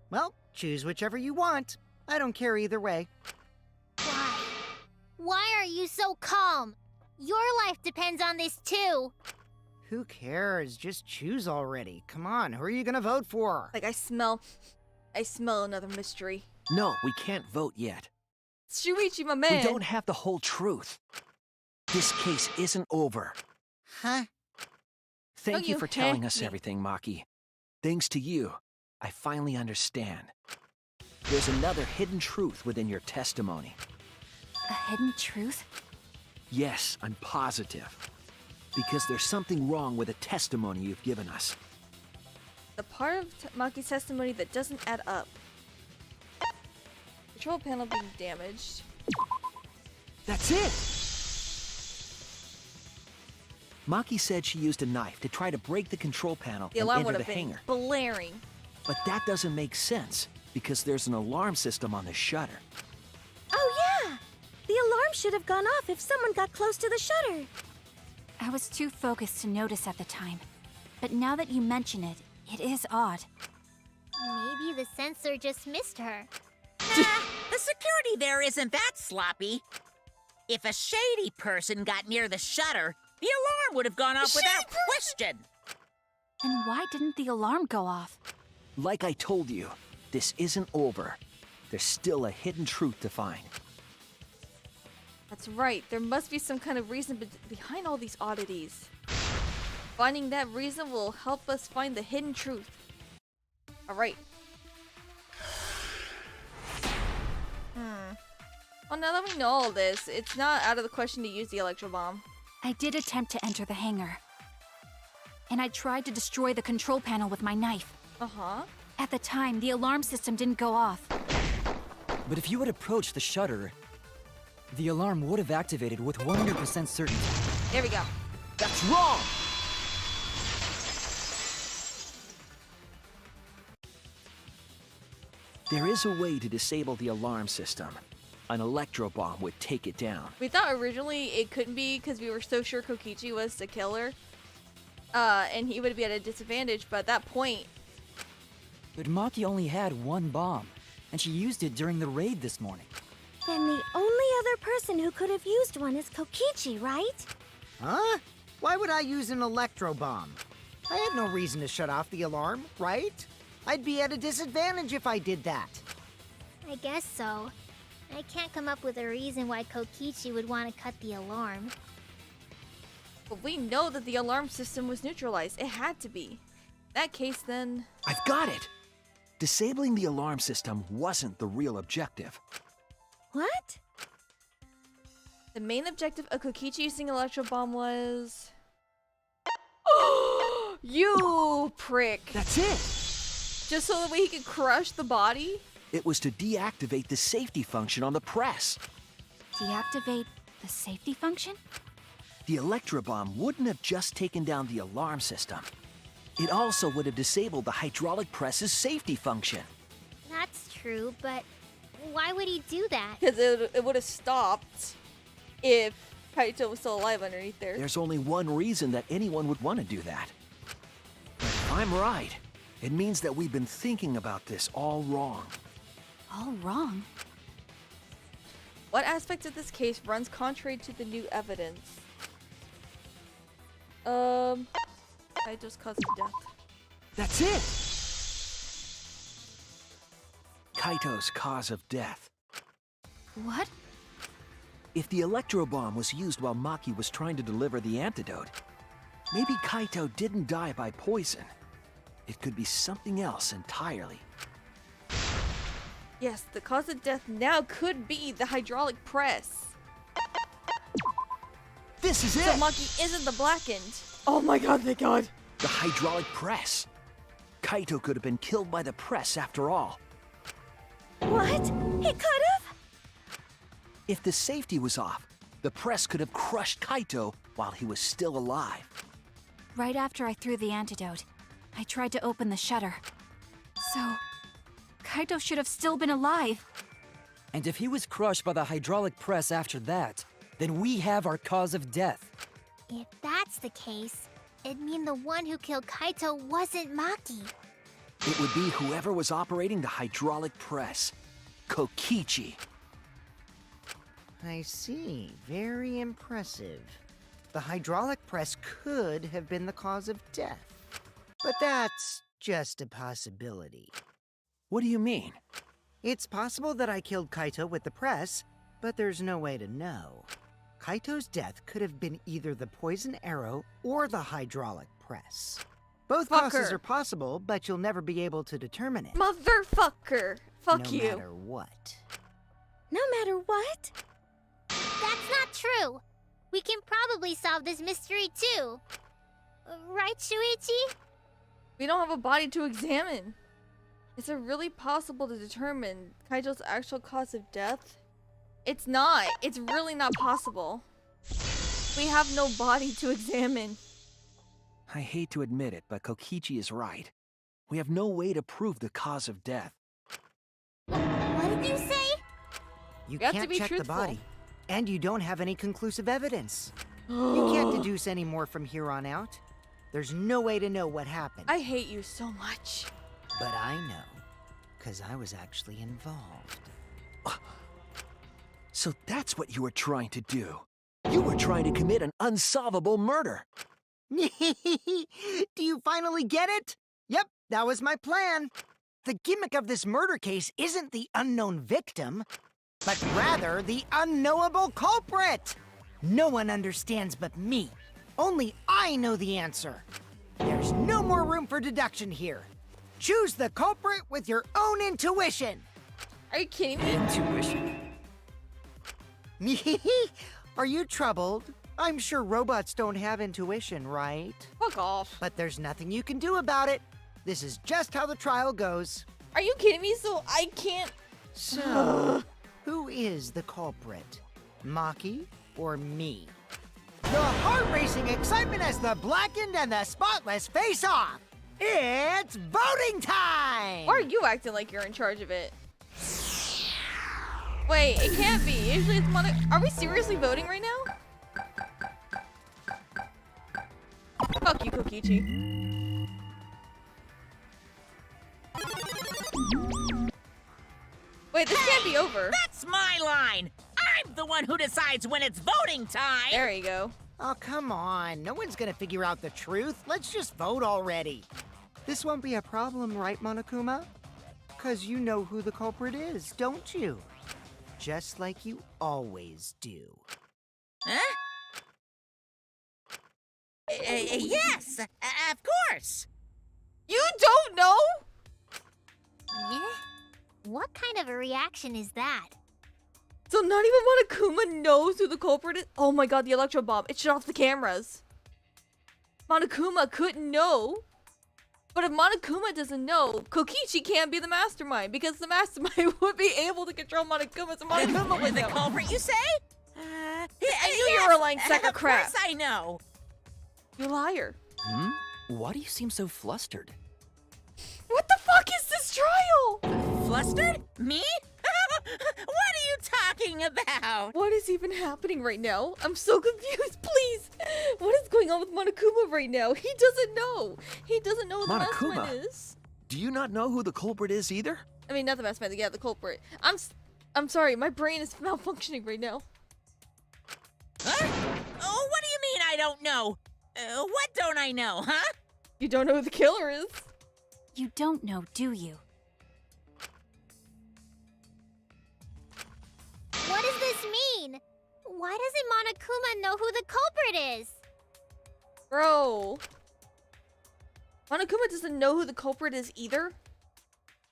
Well, choose whichever you want. I don't care either way. Why? Why are you so calm? Your life depends on this too. Who cares? Just choose already. Come on, who are you gonna vote for? Like I smell another mystery. No, we can't vote yet. Shuichi, my man. We don't have the whole truth. This case isn't over. Huh? Thank Don't you you for telling hack us me. everything, Maki. Thanks to you, I finally understand. There's another hidden truth within your testimony. A hidden truth? Yes, I'm positive. Because there's something wrong with the testimony you've given us. The part of Maki's testimony that doesn't add up. Control panel being damaged. That's it! Maki said she used a knife to try to break the control panel The and alarm enter would the have been hangar. blaring. But that doesn't make sense, because there's an alarm system on the shutter. Oh, yeah! The alarm should have gone off if someone got close to the shutter. I was too focused to notice at the time. But now that you mention it, it is odd. Maybe the sensor just missed her. Nah, the security there isn't that sloppy. If a shady person got near the shutter, the alarm would have gone off without question. Then why didn't the alarm go off? Like I told you, this isn't over. There's still a hidden truth to find. That's right. There must be some kind of reason behind all these oddities. Finding that reason will help us find the hidden truth. Alright. Well, now that we know all this, it's not out of the question to use the electro bomb. I did attempt to enter the hangar. And I tried to destroy the control panel with my knife. Uh-huh. At the time, the alarm system didn't go off. But if you had approached the shutter, the alarm would have activated with 100% certainty. There we go. That's wrong! There is a way to disable the alarm system. An electro bomb would take it down. We thought originally it couldn't be because we were so sure Kokichi was the killer. And he would be at a disadvantage, but at that point... But Maki only had one bomb, and she used it during the raid this morning. Then the only other person who could have used one is Kokichi, right? Huh? Why would I use an electro bomb? I had no reason to shut off the alarm, right? I'd be at a disadvantage if I did that. I guess so. I can't come up with a reason why Kokichi would want to cut the alarm. But we know that the alarm system was neutralized. It had to be. In that case, then... I've got it! Disabling the alarm system wasn't the real objective. What? The main objective of Kokichi using Electro Bomb was... You prick! That's it! Just so that way he could crush the body? It was to deactivate the safety function on the press. Deactivate the safety function? The electro bomb wouldn't have just taken down the alarm system. It also would have disabled the hydraulic press's safety function. That's true, but why would he do that? Because it would have stopped if Kaito was still alive underneath there. There's only one reason that anyone would want to do that. But if I'm right, it means that we've been thinking about this all wrong. All wrong. What aspect of this case runs contrary to the new evidence? Kaito's cause of death. That's it! Kaito's cause of death. What? If the electro bomb was used while Maki was trying to deliver the antidote, maybe Kaito didn't die by poison. It could be something else entirely. Yes, the cause of death now could be the hydraulic press. This is So it! Maki isn't the blackened. Oh my god, thank god. The hydraulic press. Kaito could have been killed by the press after all. What? He could have? If the safety was off, the press could have crushed Kaito while he was still alive. Right after I threw the antidote, I tried to open the shutter. So, Kaito should have still been alive. And if he was crushed by the hydraulic press after that, then we have our cause of death. If that's the case, it'd mean the one who killed Kaito wasn't Maki. It would be whoever was operating the hydraulic press. Kokichi. I see. Very impressive. The hydraulic press could have been the cause of death. But that's just a possibility. What do you mean? It's possible that I killed Kaito with the press, but there's no way to know. Kaito's death could have been either the poison arrow or the hydraulic press. Both causes Fucker. are possible, but you'll never be able to determine it. Motherfucker. Fuck no you. matter what. No matter what? That's not true. We can probably solve this mystery too. Right, Shuichi? We don't have a body to examine. Is it really possible to determine Kaito's actual cause of death? It's not. It's really not possible. We have no body to examine. I hate to admit it, but Kokichi is right. We have no way to prove the cause of death. What did you say? You have to can't be check the truthful. body, and you don't have any conclusive evidence. You can't deduce any more from here on out. There's no way to know what happened. I hate you so much. But I know, because I was actually involved. So that's what you were trying to do. You were trying to commit an unsolvable murder. Do you finally get it? Yep, that was my plan. The gimmick of this murder case isn't the unknown victim, but rather the unknowable culprit. No one understands but me. Only I know the answer. There's no more room for deduction here. Choose the culprit with your own intuition. Are you kidding me? Intuition? Are you troubled? I'm sure robots don't have intuition, right? Fuck off. But there's nothing you can do about it. This is just how the trial goes. Are you kidding me? So I can't. So, who is the culprit? Maki or me? The heart-racing excitement as the blackened and the spotless face off. It's voting time! Why are you acting like you're in charge of it? Wait, it can't be. Usually it's Are we seriously voting right now? Fuck you, Kokichi. Wait, this can't be over. That's my line! I'm the one who decides when it's voting time! There you go. Oh, come on. No one's gonna figure out the truth. Let's just vote already. This won't be a problem, right, Monokuma? 'Cause you know who the culprit is, don't you? Just like you always do. Huh? Yes, of course! You don't know? Yeah? What kind of a reaction is that? So not even Monokuma knows who the culprit is? Oh my god, the electro bomb. It shut off the cameras. Monokuma couldn't know. But if Monokuma doesn't know, Kokichi can't be the mastermind because the mastermind would be able to control Monokuma, so Monokuma would The know. culprit, you say? I knew you were a lying sack of crap. Of course I know. You liar. Why do you seem so flustered? What the fuck is this trial? Flustered? Me? What are you talking about? What is even happening right now? I'm so confused, please. What is going on with Monokuma right now? He doesn't know. He doesn't know who the Monokuma? mastermind is. Do you not know who the culprit is either? I mean, not the mastermind, yeah, the culprit. I'm sorry, my brain is malfunctioning right now. Huh? Oh, what do you mean I don't know? What don't I know, huh? You don't know who the killer is? You don't know, do you? What does this mean? Why doesn't Monokuma know who the culprit is? Bro. Monokuma doesn't know who the culprit is either?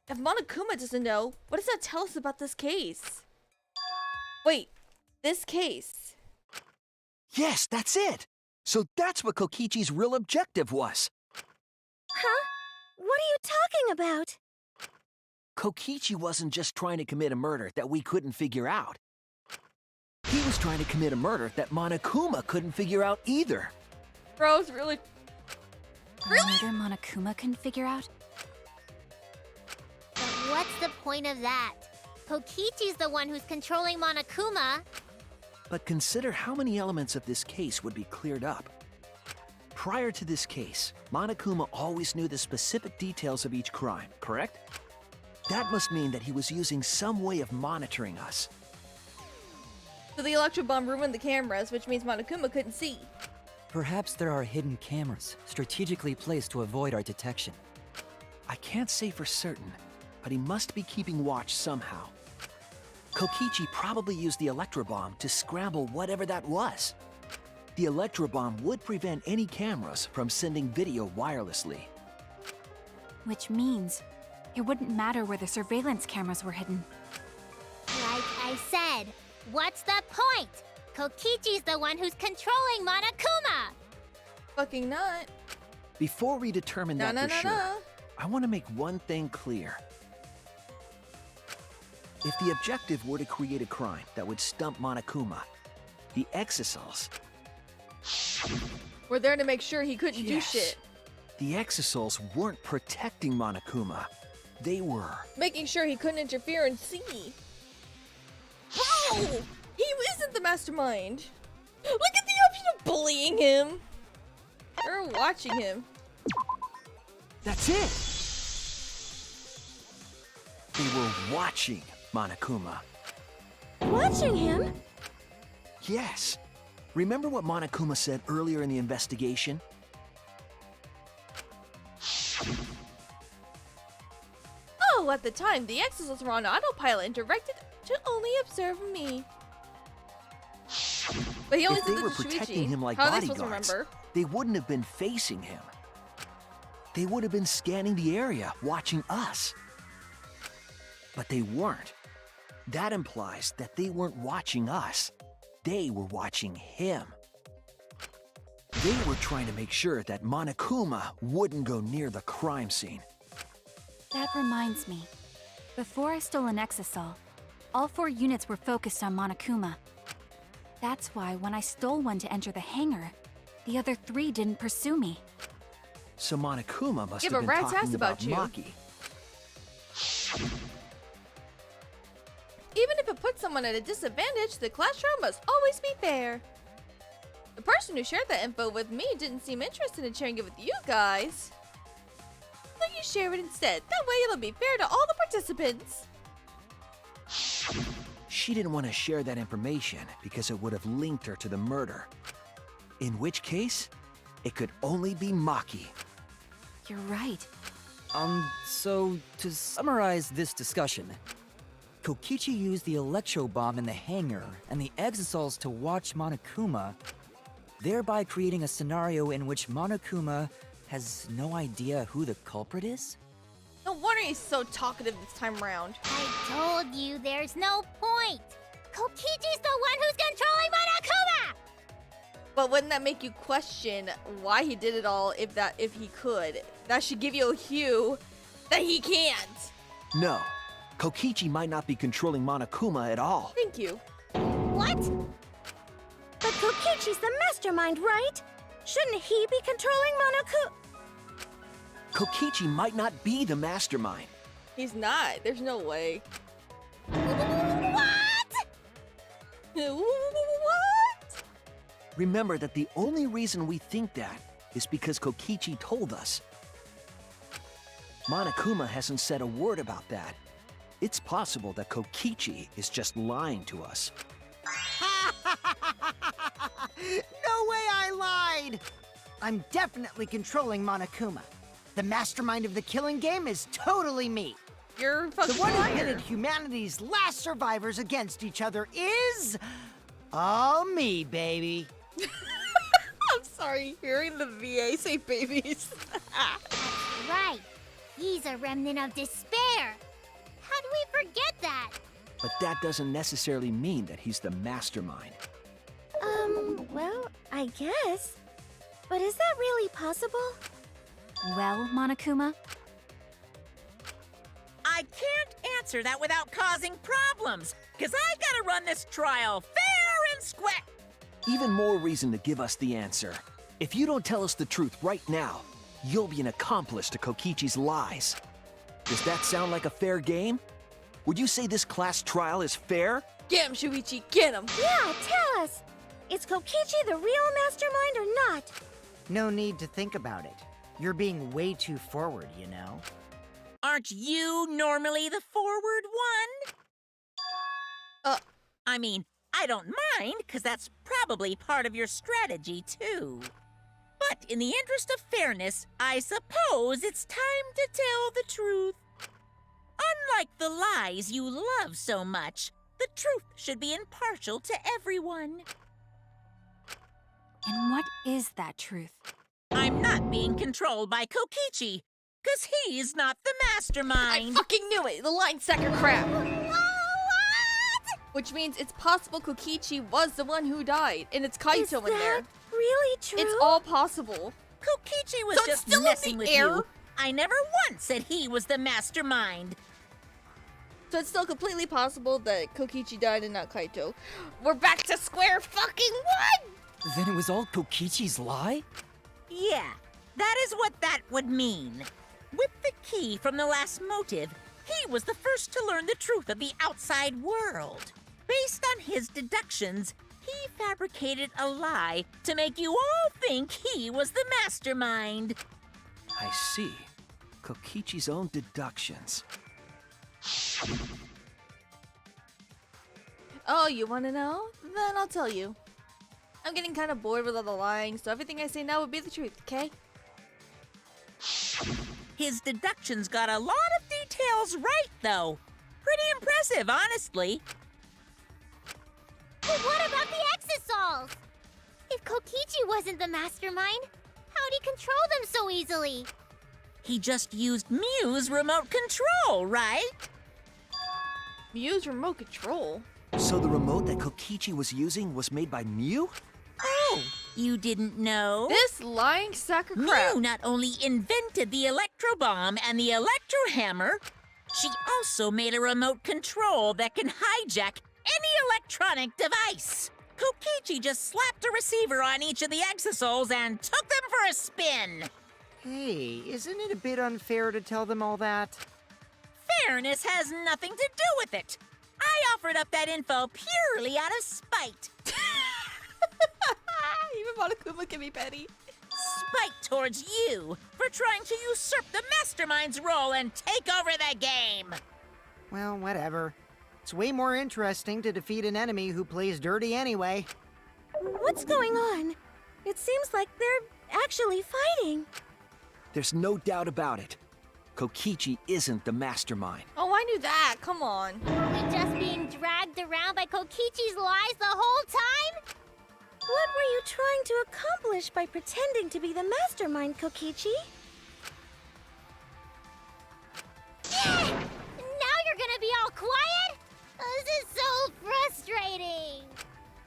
If Monokuma doesn't know, what does that tell us about this case? Wait, this case? Yes, that's it! So that's what Kokichi's real objective was. Huh? What are you talking about? Kokichi wasn't just trying to commit a murder that we couldn't figure out. He was trying to commit a murder that Monokuma couldn't figure out either. Bro, it's really... A murder Monokuma couldn't figure out? But what's the point of that? Kokichi's the one who's controlling Monokuma. But consider how many elements of this case would be cleared up. Prior to this case, Monokuma always knew the specific details of each crime, correct? That must mean that he was using some way of monitoring us. So the electro bomb ruined the cameras, which means Monokuma couldn't see. Perhaps there are hidden cameras, strategically placed to avoid our detection. I can't say for certain, but he must be keeping watch somehow. Kokichi probably used the electro bomb to scramble whatever that was. The electro bomb would prevent any cameras from sending video wirelessly. Which means it wouldn't matter where the surveillance cameras were hidden. Like I said, what's the point? Kokichi's the one who's controlling Monokuma. Fucking not. Before we determine that for sure, No. I want to make one thing clear. If the objective were to create a crime that would stump Monokuma, the Exisals... We're there to make sure he couldn't do Yes. shit. The Exisals weren't protecting Monokuma. They were. Making sure he couldn't interfere and see. Bro! He isn't the mastermind. Look at the option of bullying him. Or watching him. That's it! They were watching Monokuma. Watching him? Yes. Remember what Monokuma said earlier in the investigation? Oh, at the time, the Exisals were on autopilot and directed to only observe me. But he only If said they that were to protecting Shuichi. him like How are they supposed to bodyguards, remember? they wouldn't have been facing him. They would have been scanning the area, watching us. But they weren't. That implies that they weren't watching us. They were watching him. They were trying to make sure that Monokuma wouldn't go near the crime scene. That reminds me. Before I stole an Exisal, all 4 units were focused on Monokuma. That's why when I stole one to enter the hangar, the other 3 didn't pursue me. So Monokuma must Give have a been rat's talking ass about you. Maki. Even if it puts someone at a disadvantage, the class trial must always be fair. The person who shared that info with me didn't seem interested in sharing it with you guys. So you share it instead. That way it'll be fair to all the participants. She didn't want to share that information because it would have linked her to the murder. In which case, it could only be Maki. You're right. So to summarize this discussion, Kokichi used the electro bomb in the hangar and the Exisals to watch Monokuma, thereby creating a scenario in which Monokuma has no idea who the culprit is? No wonder he's so talkative this time around. I told you there's no point. Kokichi's the one who's controlling Monokuma. But wouldn't that make you question why he did it all if he could? That should give you a cue that he can't. No, Kokichi might not be controlling Monokuma at all. Thank you. What? But Kokichi's the mastermind, right? Shouldn't he be controlling Monokuma? Kokichi might not be the mastermind. He's not. There's no way. What? What? Remember that the only reason we think that is because Kokichi told us. Monokuma hasn't said a word about that. It's possible that Kokichi is just lying to us. No way I lied! I'm definitely controlling Monokuma. The mastermind of the killing game is totally me. You're a The fucking one who liar. pitted humanity's last survivors against each other is... all me, baby. I'm sorry, hearing the VA say babies. Right. He's a remnant of despair. How do we forget that? But that doesn't necessarily mean that he's the mastermind. Well, I guess. But is that really possible? Well, Monokuma, I can't answer that without causing problems, because I gotta run this trial fair and square. Even more reason to give us the answer. If you don't tell us the truth right now, you'll be an accomplice to Kokichi's lies. Does that sound like a fair game? Would you say this class trial is fair? Get him, Shuichi, get him! Yeah, tell us! Is Kokichi the real mastermind or not? No need to think about it. You're being way too forward, you know? Aren't you normally the forward one? I mean, I don't mind, because that's probably part of your strategy, too. But in the interest of fairness, I suppose it's time to tell the truth. Unlike the lies you love so much, the truth should be impartial to everyone. and what is that truth? I'm not being controlled by Kokichi, because he's not the I mastermind. fucking knew it! The line sack of crap! Which means it's possible Kokichi was the one who died, and it's Kaito Is in there. that really true? It's all possible. Kokichi was So it's just still in messing the with air? you. I never once said he was the mastermind. So it's still completely possible that Kokichi died and not Kaito. We're back to square fucking one! Then it was all Kokichi's lie? Yeah, that is what that would mean. With the key from the last motive, he was the first to learn the truth of the outside world. Based on his deductions, he fabricated a lie to make you all think he was the mastermind. I see. Kokichi's own deductions. Oh, you wanna know? Then I'll tell you. I'm getting kind of bored with all the lying, so everything I say now would be the truth, okay? His deductions got a lot of details right, though. Pretty impressive, honestly. But what about the Exosols? If Kokichi wasn't the mastermind, how'd he control them so easily? He just used Mew's remote control, right? Mew's remote control. So the remote that Kokichi was using was made by Mew? Oh, you didn't know? This lying sack of crap. Mew not only invented the electro bomb and the electro hammer, she also made a remote control that can hijack any electronic device. Kokichi just slapped a receiver on each of the exosols and took them for a spin. Hey, isn't it a bit unfair to tell them all that? Fairness has nothing to do with it. I offered up that info purely out of spite. Even Monokuma can be petty. Spite towards you for trying to usurp the mastermind's role and take over the game. Well, whatever. It's way more interesting to defeat an enemy who plays dirty anyway. What's going on? It seems like they're actually fighting. There's no doubt about it. Kokichi isn't the mastermind. Oh, I knew that. Come on. Were we just being dragged around by Kokichi's lies the whole time? What were you trying to accomplish by pretending to be the mastermind, Kokichi? Now you're gonna be all quiet? This is so frustrating.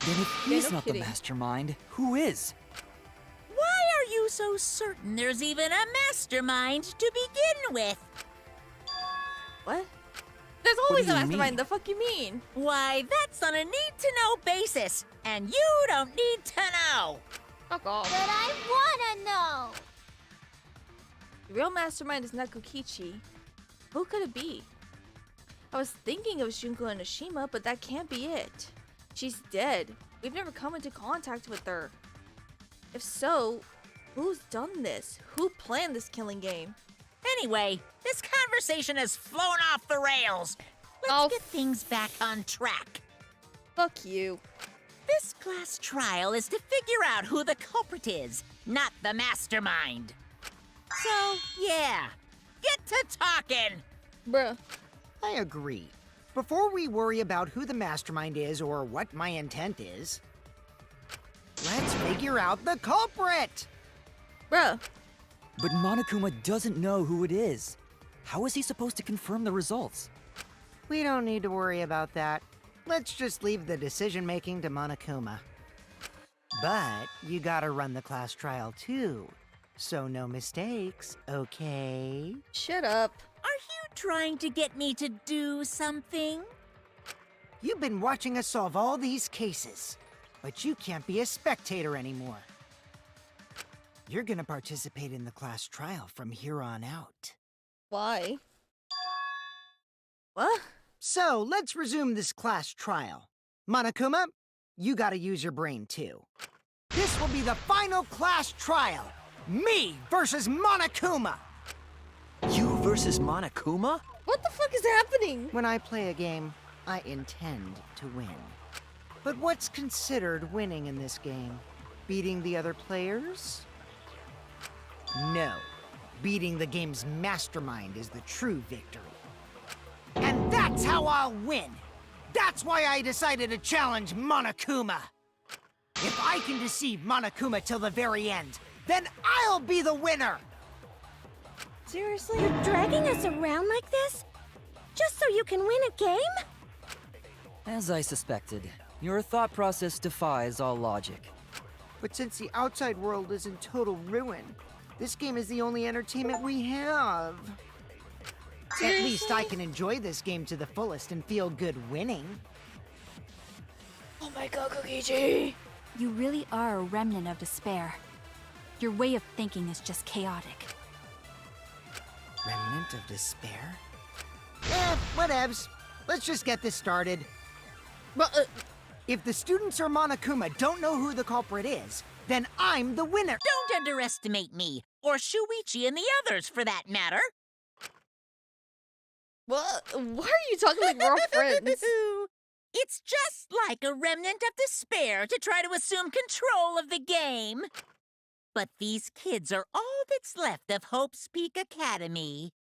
Then if Yeah, he's no not kidding. the mastermind, who is? Why are you so certain there's even a mastermind to begin with? What? There's do always a you mastermind. mean? The fuck you mean? Why, that's on a need-to-know basis, and you don't need to know. Fuck off. But I wanna know. The real mastermind is not Kokichi. Who could it be? I was thinking of Junko Enoshima, but that can't be it. She's dead. We've never come into contact with her. If so, who's done this? Who planned this killing game? Anyway, this conversation has flown off the rails. Let's Oh, get things back on track. Fuck you. This class trial is to figure out who the culprit is, not the mastermind. So, yeah, get to talking. Bruh. I agree. Before we worry about who the mastermind is or what my intent is, let's figure out the culprit! Bruh. But Monokuma doesn't know who it is. How is he supposed to confirm the results? We don't need to worry about that. Let's just leave the decision-making to Monokuma. But you gotta run the class trial too. So no mistakes, okay? Shut up. Are you trying to get me to do something? You've been watching us solve all these cases, but you can't be a spectator anymore. You're gonna participate in the class trial from here on out. Why? What? So, let's resume this class trial. Monokuma, you gotta use your brain too. This will be the final class trial. Me versus Monokuma. You versus Monokuma? What the fuck is happening? When I play a game, I intend to win. But what's considered winning in this game? Beating the other players? No. Beating the game's mastermind is the true victory. And that's how I'll win! That's why I decided to challenge Monokuma! If I can deceive Monokuma till the very end, then I'll be the winner! Seriously? You're dragging us around like this? Just so you can win a game? As I suspected, your thought process defies all logic. But since the outside world is in total ruin, this game is the only entertainment we have. At least I can enjoy this game to the fullest and feel good winning. Oh my god, Kokichi! You really are a remnant of despair. Your way of thinking is just chaotic. Remnant of despair? Whatevs. Let's just get this started. But, If the students or Monokuma don't know who the culprit is, then I'm the winner. Don't underestimate me, or Shuichi and the others for that matter. what? Why are you talking like we're all friends? It's just like a remnant of despair to try to assume control of the game. But these kids are all that's left of Hope's Peak Academy.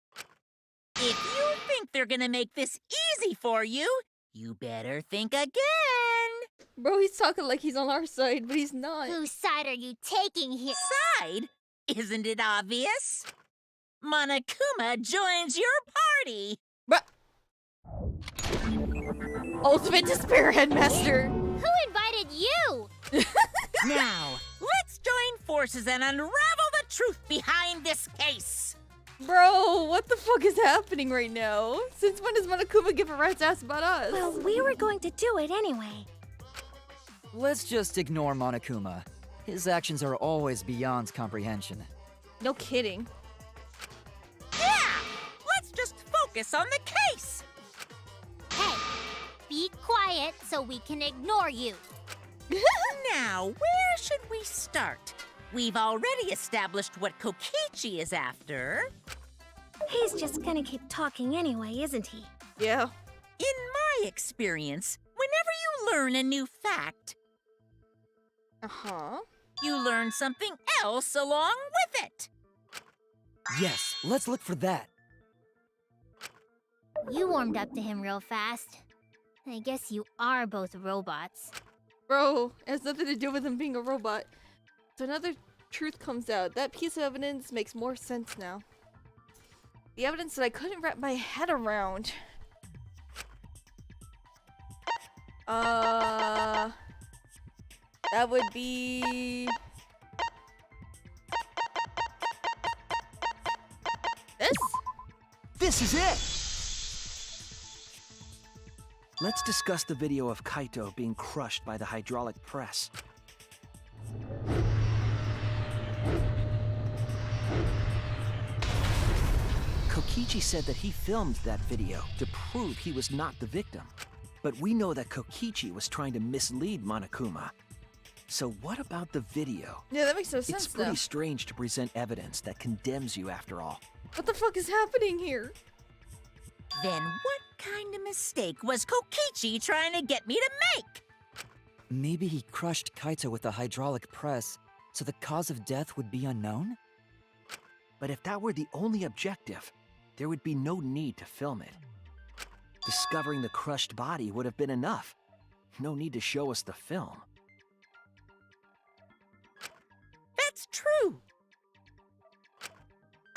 If you think they're gonna make this easy for you, you better think again. Bro, he's talking like he's on our side, but he's not. Whose side are you taking here? Side? Isn't it obvious? Monokuma joins your party. But Ultimate Despair Headmaster! Who invited you? Now, Let's join forces and unravel the truth behind this case. Bro, what the fuck is happening right now? Since when does Monokuma give a rat's ass about us? Well, we were going to do it anyway. Let's just ignore Monokuma. His actions are always beyond comprehension. No kidding. Yeah! Let's just focus on the case. Hey, be quiet so we can ignore you. Now, where should we start? We've already established what Kokichi is after. He's just gonna keep talking anyway, isn't he? Yeah. In my experience, whenever you learn a new fact, Uh-huh. you learn something else along with it. Yes, let's look for that. You warmed up to him real fast. I guess you are both robots. Bro, it has nothing to do with him being a robot. So another truth comes out. That piece of evidence makes more sense now. The evidence that I couldn't wrap my head around. That would be... this? This is it! Let's discuss the video of Kaito being crushed by the hydraulic press. Kokichi said that he filmed that video to prove he was not the victim. But we know that Kokichi was trying to mislead Monokuma. So what about the video? Yeah, that makes no sense It's pretty now. strange to present evidence that condemns you after all. What the fuck is happening here? Then what kind of mistake was Kokichi trying to get me to make? Maybe he crushed Kaito with the hydraulic press, so the cause of death would be unknown? But if that were the only objective, there would be no need to film it. Discovering the crushed body would have been enough. No need to show us the film. That's true.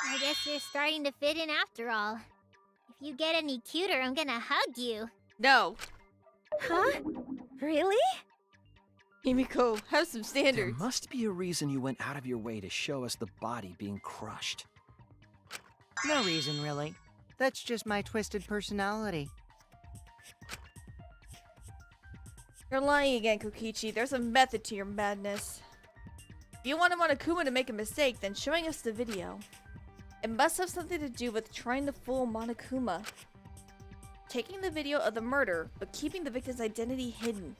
I guess you're starting to fit in after all. If you get any cuter, I'm gonna hug you. No. Huh? Really? Himiko, have some There standards. must be a reason you went out of your way to show us the body being crushed. No reason, really. That's just my twisted personality. You're lying again, Kokichi. There's a method to your madness. If you want Monokuma to make a mistake, then showing us the video. It must have something to do with trying to fool Monokuma. Taking the video of the murder, but keeping the victim's identity hidden.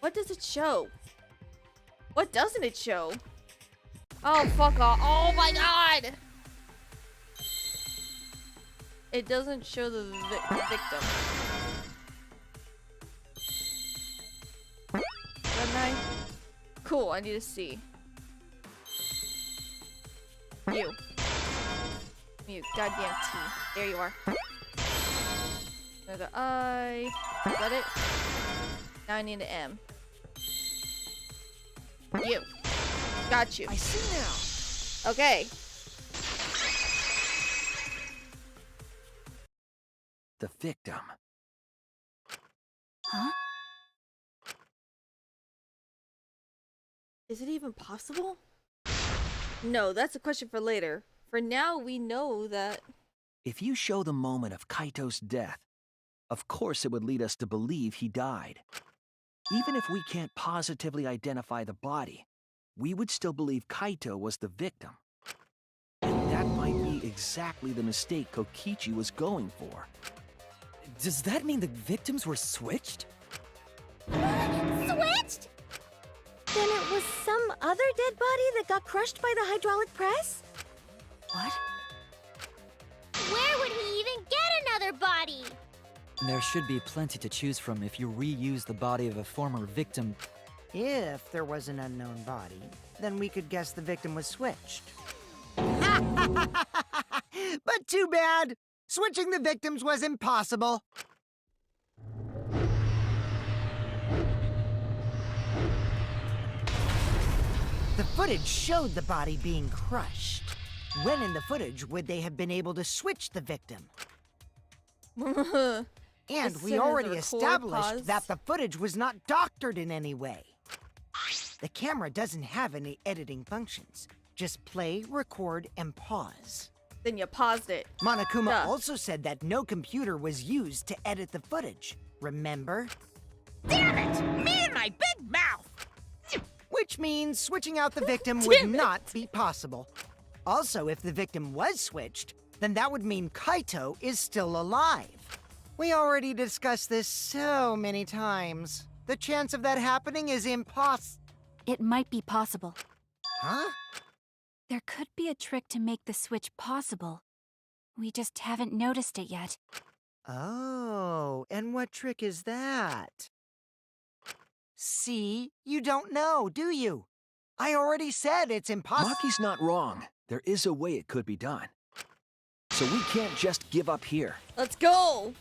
What does it show? What doesn't it show? Oh, fuck off. Oh my god! It doesn't show the victim. Good night. Cool, I need to see. You. You goddamn T. There you are. Another I. Is that it? Now I need an M. You. Got you. I see now. Okay. The victim. Huh? Is it even possible? No, that's a question for later. For now, we know that... If you show the moment of Kaito's death, of course it would lead us to believe he died. Even if we can't positively identify the body, we would still believe Kaito was the victim. And that might be exactly the mistake Kokichi was going for. Does that mean the victims were switched? Switched? Then it was some other dead body that got crushed by the hydraulic press? What? Where would he even get another body? There should be plenty to choose from if you reuse the body of a former victim. If there was an unknown body, then we could guess the victim was switched. But too bad! Switching the victims was impossible. The footage showed the body being crushed. When in the footage would they have been able to switch the victim? And As we soon as already the record established paused. that the footage was not doctored in any way. The camera doesn't have any editing functions. Just play, record, and pause. Then you paused it. Monokuma Duh. also said that no computer was used to edit the footage. Remember? Damn it! Me and my big mouth! Which means switching out the victim would not be possible. Also, if the victim was switched, then that would mean Kaito is still alive. We already discussed this so many times. The chance of that happening is It might be possible. Huh? There could be a trick to make the switch possible. We just haven't noticed it yet. Oh, and what trick is that? See? You don't know, do you? I already said it's impossible. Maki's not wrong. There is a way it could be done. So we can't just give up here. Let's go!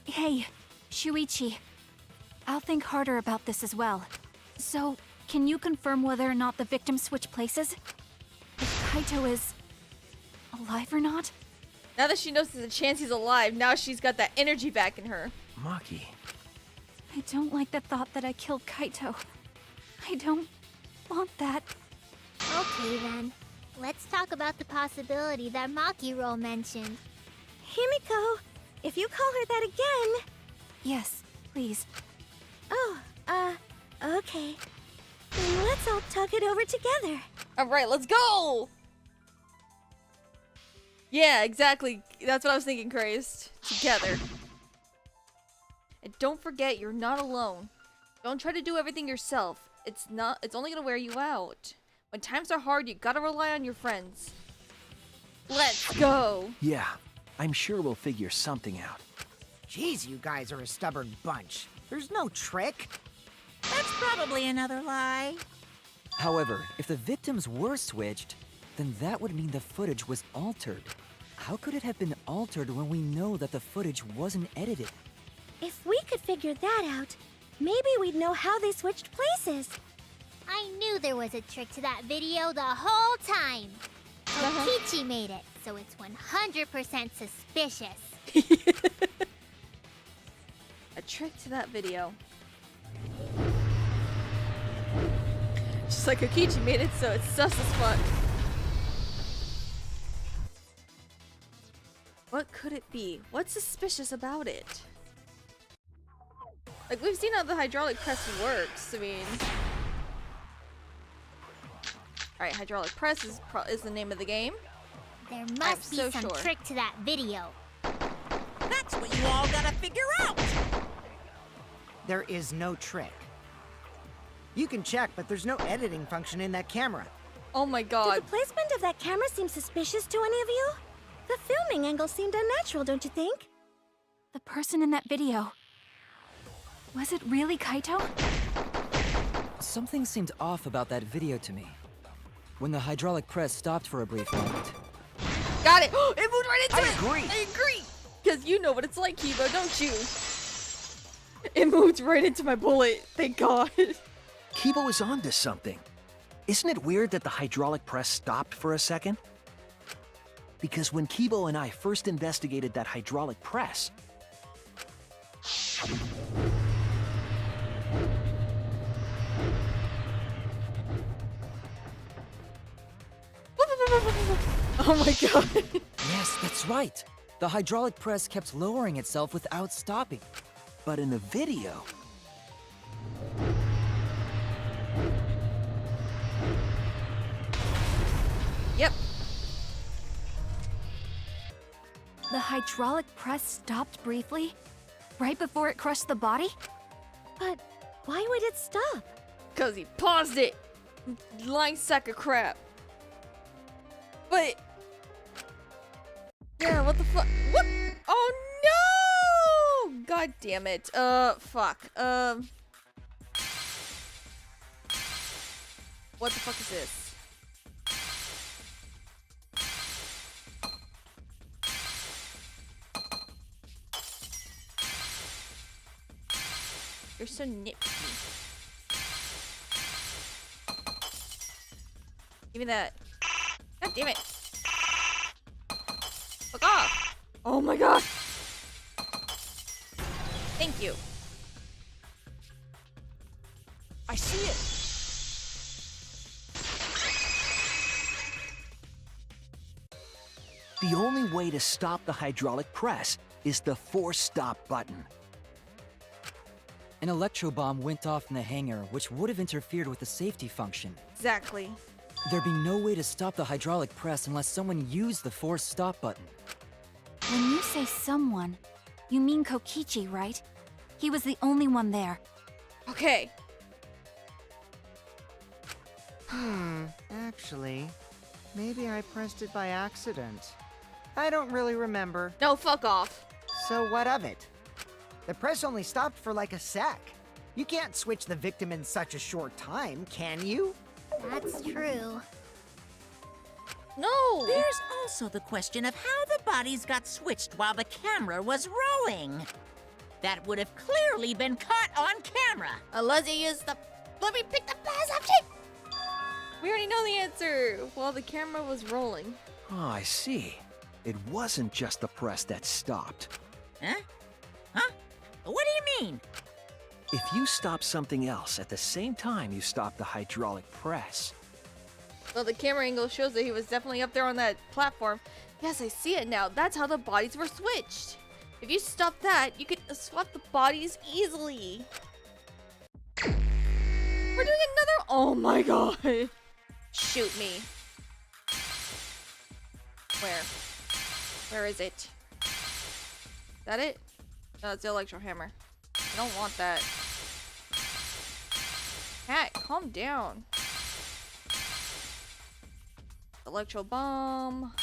Hey, Shuichi. I'll think harder about this as well. So, can you confirm whether or not the victims switch places? If Kaito is alive or not? Now that she knows there's a chance he's alive, now she's got that energy back in her. Maki. I don't like the thought that I killed Kaito. I don't want that. Okay then. Let's talk about the possibility that Makiro mentioned. Himiko, if you call her that again... Yes, please. Oh, okay. Then let's all talk it over together. Alright, let's go! Yeah, exactly. That's what I was thinking, Christ. Together. And don't forget, you're not alone. Don't try to do everything yourself. It's only gonna wear you out. When times are hard, you gotta rely on your friends. Let's go! Yeah, I'm sure we'll figure something out. Jeez, you guys are a stubborn bunch. There's no trick. That's probably another lie. However, if the victims were switched, then that would mean the footage was altered. How could it have been altered when we know that the footage wasn't edited? If we could figure that out, maybe we'd know how they switched places. I knew there was a trick to that video the whole time. Kokichi made it, so it's 100% suspicious. A trick to that video. Just like Kokichi made it so it's sus as fuck. What could it be? What's suspicious about it? Like, we've seen how the hydraulic press works. I mean... Alright, hydraulic press is the name of the game. There must be so some sure. trick to that video. That's what you all gotta figure out. There is no trick. You can check, but there's no editing function in that camera. Oh my Did god. the placement of that camera seem suspicious to any of you? The filming angle seemed unnatural, don't you think? The person in that video. Was it really Kaito? Something seemed off about that video to me. When the hydraulic press stopped for a brief moment. Got it! It moved right into I it! agree. I agree! Because you know what it's like, Kibo, don't you? It moved right into my bullet. Thank God. Kibo is onto something. Isn't it weird that the hydraulic press stopped for a second? Because when Kibo and I first investigated that hydraulic press, Oh my god. Yes, that's right. The hydraulic press kept lowering itself without stopping. but in the video, Yep. The hydraulic press stopped briefly, right before it crushed the body? But why would it stop? Because he paused it. Lying sack of crap. But... yeah, what the fuck? What? Oh no! God damn it. Fuck. What the fuck is this? You're so nitpicky. Give me that. God damn it. Fuck off. Oh my god. Thank you. I see it. The only way to stop the hydraulic press is the force stop button. An electro bomb went off in the hangar, which would have interfered with the safety function. Exactly. There'd be no way to stop the hydraulic press unless someone used the force stop button. When you say someone, you mean Kokichi, right? He was the only one there. Okay. Actually, maybe I pressed it by accident. I don't really remember. No, fuck off. So what of it? The press only stopped for like a sec. You can't switch the victim in such a short time, can you? That's true. No. There's also the question of how the bodies got switched while the camera was rolling. That would have clearly been caught on camera. Unless he used the... let me pick the best option. We already know the answer. While the camera was rolling. Oh, I see. It wasn't just the press that stopped. Huh? Huh? What do you mean? If you stop something else at the same time you stop the hydraulic press, Well, the camera angle shows that he was definitely up there on that platform. Yes, I see it now. That's how the bodies were switched. If you stop that, you could swap the bodies easily. We're doing another... oh my god. Shoot me. Where? Where is it? Is that it? No, it's the electro hammer. I don't want that. Cat, calm down. Electro bomb.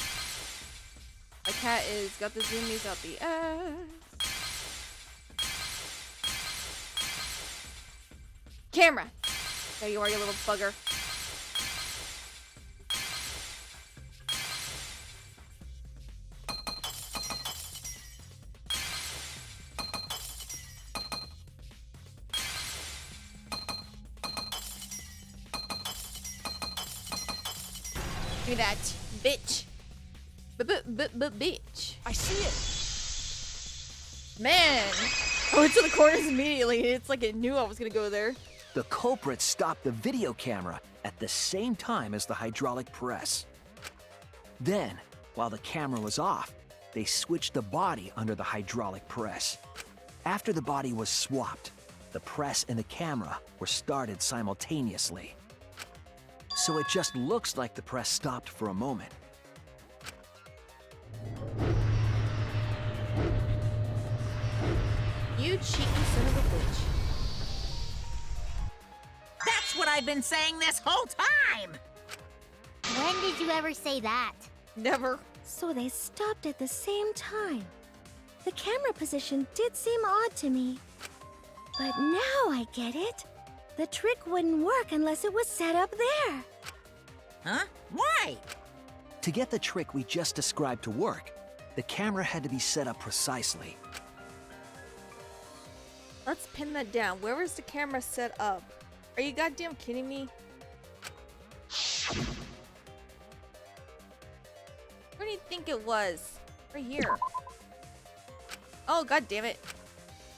My cat is got the zoomies out the ass. Camera. There you are, you little bugger. Give me that, bitch. Bitch. I see it. Man. I went to the corners immediately. It's like it knew I was gonna go there. The culprit stopped the video camera at the same time as the hydraulic press. Then, while the camera was off, they switched the body under the hydraulic press. After the body was swapped, the press and the camera were started simultaneously. So it just looks like the press stopped for a moment. You cheeky son of a bitch. That's what I've been saying this whole time! When did you ever say that? Never. So they stopped at the same time. The camera position did seem odd to me. But now I get it. The trick wouldn't work unless it was set up there. Huh? Why? To get the trick we just described to work, the camera had to be set up precisely. Let's pin that down. Where was the camera set up? Are you goddamn kidding me? Where do you think it was? Right here. Oh, god damn it.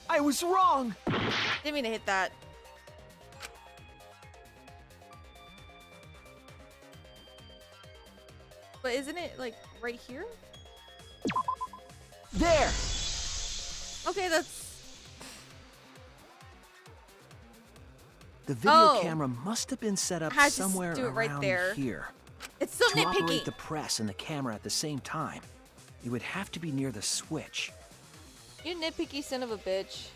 I was wrong! Didn't mean to hit that. But isn't it, like, right here? There! Okay, that's... The video Oh. camera must have been set up I had to somewhere do it right around there. here. It's so To operate nitpicky. the press and the camera at the same time, it would have to be near the switch. You nitpicky son of a bitch.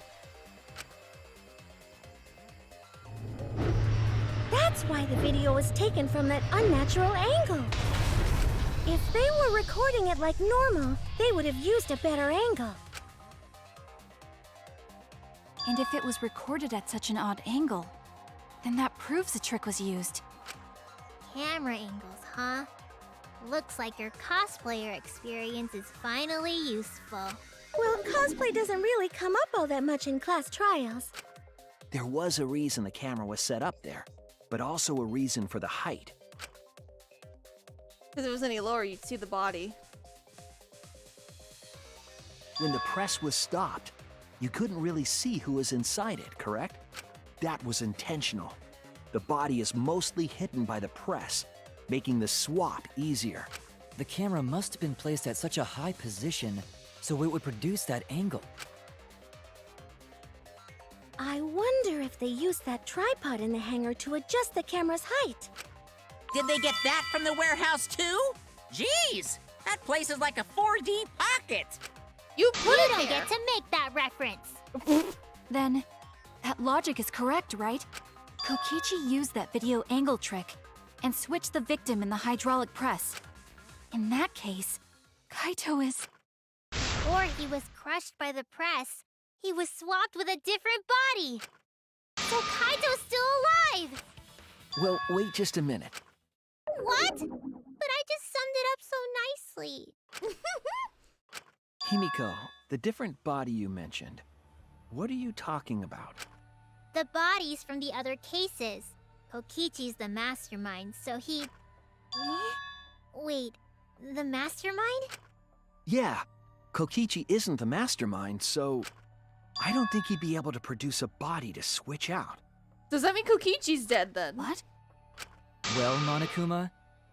That's why the video was taken from that unnatural angle. If they were recording it like normal, they would have used a better angle. And if it was recorded at such an odd angle, then that proves the trick was used. Camera angles, huh? Looks like your cosplayer experience is finally useful. Well, cosplay doesn't really come up all that much in class trials. There was a reason the camera was set up there, but also a reason for the height. Because if it was any lower, you'd see the body. When the press was stopped, you couldn't really see who was inside it, correct? That was intentional. The body is mostly hidden by the press, making the swap easier. The camera must have been placed at such a high position so it would produce that angle. I wonder if they used that tripod in the hangar to adjust the camera's height. Did they get that from the warehouse too? Jeez, that place is like a 4D pocket. You put You it don't there! get to make that reference. Then, that logic is correct, right? Kokichi used that video angle trick and switched the victim in the hydraulic press. In that case, Kaito is... Or he was crushed by the press. He was swapped with a different body. So Kaito's still alive! Well, wait just a minute. What? But I just summed it up so nicely. Himiko, the different body you mentioned, what are you talking about? The bodies from the other cases. Kokichi's the mastermind, so he... Wait, the mastermind? Yeah, Kokichi isn't the mastermind, so I don't think he'd be able to produce a body to switch out. Does that mean Kokichi's dead then? What? Well, Monokuma,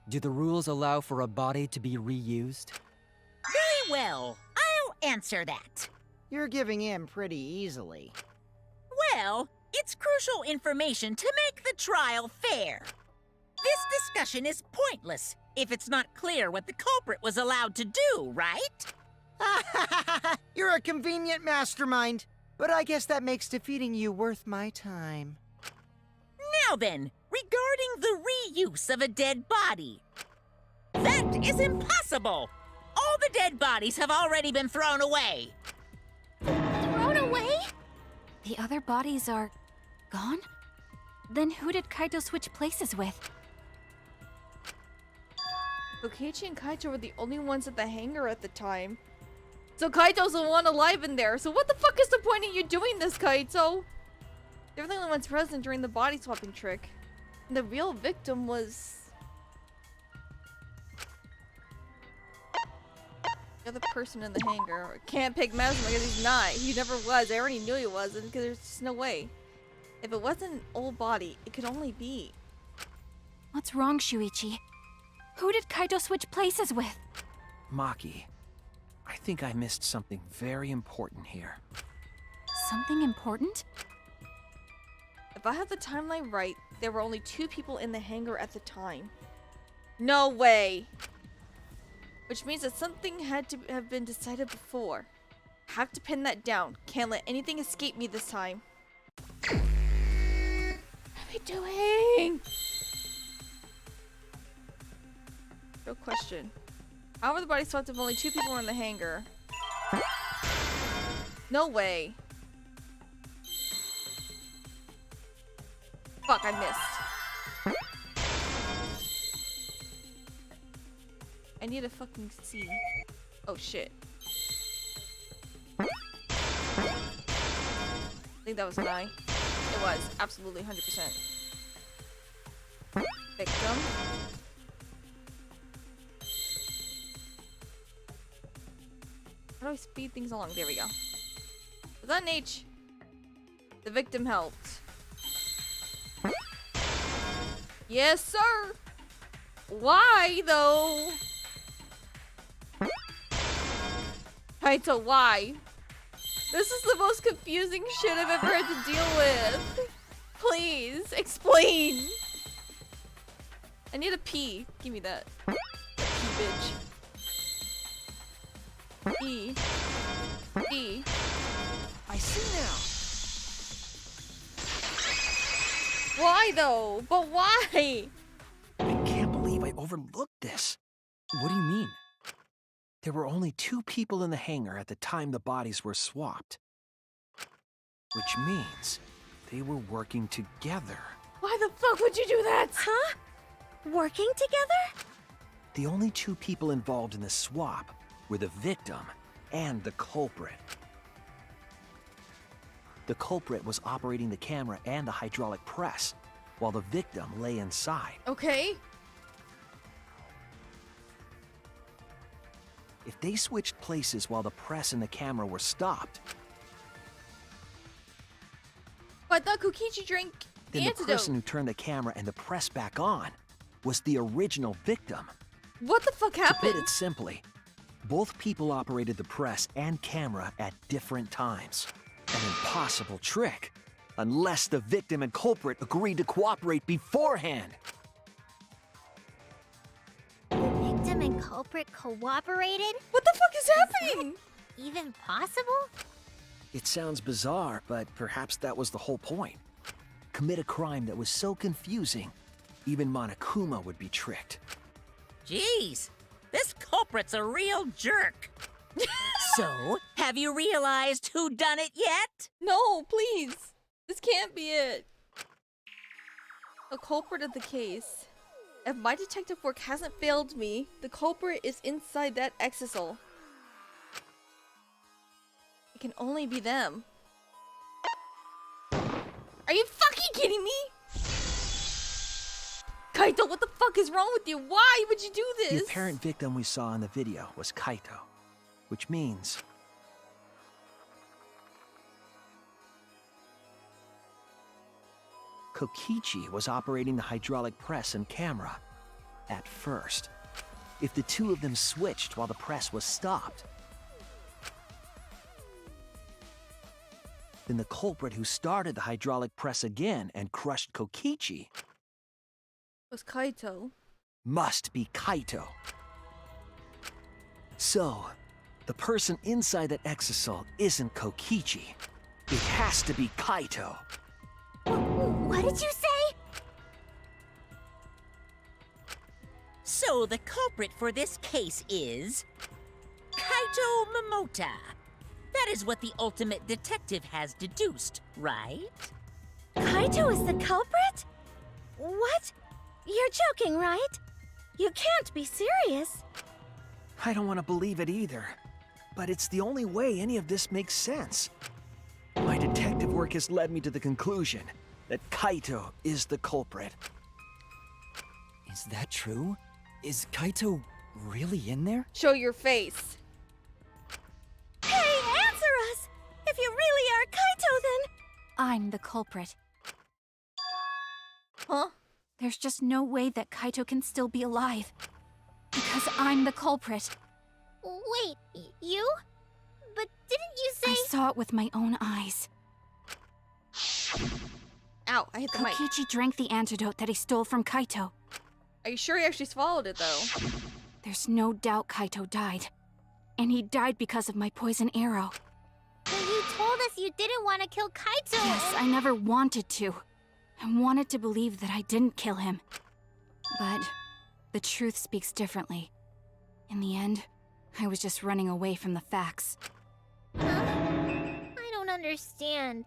do the rules allow for a body to be reused? Very well, I'll answer that. You're giving in pretty easily. Well, it's crucial information to make the trial fair. This discussion is pointless if it's not clear what the culprit was allowed to do, right? You're a convenient mastermind, but I guess that makes defeating you worth my time. Now then, regarding the reuse of a dead body. That is impossible! All the dead bodies have already been thrown away. Thrown away? The other bodies are... gone? Then who did Kaito switch places with? Kokichi and Kaito were the only ones at the hangar at the time. So Kaito's the one alive in there. So what the fuck is the point of you doing this, Kaito? They're the only ones present during the body swapping trick. And the real victim was... the other person in the hangar. Can't pick Mesmer because he's not. He never was. I already knew he wasn't because there's just no way. If it wasn't an old body, it could only be. What's wrong, Shuichi? Who did Kaito switch places with? Maki, I think I missed something very important here. Something important? If I have the timeline right, there were only 2 people in the hangar at the time. No way! Which means that something had to have been decided before. Have to pin that down. Can't let anything escape me this time. What am I doing? Real question. How were the body swapped if only 2 people were in the hangar? No way. Fuck, I missed. I need to fucking see. Oh shit. I think that was an eye. It was. Absolutely 100%. Victim. How do I speed things along? There we go. Was that an H? The victim helped. Yes, sir! Why, though? Kaito, why? This is the most confusing shit I've ever had to deal with. Please, explain! I need a P. Give me that. A P, bitch. E. D. I see now. Why, though? But why? I can't believe I overlooked this. What do you mean? There were only 2 people in the hangar at the time the bodies were swapped. Which means they were working together. Why the fuck would you do that? Huh? Working together? The only 2 people involved in the swap were the victim and the culprit. The culprit was operating the camera and the hydraulic press, while the victim lay inside. Okay. If they switched places while the press and the camera were stopped, But I thought Kokichi drank the then the antidote. person who turned the camera and the press back on was the original victim. What the fuck To put happened? it simply, both people operated the press and camera at different times. An impossible trick, unless the victim and culprit agreed to cooperate beforehand. The victim and culprit cooperated? What the fuck is happening? Even possible? It sounds bizarre, but perhaps that was the whole point. Commit a crime that was so confusing, even Monokuma would be tricked. Jeez, this culprit's a real jerk. So, have you realized who done it yet? No, please. This can't be it. The culprit of the case. If my detective work hasn't failed me, the culprit is inside that exisal. It can only be them. Are you fucking kidding me? Kaito, what the fuck is wrong with you? Why would you do this? The apparent victim we saw in the video was Kaito, which means Kokichi was operating the hydraulic press and camera at first. If the 2 of them switched while the press was stopped, then the culprit who started the hydraulic press again and crushed Kokichi was Kaito. must be Kaito. So, the person inside that exisal isn't Kokichi. It has to be Kaito. What did you say? So the culprit for this case is Kaito Momota. That is what the ultimate detective has deduced, right? Kaito is the culprit? What? You're joking, right? You can't be serious. I don't want to believe it either, but it's the only way any of this makes sense. My detective work has led me to the conclusion that Kaito is the culprit. Is that true? Is Kaito really in there? Show your face. Hey, answer us! If you really are Kaito, then... I'm the culprit. Huh? There's just no way that Kaito can still be alive. Because I'm the culprit. Wait, you? But didn't you say... I saw it with my own eyes. Ow, I hit the mic. Kokichi drank the antidote that he stole from Kaito. Are you sure he actually swallowed it, though? There's no doubt Kaito died. And he died because of my poison arrow. But you told us you didn't want to kill Kaito. Yes, I never wanted to. I wanted to believe that I didn't kill him. But the truth speaks differently. In the end, I was just running away from the facts. Huh? I don't understand.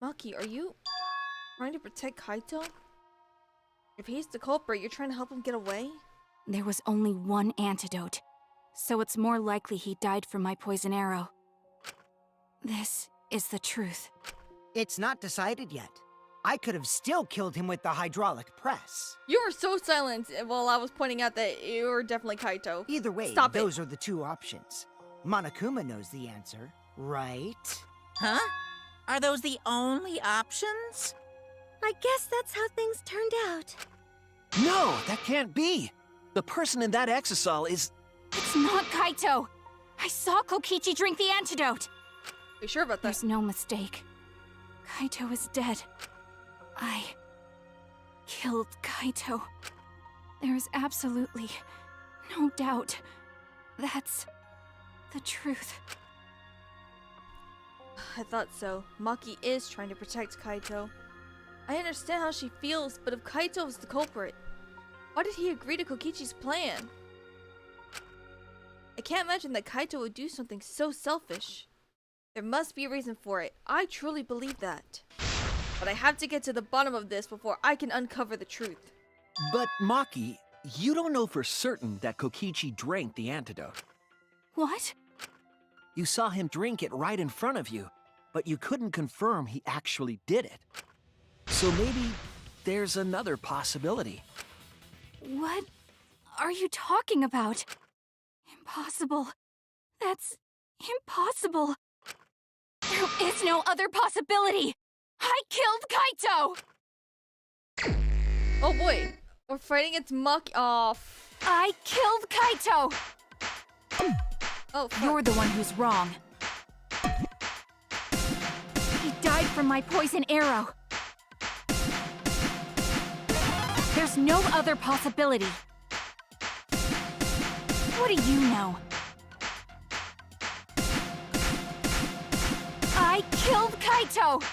Maki, are you trying to protect Kaito? If he's the culprit, you're trying to help him get away? There was only one antidote, so it's more likely he died from my poison arrow. This is the truth. It's not decided yet. I could have still killed him with the hydraulic press. You were so silent while I was pointing out that you were definitely Kaito. Either way, Stop those are the two options. Monokuma knows the answer, right? Huh? Are those the only options? I guess that's how things turned out. No, that can't be. The person in that exisal is... It's not Kaito! I saw Kokichi drink the antidote! Are you sure about that? There's no mistake. Kaito is dead. I killed Kaito. There is absolutely no doubt. That's the truth. I thought so. Maki is trying to protect Kaito. I understand how she feels, but if Kaito is the culprit, why did he agree to Kokichi's plan? I can't imagine that Kaito would do something so selfish. There must be a reason for it. I truly believe that. But I have to get to the bottom of this before I can uncover the truth. But Maki, you don't know for certain that Kokichi drank the antidote. What? You saw him drink it right in front of you, but you couldn't confirm he actually did it. So maybe there's another possibility. What are you talking about? Impossible. That's impossible. There is no other possibility. I killed Kaito! Oh boy, we're fighting against Maki. Oh, I killed Kaito! oh, fuck. You're the one who's wrong. He died from my poison arrow. There's no other possibility. What do you know? I killed Kaito!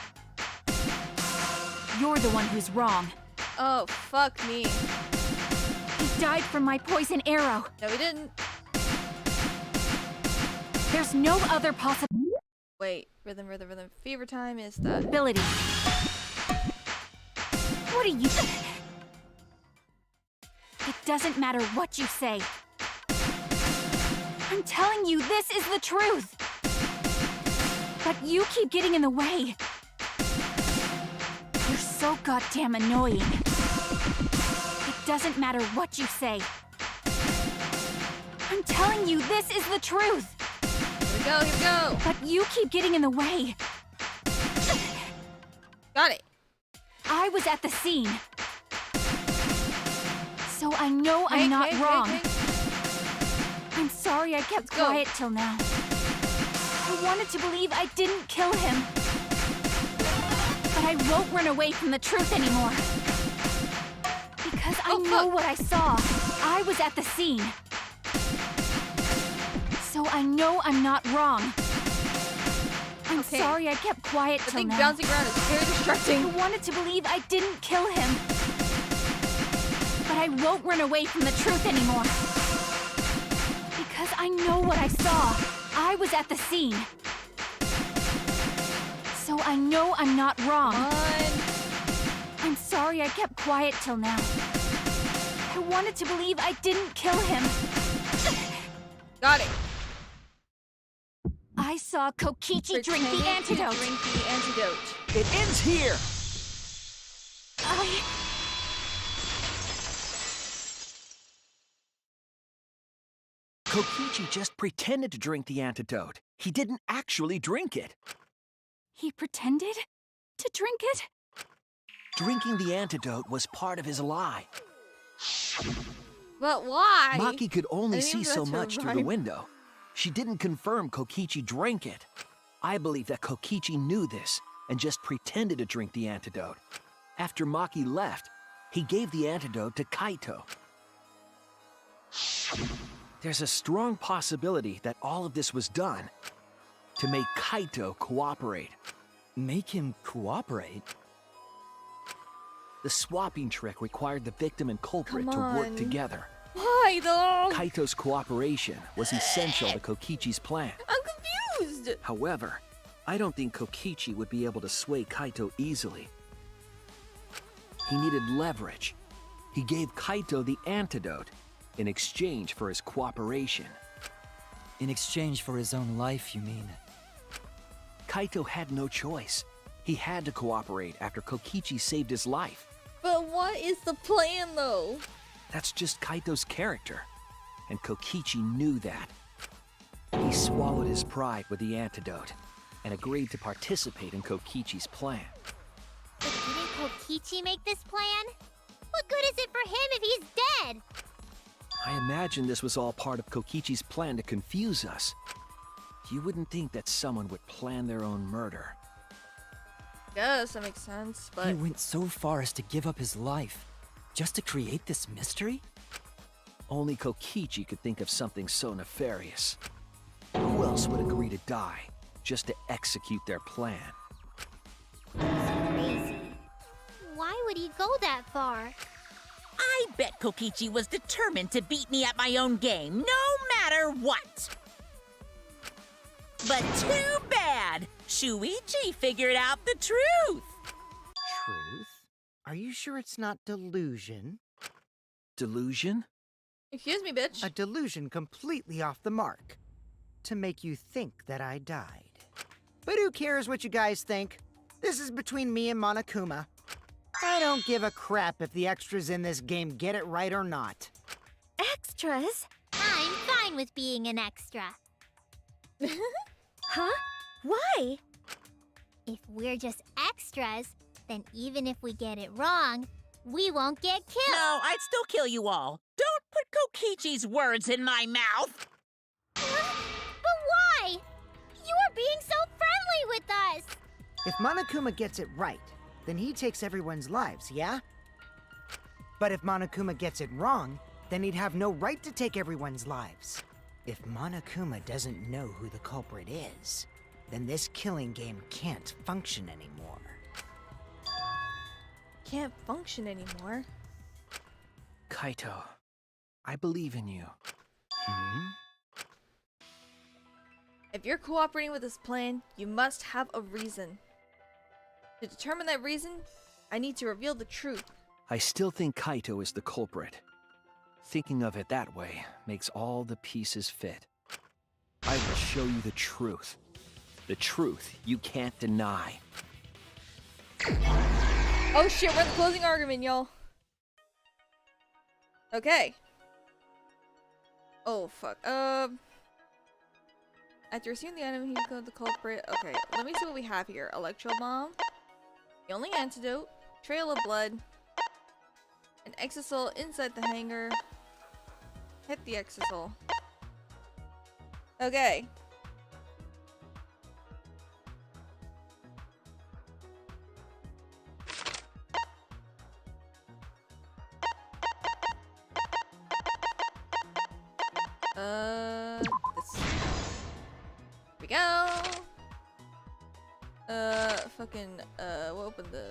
You're the one who's wrong. Oh, fuck me. He died from my poison arrow. No, he didn't. There's no other Wait, rhythm. Fever time is that. possibility. What are you... It doesn't matter what you say. I'm telling you, this is the truth. But you keep getting in the way. You're so goddamn annoying. It doesn't matter what you say. I'm telling you, this is the truth. Here we go. But you keep getting in the way. Got it. I was at the scene. So I know I'm not wrong. I'm sorry I kept go. quiet till now. I wanted to believe I didn't kill him. But I won't run away from the truth anymore. Because I know what I saw. I was at the scene. So I know I'm not wrong. I'm sorry I kept quiet The till thing now. bouncing around is very distracting. I wanted to believe I didn't kill him. But I won't run away from the truth anymore. Because I know what I saw. I was at the scene. So I know I'm not wrong. Come on. I'm sorry I kept quiet till now. I wanted to believe I didn't kill him. Got it. I saw Kokichi drink the Pretended to antidote. Drink the antidote. It ends here! Kokichi just pretended to drink the antidote. He didn't actually drink it. He pretended to drink it? Drinking the antidote was part of his lie. But why? Maki could only I didn't see even so know that's her much through the rhyme. window. She didn't confirm Kokichi drank it. I believe that Kokichi knew this and just pretended to drink the antidote. After Maki left, he gave the antidote to Kaito. There's a strong possibility that all of this was done to make Kaito cooperate. Make him cooperate? The swapping trick required the victim and culprit Come to work on. together. Why though? Kaito's cooperation was essential to Kokichi's plan. I'm confused. However, I don't think Kokichi would be able to sway Kaito easily. He needed leverage. He gave Kaito the antidote in exchange for his cooperation. In exchange for his own life, you mean? Kaito had no choice. He had to cooperate after Kokichi saved his life. But what is the plan though? That's just Kaito's character, and Kokichi knew that. He swallowed his pride with the antidote and agreed to participate in Kokichi's plan. But didn't Kokichi make this plan? What good is it for him if he's dead? I imagine this was all part of Kokichi's plan to confuse us. You wouldn't think that someone would plan their own murder. Yes, that makes sense, but He went so far as to give up his life, just to create this mystery? Only Kokichi could think of something so nefarious. Who else would agree to die just to execute their plan? Crazy. Why would he go that far? I bet Kokichi was determined to beat me at my own game, no matter what. But too bad! Shuichi figured out the truth! Truth? Are you sure it's not delusion? Delusion? excuse me, bitch. A delusion completely off the mark. To make you think that I died. But who cares what you guys think? This is between me and Monokuma. I don't give a crap if the extras in this game get it right or not. Extras? I'm fine with being an extra. Huh? Why? If we're just extras, then even if we get it wrong, we won't get killed. No, I'd still kill you all. Don't put Kokichi's words in my mouth! But why? You are being so friendly with us. If Monokuma gets it right, then he takes everyone's lives, yeah? But if Monokuma gets it wrong, then he'd have no right to take everyone's lives. If Monokuma doesn't know who the culprit is, then this killing game can't function anymore. Can't function anymore. Kaito, I believe in you. If you're cooperating with this plan, you must have a reason. To determine that reason, I need to reveal the truth. I still think Kaito is the culprit. Thinking of it that way makes all the pieces fit. I will show you the truth. The truth you can't deny. Oh shit, we're in the closing argument, y'all. Okay. Oh fuck. After receiving the item, he got the culprit. Okay, let me see what we have here. Electro bomb. The only antidote. Trail of blood. An exisal inside the hangar. Hit the exisal. Okay. This. Here we go. We'll open the.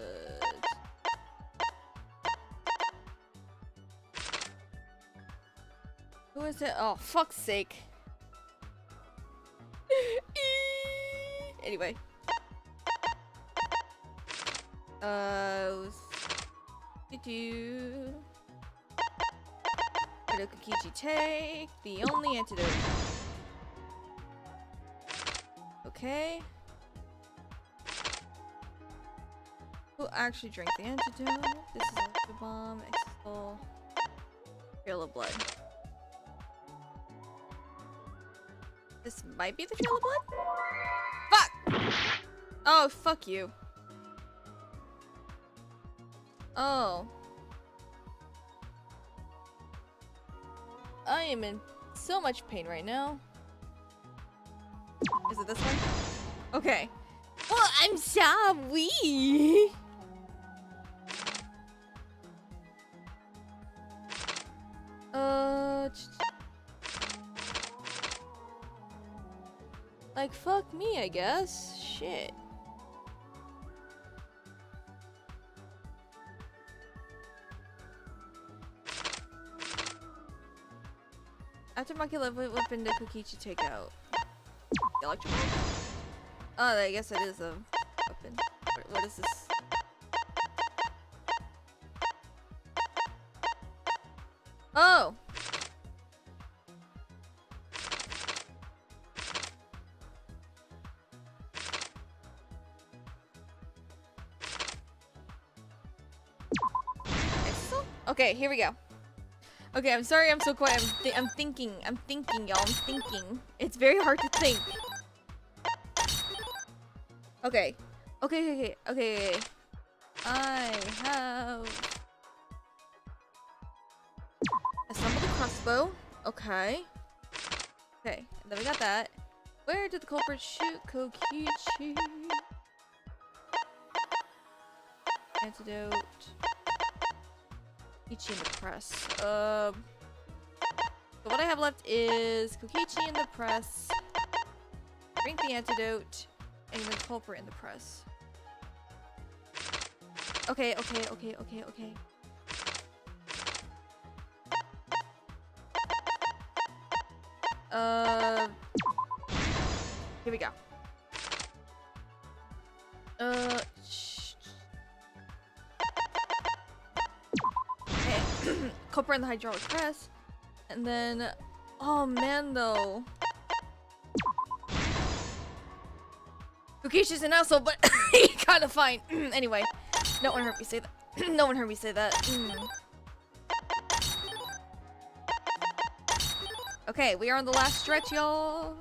Who is it? Oh, fuck's sake. Anyway. Where did Kokichi take? The only antidote. Okay. Who actually drank the antidote? This is a bomb, exfil, trail of blood. This might be the trail of blood? Fuck! Oh, fuck you. Oh. I am in so much pain right now. Is it this one? Okay. Well, I'm sorry. Like, fuck me, I guess. Shit. After Maki left, what weapon did Kokichi take out? Electric? Oh, I guess it is a weapon. What is this? Oh! Exo? Okay, here we go. Okay, I'm sorry I'm so quiet. I'm thinking, y'all. I'm thinking. It's very hard to think. Okay. Okay. I have assembled a crossbow. Okay. Okay, and then we got that. Where did the culprit shoot Kokichi? Antidote. Kokichi in the press. So what I have left is Kokichi in the press. Drink the antidote. And the culprit in the press. Okay. Here we go. Okay. Culprit in the hydraulic press. And then, oh man, though. Kokichi's an asshole, but he kind of fine. Anyway, no one heard me say that. No one heard me say that. Okay, we are on the last stretch, y'all.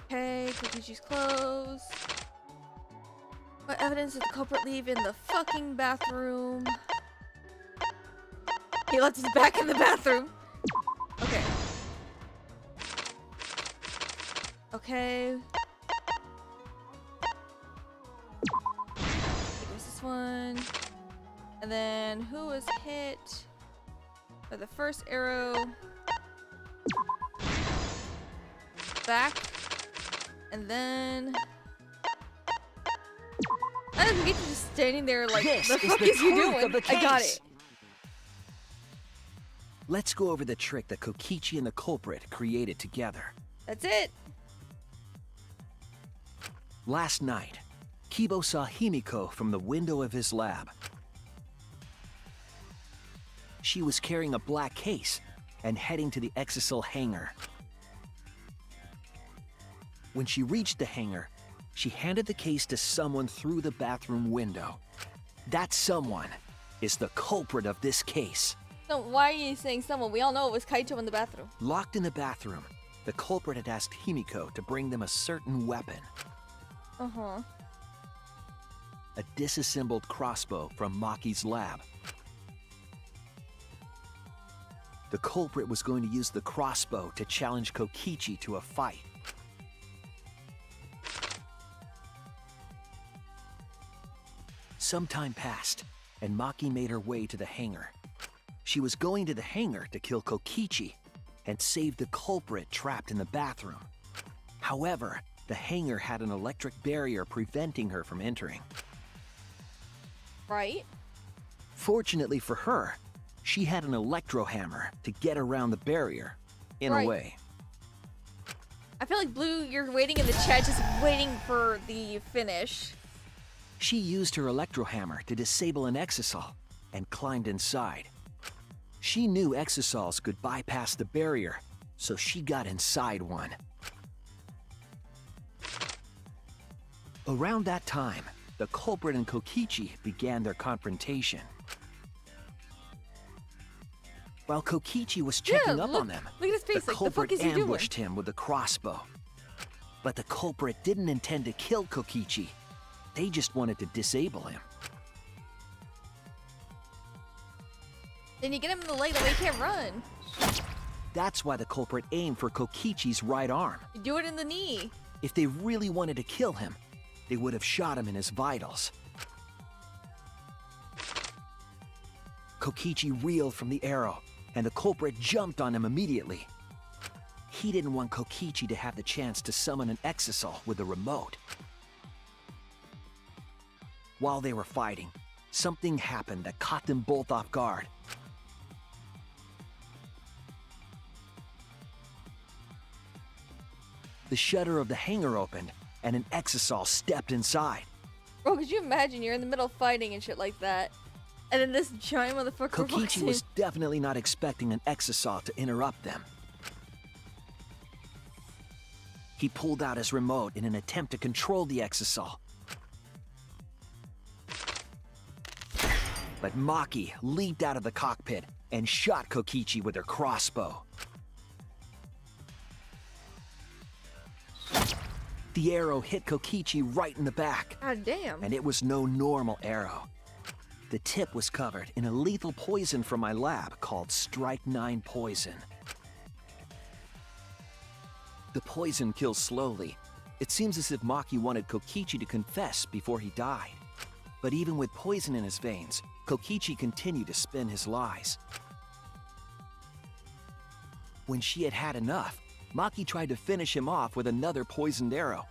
Okay, Kokichi's clothes. What evidence did the culprit leave in the fucking bathroom? He left his back in the bathroom. Okay. Okay. It was this one. And then who was hit by the first arrow? Back. And then I don't think just standing there like, This the is fuck the is you truth doing? of the I got case. it. Let's go over the trick that Kokichi and the culprit created together. That's it. Last night, Kibo saw Himiko from the window of his lab. She was carrying a black case and heading to the Exisal hangar. When she reached the hangar, she handed the case to someone through the bathroom window. That someone is the culprit of this case. No, why are you saying someone? We all know it was Kaito in the bathroom. Locked in the bathroom, the culprit had asked Himiko to bring them a certain weapon. Uh-huh. A disassembled crossbow from Maki's lab. The culprit was going to use the crossbow to challenge Kokichi to a fight. Some time passed, and Maki made her way to the hangar. She was going to the hangar to kill Kokichi and save the culprit trapped in the bathroom. However, the hangar had an electric barrier preventing her from entering. Right? Fortunately for her, she had an electro hammer to get around the barrier, in Right. a way. I feel like Blue, you're waiting in the chat, just waiting for the finish. She used her electro hammer to disable an exisal and climbed inside. She knew exisals could bypass the barrier, so she got inside one. Around that time, the culprit and Kokichi began their confrontation. While Kokichi was checking up look, on them, look at his face, the like, the culprit fuck is he doing? ambushed him with a crossbow. But the culprit didn't intend to kill Kokichi. They just wanted to disable him. Then you get him in the leg, that way he can't run. That's why the culprit aimed for Kokichi's right arm. You do it in the knee. If they really wanted to kill him, they would have shot him in his vitals. Kokichi reeled from the arrow, and the culprit jumped on him immediately. He didn't want Kokichi to have the chance to summon an exisal with a remote. While they were fighting, something happened that caught them both off guard. The shutter of the hangar opened, and an exisal stepped inside. Bro, could you imagine you're in the middle of fighting and shit like that, and then this giant motherfucker walks Kokichi in? was definitely not expecting an exisal to interrupt them. He pulled out his remote in an attempt to control the exisal. But Maki leaped out of the cockpit and shot Kokichi with her crossbow. The arrow hit Kokichi right in the back, God damn. and it was no normal arrow. The tip was covered in a lethal poison from my lab called Strike 9 poison. The poison kills slowly. It seems as if Maki wanted Kokichi to confess before he died. But even with poison in his veins, Kokichi continued to spin his lies. When she had had enough, Maki tried to finish him off with another poisoned arrow.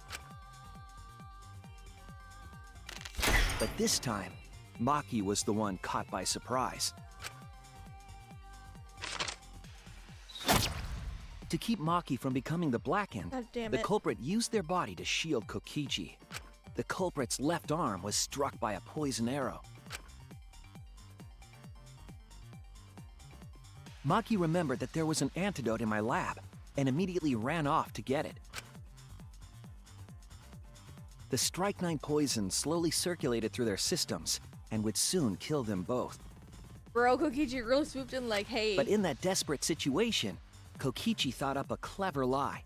But this time, Maki was the one caught by surprise. To keep Maki from becoming the Black End, God damn the it. culprit used their body to shield Kokichi. The culprit's left arm was struck by a poison arrow. Maki remembered that there was an antidote in my lab and immediately ran off to get it. The Strike 9 poison slowly circulated through their systems and would soon kill them both. Bro, Kokichi really swooped in like, hey. But in that desperate situation, Kokichi thought up a clever lie.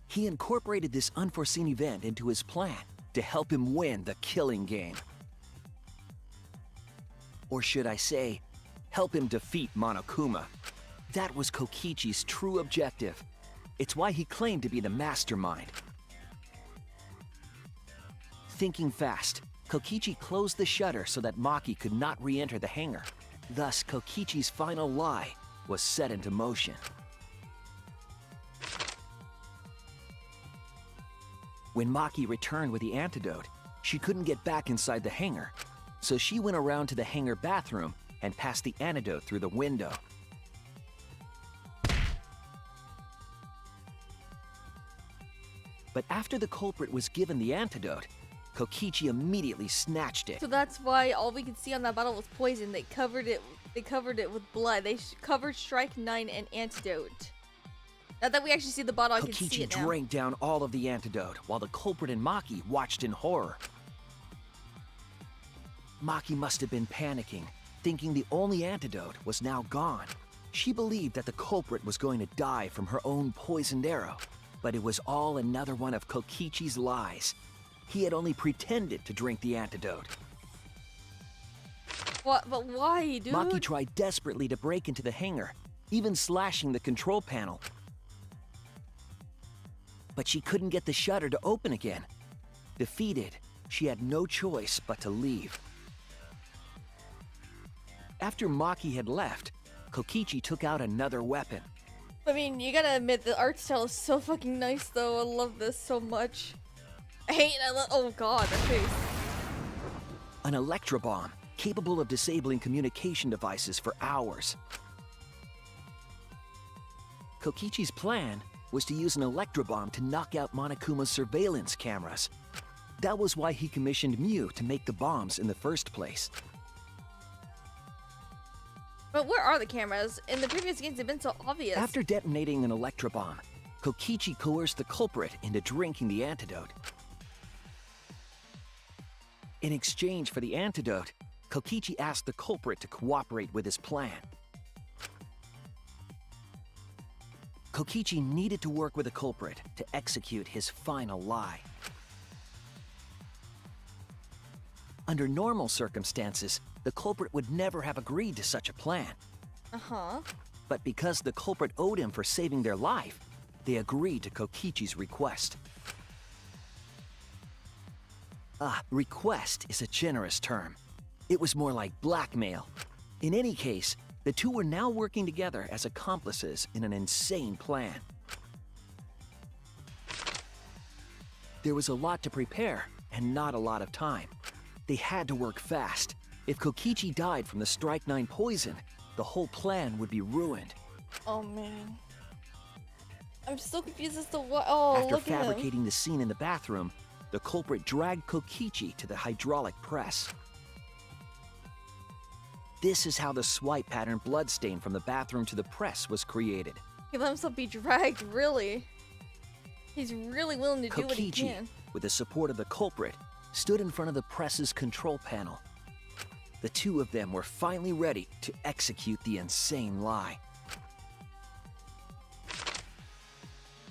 He incorporated this unforeseen event into his plan to help him win the killing game. Or should I say, help him defeat Monokuma. That was Kokichi's true objective. It's why he claimed to be the mastermind. Thinking fast, Kokichi closed the shutter so that Maki could not re-enter the hangar. Thus, Kokichi's final lie was set into motion. When Maki returned with the antidote, she couldn't get back inside the hangar, so she went around to the hangar bathroom and passed the antidote through the window. But after the culprit was given the antidote, Kokichi immediately snatched it. So that's why all we could see on that bottle was poison. They covered it with blood. They covered Strike 9 and antidote. Now that we actually see the bottle, I can see Kokichi it now. drank down all of the antidote, while the culprit and Maki watched in horror. Maki must have been panicking, thinking the only antidote was now gone. She believed that the culprit was going to die from her own poisoned arrow, but it was all another one of Kokichi's lies. He had only pretended to drink the antidote. What? But why, dude? Maki tried desperately to break into the hangar, even slashing the control panel. But she couldn't get the shutter to open again. Defeated, she had no choice but to leave. After Maki had left, Kokichi took out another weapon. I mean, you gotta admit, the art style is so fucking nice, though. I love this so much. Oh god, that face. An electrobomb, capable of disabling communication devices for hours. Kokichi's plan was to use an electrobomb to knock out Monokuma's surveillance cameras. That was why he commissioned Mew to make the bombs in the first place. But where are the cameras? In the previous games, they've been so obvious. After detonating an electrobomb, Kokichi coerced the culprit into drinking the antidote. In exchange for the antidote, Kokichi asked the culprit to cooperate with his plan. Kokichi needed to work with the culprit to execute his final lie. Under normal circumstances, the culprit would never have agreed to such a plan. Uh-huh. But because the culprit owed him for saving their life, they agreed to Kokichi's request. Request is a generous term. It was more like blackmail. In any case, the two were now working together as accomplices in an insane plan. There was a lot to prepare and not a lot of time. They had to work fast. If Kokichi died from the strychnine poison, the whole plan would be ruined. Oh man. I'm so confused as to what. Oh, After look at him. fabricating the scene in the bathroom, the culprit dragged Kokichi to the hydraulic press. This is how the swipe pattern bloodstain from the bathroom to the press was created. He let himself be dragged, really. He's really willing to do what he Kokichi, can. with the support of the culprit, stood in front of the press's control panel. The two of them were finally ready to execute the insane lie.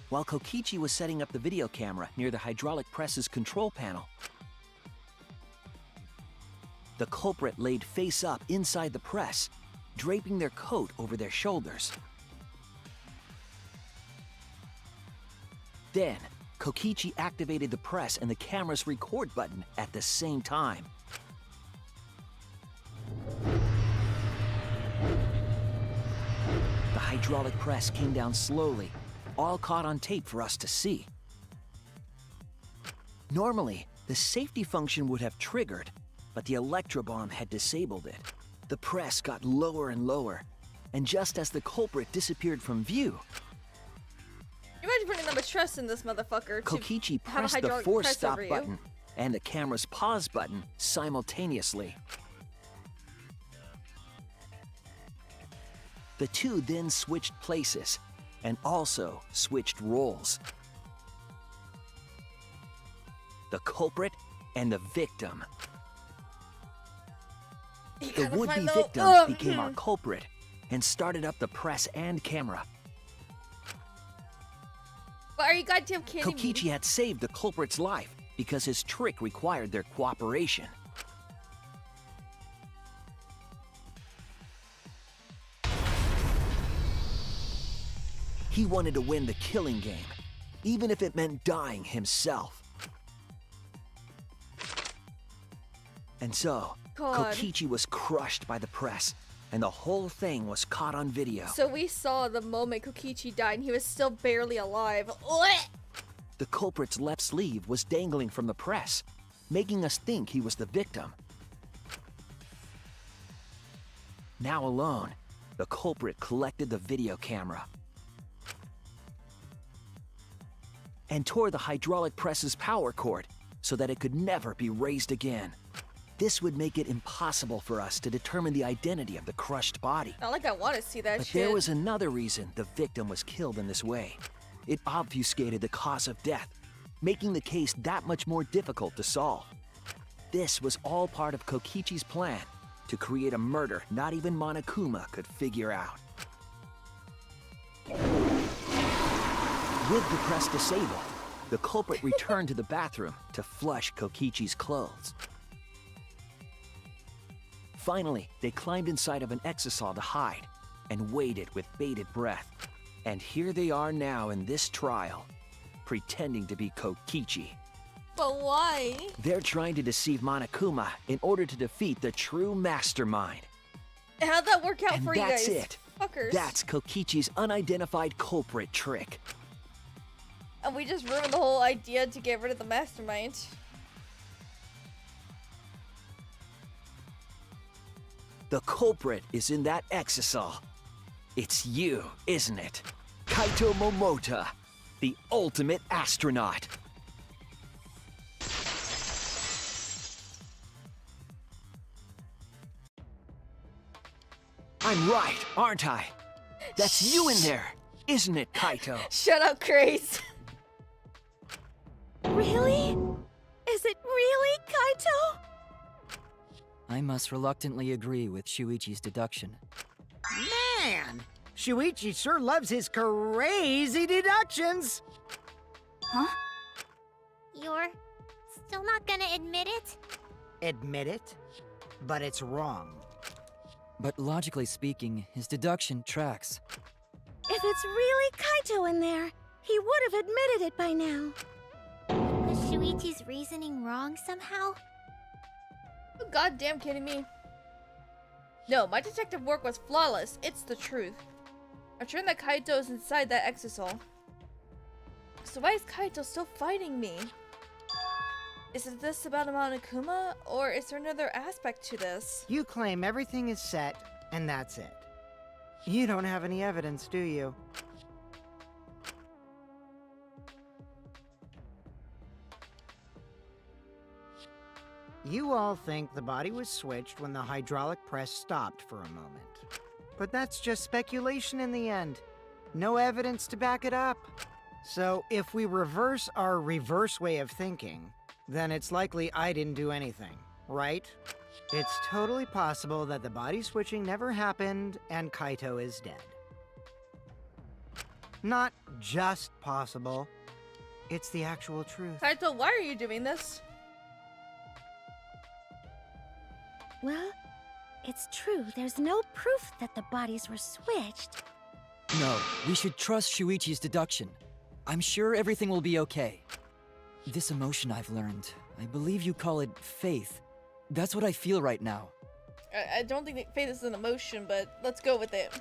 While Kokichi was setting up the video camera near the hydraulic press's control panel, the culprit laid face up inside the press, draping their coat over their shoulders. Then, Kokichi activated the press and the camera's record button at the same time. The hydraulic press came down slowly, all caught on tape for us to see. Normally, the safety function would have triggered, but the electrobomb had disabled it. The press got lower and lower, and just as the culprit disappeared from view, You imagine putting that much trust in this motherfucker Kokichi to have a pressed the hydraulic force press stop over you. button and the camera's pause button simultaneously. The two then switched places and also switched roles. The culprit and the victim. You The gotta would-be find victim became our culprit and started up the press and camera. Why are you goddamn kidding me? Kokichi had saved the culprit's life because his trick required their cooperation. He wanted to win the killing game, even if it meant dying himself. And so, God. Kokichi was crushed by the press, and the whole thing was caught on video. So we saw the moment Kokichi died and he was still barely alive. Ugh! The culprit's left sleeve was dangling from the press, making us think he was the victim. Now alone, the culprit collected the video camera and tore the hydraulic press's power cord so that it could never be raised again. This would make it impossible for us to determine the identity of the crushed body. Not like I want to see that But shit. there was another reason the victim was killed in this way. It obfuscated the cause of death, making the case that much more difficult to solve. This was all part of Kokichi's plan to create a murder not even Monokuma could figure out. With the press disabled, the culprit returned to the bathroom to flush Kokichi's clothes. Finally, they climbed inside of an exisal to hide and waited with bated breath. And here they are now in this trial, pretending to be Kokichi. But why? They're trying to deceive Monokuma in order to defeat the true mastermind. How'd that work out And for you that's guys? it. Fuckers. That's Kokichi's unidentified culprit trick. And we just ruined the whole idea to get rid of the mastermind. The culprit is in that exisal. It's you, isn't it? Kaito Momota, the ultimate astronaut. I'm right, aren't I? That's you in there, isn't it, Kaito? Shut up, Craze. Really? Is it really Kaito? I must reluctantly agree with Shuichi's deduction. Man! Shuichi sure loves his crazy deductions. Huh? You're still not gonna admit it? Admit it, but it's wrong. But logically speaking, his deduction tracks. If it's really Kaito in there, he would have admitted it by now. Was Shuichi's reasoning wrong somehow? You goddamn kidding me? No, my detective work was flawless. It's the truth. I'm sure that Kaito is inside that exisal. So why is Kaito still fighting me? Is it this about Monokuma, or is there another aspect to this? You claim everything is set, and that's it. You don't have any evidence, do you? You all think the body was switched when the hydraulic press stopped for a moment. But that's just speculation in the end. No evidence to back it up. So if we reverse our reverse way of thinking, then it's likely I didn't do anything, right? It's totally possible that the body switching never happened and Kaito is dead. Not just possible. It's the actual truth. Kaito, why are you doing this? Well, it's true. There's no proof that the bodies were switched. No, we should trust Shuichi's deduction. I'm sure everything will be okay. This emotion I've learned, I believe you call it faith. That's what I feel right now. I don't think that faith is an emotion, but let's go with it.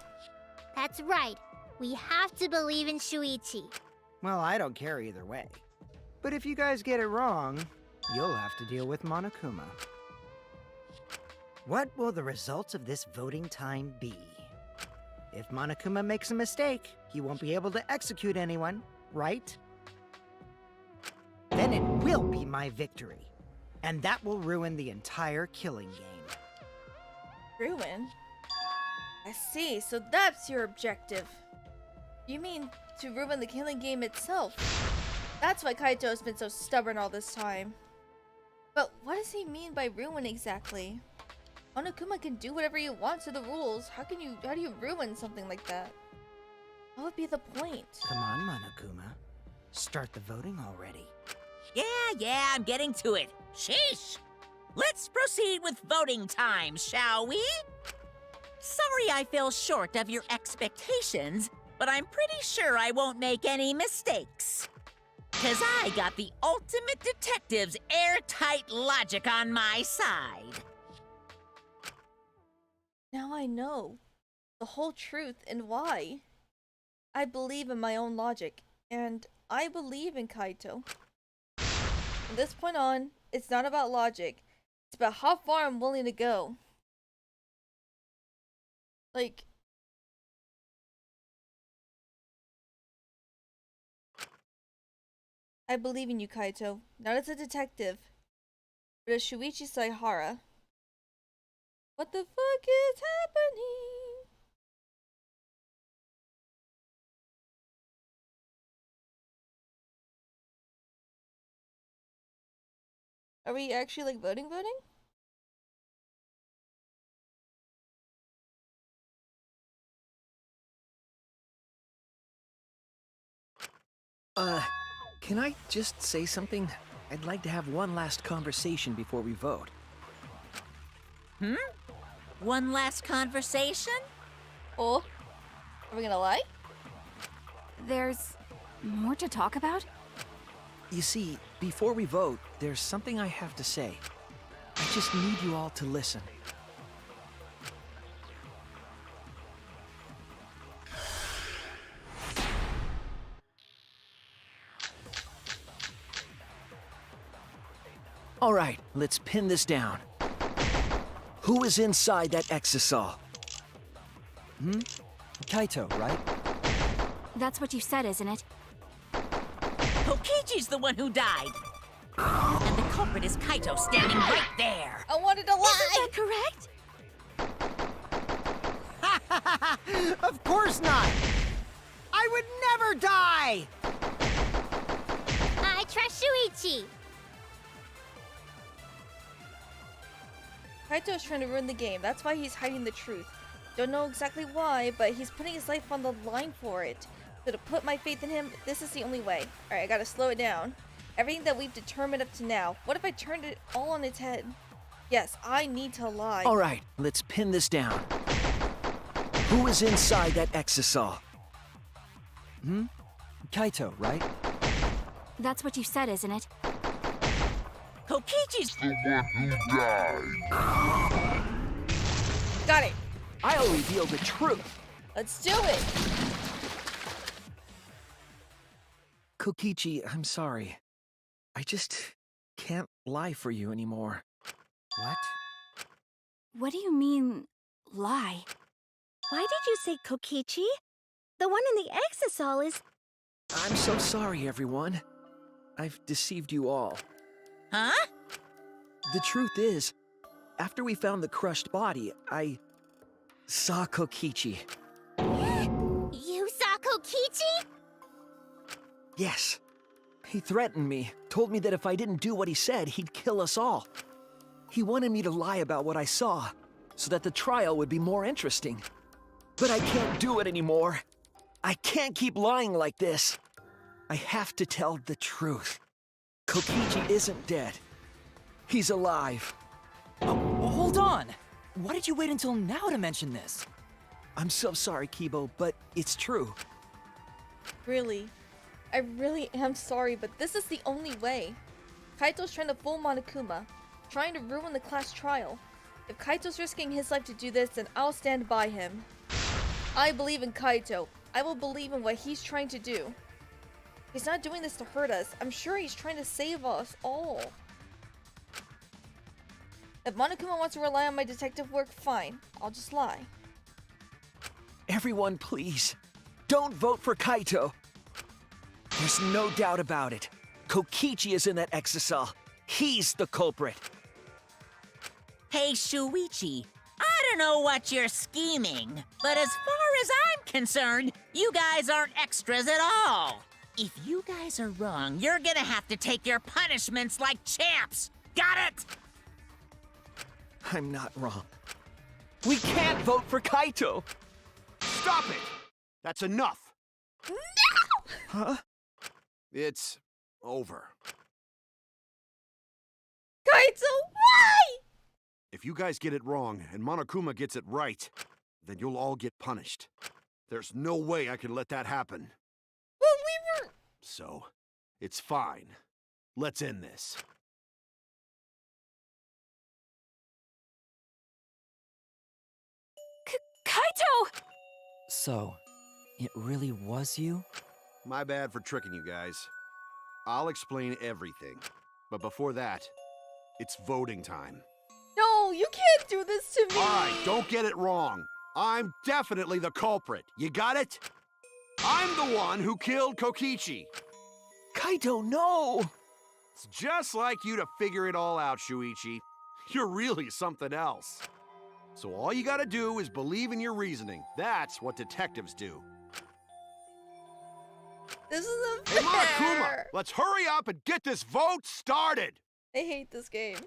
That's right. We have to believe in Shuichi. Well, I don't care either way. But if you guys get it wrong, you'll have to deal with Monokuma. What will the results of this voting time be? If Monokuma makes a mistake, he won't be able to execute anyone, right? Then it will be my victory. And that will ruin the entire killing game. Ruin? I see, so that's your objective. You mean to ruin the killing game itself. That's why Kaito has been so stubborn all this time. But what does he mean by ruin exactly? Monokuma can do whatever he wants to the rules. How do you ruin something like that? What would be the point? Come on, Monokuma. Start the voting already. Yeah, I'm getting to it. Sheesh! Let's proceed with voting time, shall we? Sorry I fell short of your expectations, but I'm pretty sure I won't make any mistakes. 'Cause I got the ultimate detective's airtight logic on my side. Now I know the whole truth and why. I believe in my own logic, and I believe in Kaito. From this point on, it's not about logic. It's about how far I'm willing to go. Like, I believe in you, Kaito. Not as a detective, but as Shuichi Saihara. What the fuck is happening? Are we actually like voting? Can I just say something? I'd like to have one last conversation before we vote. One last conversation? Oh, are we gonna lie? There's more to talk about? You see, before we vote, there's something I have to say. I just need you all to listen. All right, let's pin this down. Who is inside that exisal? Kaito, right? That's what you said, isn't it? Kokichi's the one who died. And the culprit is Kaito standing right there. I wanted to lie! Is that correct? Of course not! I would never die! I trust Shuichi. Kaito is trying to ruin the game. That's why he's hiding the truth. Don't know exactly why, but he's putting his life on the line for it. So to put my faith in him, this is the only way. Alright, I gotta slow it down. Everything that we've determined up to now, what if I turned it all on its head? Yes, I need to lie. All right, let's pin this down. Who is inside that exisal? Kaito, right? That's what you said, isn't it? Kokichi's The one who died. Got it. I'll reveal the truth. Let's do it. Kokichi, I'm sorry. I just can't lie for you anymore. What? What do you mean, lie? Why did you say Kokichi? The one in the exisal is... I'm so sorry, everyone. I've deceived you all. Huh? The truth is, after we found the crushed body, I saw Kokichi. You saw Kokichi? Yes. He threatened me, told me that if I didn't do what he said, he'd kill us all. He wanted me to lie about what I saw, so that the trial would be more interesting. But I can't do it anymore. I can't keep lying like this. I have to tell the truth. Kokichi isn't dead. He's alive. Oh, hold on! Why did you wait until now to mention this? I'm so sorry, Kibo, but it's true. Really. I really am sorry, but this is the only way. Kaito's trying to fool Monokuma, trying to ruin the class trial. If Kaito's risking his life to do this, then I'll stand by him. I believe in Kaito. I will believe in what he's trying to do. He's not doing this to hurt us. I'm sure he's trying to save us all. If Monokuma wants to rely on my detective work, fine. I'll just lie. Everyone, please, don't vote for Kaito. There's no doubt about it. Kokichi is in that exisal. He's the culprit. Hey, Shuichi. I don't know what you're scheming, but as far as I'm concerned, you guys aren't extras at all. If you guys are wrong, you're gonna have to take your punishments like champs. Got it? I'm not wrong. We can't vote for Kaito. Stop it! That's enough. No! Huh? It's over. Kaito, why? If you guys get it wrong and Monokuma gets it right, then you'll all get punished. There's no way I can let that happen. Well, we were... So, it's fine. Let's end this. Kaito! So, it really was you? My bad for tricking you guys. I'll explain everything. But before that, it's voting time. No, you can't do this to me! Alright, don't get it wrong. I'm definitely the culprit. You got it? I'm the one who killed Kokichi. Kaito, no! It's just like you to figure it all out, Shuichi. You're really something else. So all you gotta do is believe in your reasoning. That's what detectives do. This isn't Hey, Monokuma, fair! let's hurry up and get this vote started! I hate this game.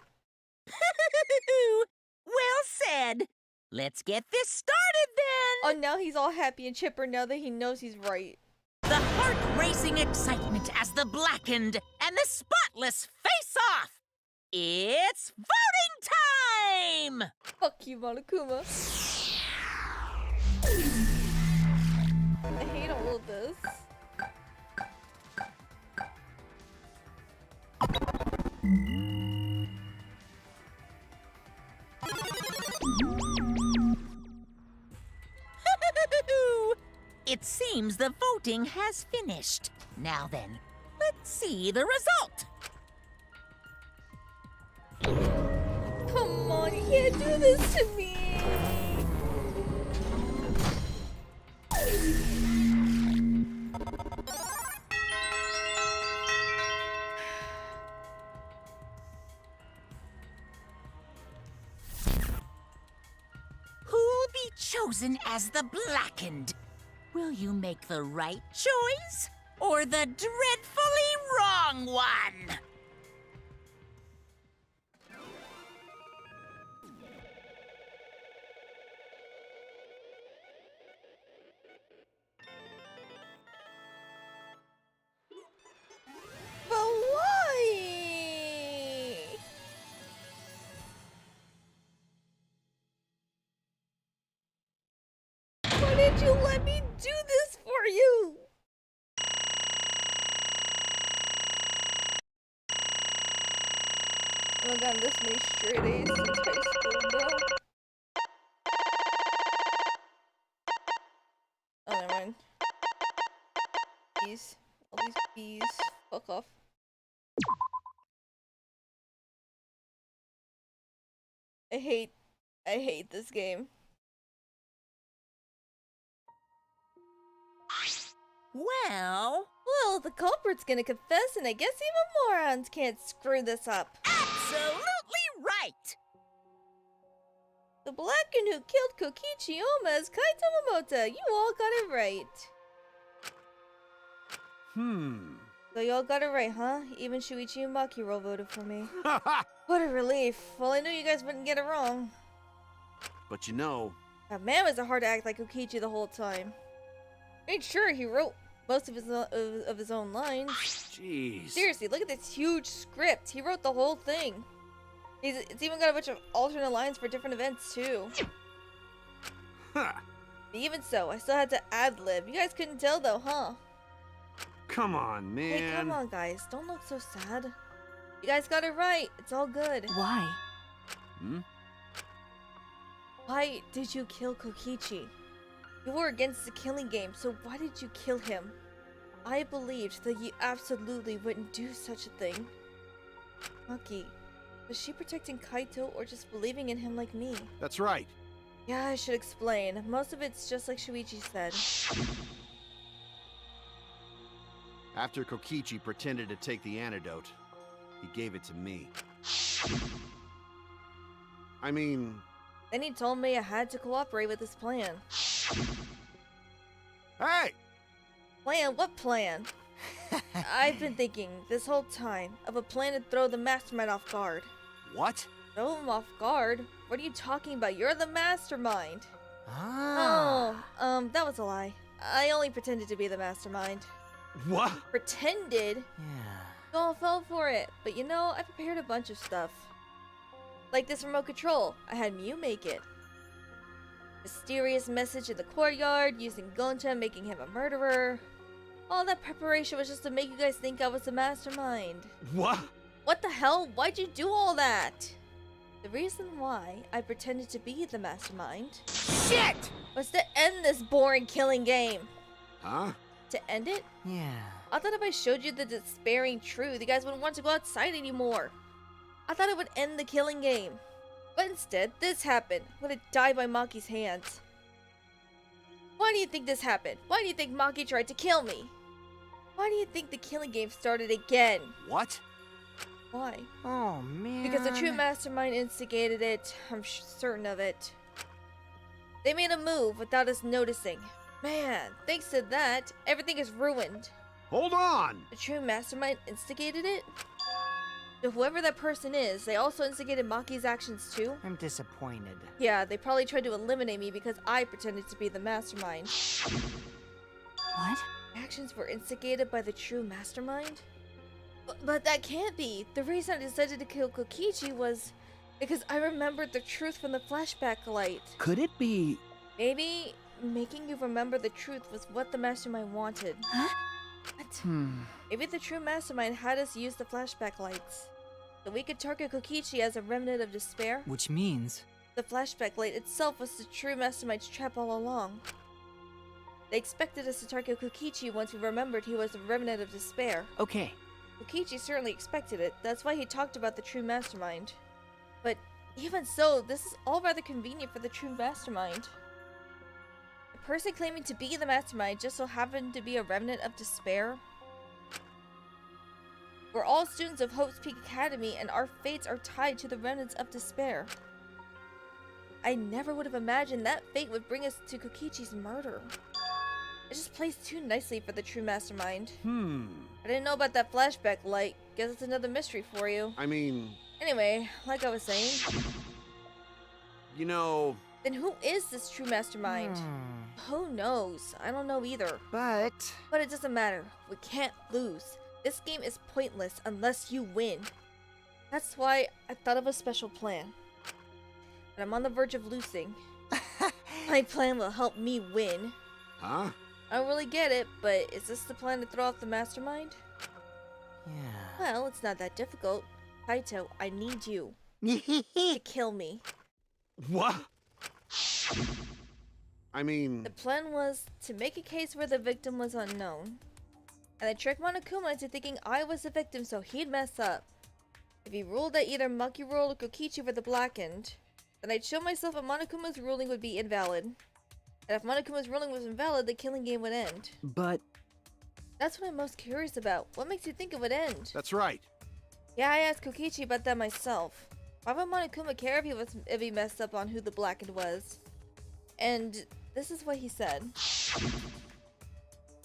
Well said. Let's get this started then. Oh, now he's all happy and chipper now that he knows he's right. The heart-racing excitement as the blackened and the spotless face off. It's voting time! Fuck you, Monokuma. I hate all of this. It seems the voting has finished. Now then, let's see the result. Come on, you can't do this to me! Who'll be chosen as the blackened? Will you make the right choice or the dreadfully wrong one? haven't gotten this many straight A's since high school, bro. Oh, never mind. Bees. All these bees. Fuck off. I hate this game. Well, the culprit's gonna confess, and I guess even morons can't screw this up. Absolutely right! The Blacken who killed Kokichi Oma is Kaito Momota. You all got it right. So you all got it right, huh? Even Shuichi and Makiro voted for me. What a relief. Well, I knew you guys wouldn't get it wrong. But you know, That man was hard to act like Kokichi the whole time. Made sure he wrote most of his own lines. jeez. Seriously, look at this huge script. He wrote the whole thing. It's even got a bunch of alternate lines for different events too. Huh. Even so, I still had to ad-lib. You guys couldn't tell though, huh? Come on, man. Hey, come on guys. Don't look so sad. You guys got it right. It's all good. Why? Why did you kill Kokichi? You were against the killing game, so why did you kill him? I believed that you absolutely wouldn't do such a thing. Maki, was she protecting Kaito or just believing in him like me? That's right. Yeah, I should explain. Most of it's just like Shuichi said. After Kokichi pretended to take the antidote, he gave it to me. I mean... Then he told me I had to cooperate with his plan. Hey! Plan? What plan? I've been thinking this whole time of a plan to throw the mastermind off guard. What? Throw him off guard? What are you talking about? You're the mastermind. Ah. Oh, that was a lie. I only pretended to be the mastermind. What? Pretended? Yeah. All fell for it. But you know, I prepared a bunch of stuff. Like this remote control. I had Mew make it. Mysterious message in the courtyard, using Gonta, making him a murderer. All that preparation was just to make you guys think I was the mastermind. What? What the hell? Why'd you do all that? The reason why I pretended to be the mastermind Shit! was to end this boring killing game. Huh? To end it? Yeah. I thought if I showed you the despairing truth, you guys wouldn't want to go outside anymore. I thought it would end the killing game. But instead, this happened, when it died by Maki's hands. Why do you think this happened? Why do you think Maki tried to kill me? Why do you think the killing game started again? What? Why? Oh, man. Because the true mastermind instigated it. I'm certain of it. They made a move without us noticing. Man, thanks to that, everything is ruined. Hold on! The true mastermind instigated it? So whoever that person is, they also instigated Maki's actions too? I'm disappointed. Yeah, they probably tried to eliminate me because I pretended to be the mastermind. What? Actions were instigated by the true mastermind? But that can't be. The reason I decided to kill Kokichi was because I remembered the truth from the flashback light. Could it be... Maybe making you remember the truth was what the mastermind wanted. Huh? What? Maybe the true mastermind had us use the flashback lights, so we could target Kokichi as a remnant of despair. Which means... The flashback light itself was the true mastermind's trap all along. They expected us to target Kokichi once we remembered he was a remnant of despair. Okay, Kokichi certainly expected it. That's why he talked about the true mastermind. But even so, this is all rather convenient for the true mastermind. The person claiming to be the mastermind just so happened to be a remnant of despair. We're all students of Hope's Peak Academy, and our fates are tied to the remnants of despair. I never would have imagined that fate would bring us to Kokichi's murder. It just plays too nicely for the true mastermind. I didn't know about that flashback light. Guess it's another mystery for you. I mean, Anyway, like I was saying, you know... then who is this true mastermind? Who knows? I don't know either. But... But it doesn't matter. We can't lose. This game is pointless unless you win. That's why I thought of a special plan. And I'm on the verge of losing. My plan will help me win. Huh? I don't really get it, but is this the plan to throw off the mastermind? Yeah. Well, it's not that difficult. Kaito, I need you to kill me. What? I mean, The plan was to make a case where the victim was unknown. And I tricked Monokuma into thinking I was the victim so he'd mess up. If he ruled that either Maki ruled or Kokichi were the blackened, then I'd show myself that Monokuma's ruling would be invalid. And if Monokuma's ruling was invalid, the killing game would end. But That's what I'm most curious about. What makes you think it would end? that's right. Yeah, I asked Kokichi about that myself. Why would Monokuma care if he messed up on who the blackened was? And this is what he said.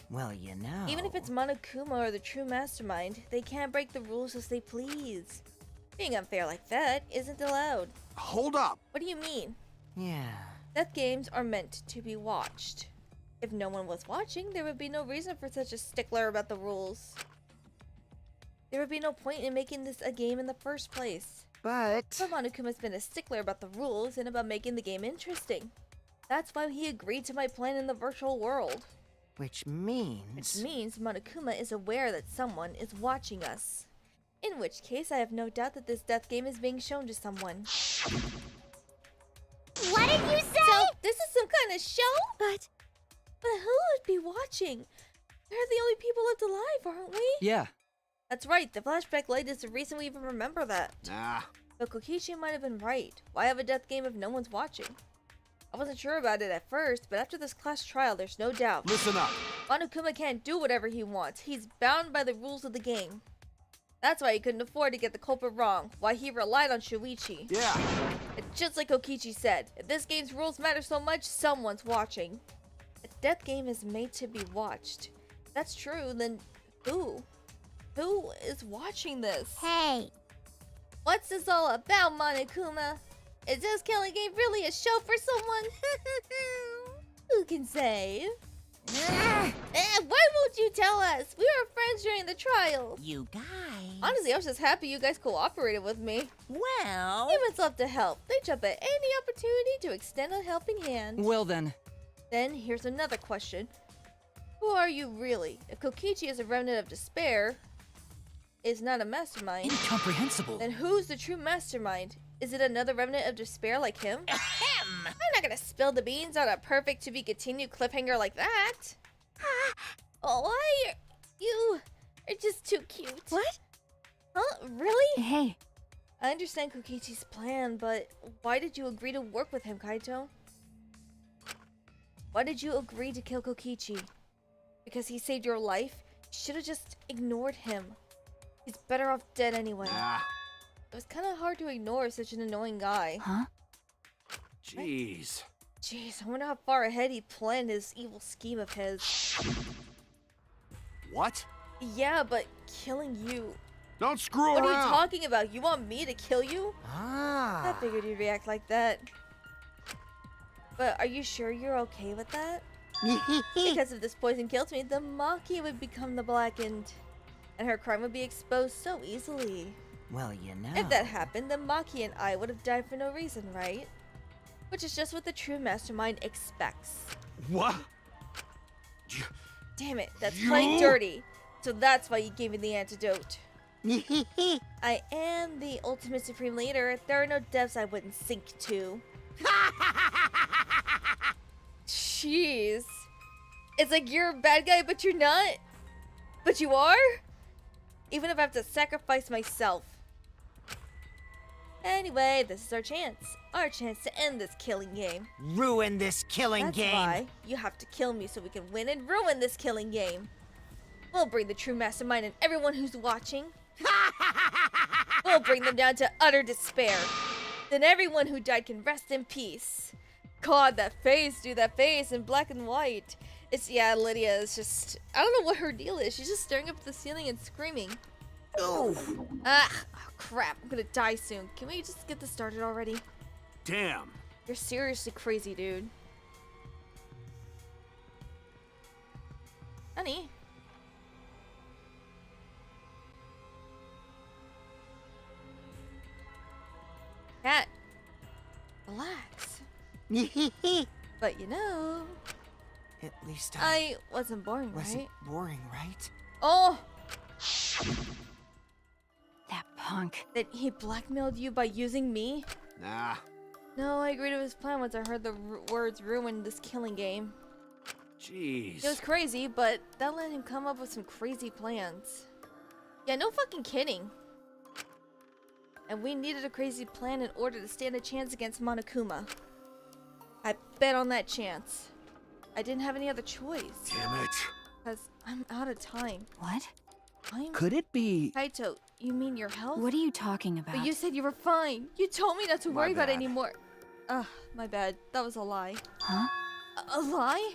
Well, you know. Even if it's Monokuma or the true mastermind, they can't break the rules as they please. Being unfair like that isn't allowed. Hold up. What do you mean? Yeah. Death games are meant to be watched. If no one was watching, there would be no reason for such a stickler about the rules. There would be no point in making this a game in the first place. But Monokuma's been a stickler about the rules and about making the game interesting. That's why he agreed to my plan in the virtual world. which means Monokuma is aware that someone is watching us. In which case, I have no doubt that this death game is being shown to someone. What did you say? So, this is some kind of show? But But who would be watching? They're the only people left alive, aren't we? Yeah. That's right, the flashback light is the reason we even remember that. Nah. But Kokichi might have been right. Why have a death game if no one's watching? I wasn't sure about it at first, but after this class trial, there's no doubt. Listen up. Monokuma can't do whatever he wants. He's bound by the rules of the game. That's why he couldn't afford to get the culprit wrong, why he relied on Shuichi. Yeah. And just like Kokichi said, if this game's rules matter so much, someone's watching. A death game is made to be watched. If that's true, then who? Who is watching this? Hey, What's this all about, Monokuma? Is this killing game really a show for someone? Who can say? Why won't you tell us? We were friends during the trial. You guys. Honestly, I was just happy you guys cooperated with me. Well. Humans love to help. They jump at any opportunity to extend a helping hand. Well then. Then here's another question. Who are you really? If Kokichi is a remnant of despair, is not a mastermind, Incomprehensible. then who's the true mastermind? Is it another remnant of despair like him? Ahem. I'm not gonna spill the beans on a perfect to be continued cliffhanger like that. Oh, why you are just too cute. what? Huh? Really? Hey, I understand Kokichi's plan, but why did you agree to work with him, Kaito? Why did you agree to kill Kokichi? Because he saved your life? You should have just ignored him. He's better off dead anyway. Nah. It was kind of hard to ignore such an annoying guy. huh? Jeez. Jeez, I wonder how far ahead he planned his evil scheme of his. What? Yeah, but killing you. Don't screw What are around. you talking about? You want me to kill you? I ah. figured you'd react like that. But are you sure you're okay with that? Because if this poison kills me, the Maki would become the blackened. And her crime would be exposed so easily. Well, you know. If that happened, then Maki and I would have died for no reason, right? Which is just what the true mastermind expects. What? Damn it, that's You? playing dirty. So that's why you gave me the antidote. I am the ultimate supreme leader. There are no depths I wouldn't sink to. Jeez. It's like you're a bad guy, but you're not. But you are? Even if I have to sacrifice myself. Anyway, this is our chance. Our chance to end this killing game. Ruin this killing That's game. why you have to kill me so we can win and ruin this killing game. We'll bring the true mastermind and everyone who's watching. We'll bring them down to utter despair. Then everyone who died can rest in peace. God, that face, dude, that face in black and white. Yeah, Lydia is just, I don't know what her deal is. She's just staring up at the ceiling and screaming. Oof. Ah, oh, crap, I'm gonna die soon. Can we just get this started already? Damn. You're seriously crazy, dude. Honey? Cat, relax. But you know, At least I wasn't boring, wasn't right? boring, right? Oh, That punk. That he blackmailed you by using me? Nah. No, I agreed to his plan once I heard the words ruin this killing game. Jeez. It was crazy, but that let him come up with some crazy plans. Yeah, no fucking kidding. And we needed a crazy plan in order to stand a chance against Monokuma. I bet on that chance. I didn't have any other choice. Damn it. Because I'm out of time. What? Could it be... Kaito, you mean your health? What are you talking about? But you said you were fine. You told me not to My worry about it bad. anymore. Ugh, my bad. That was a lie. Huh? A lie?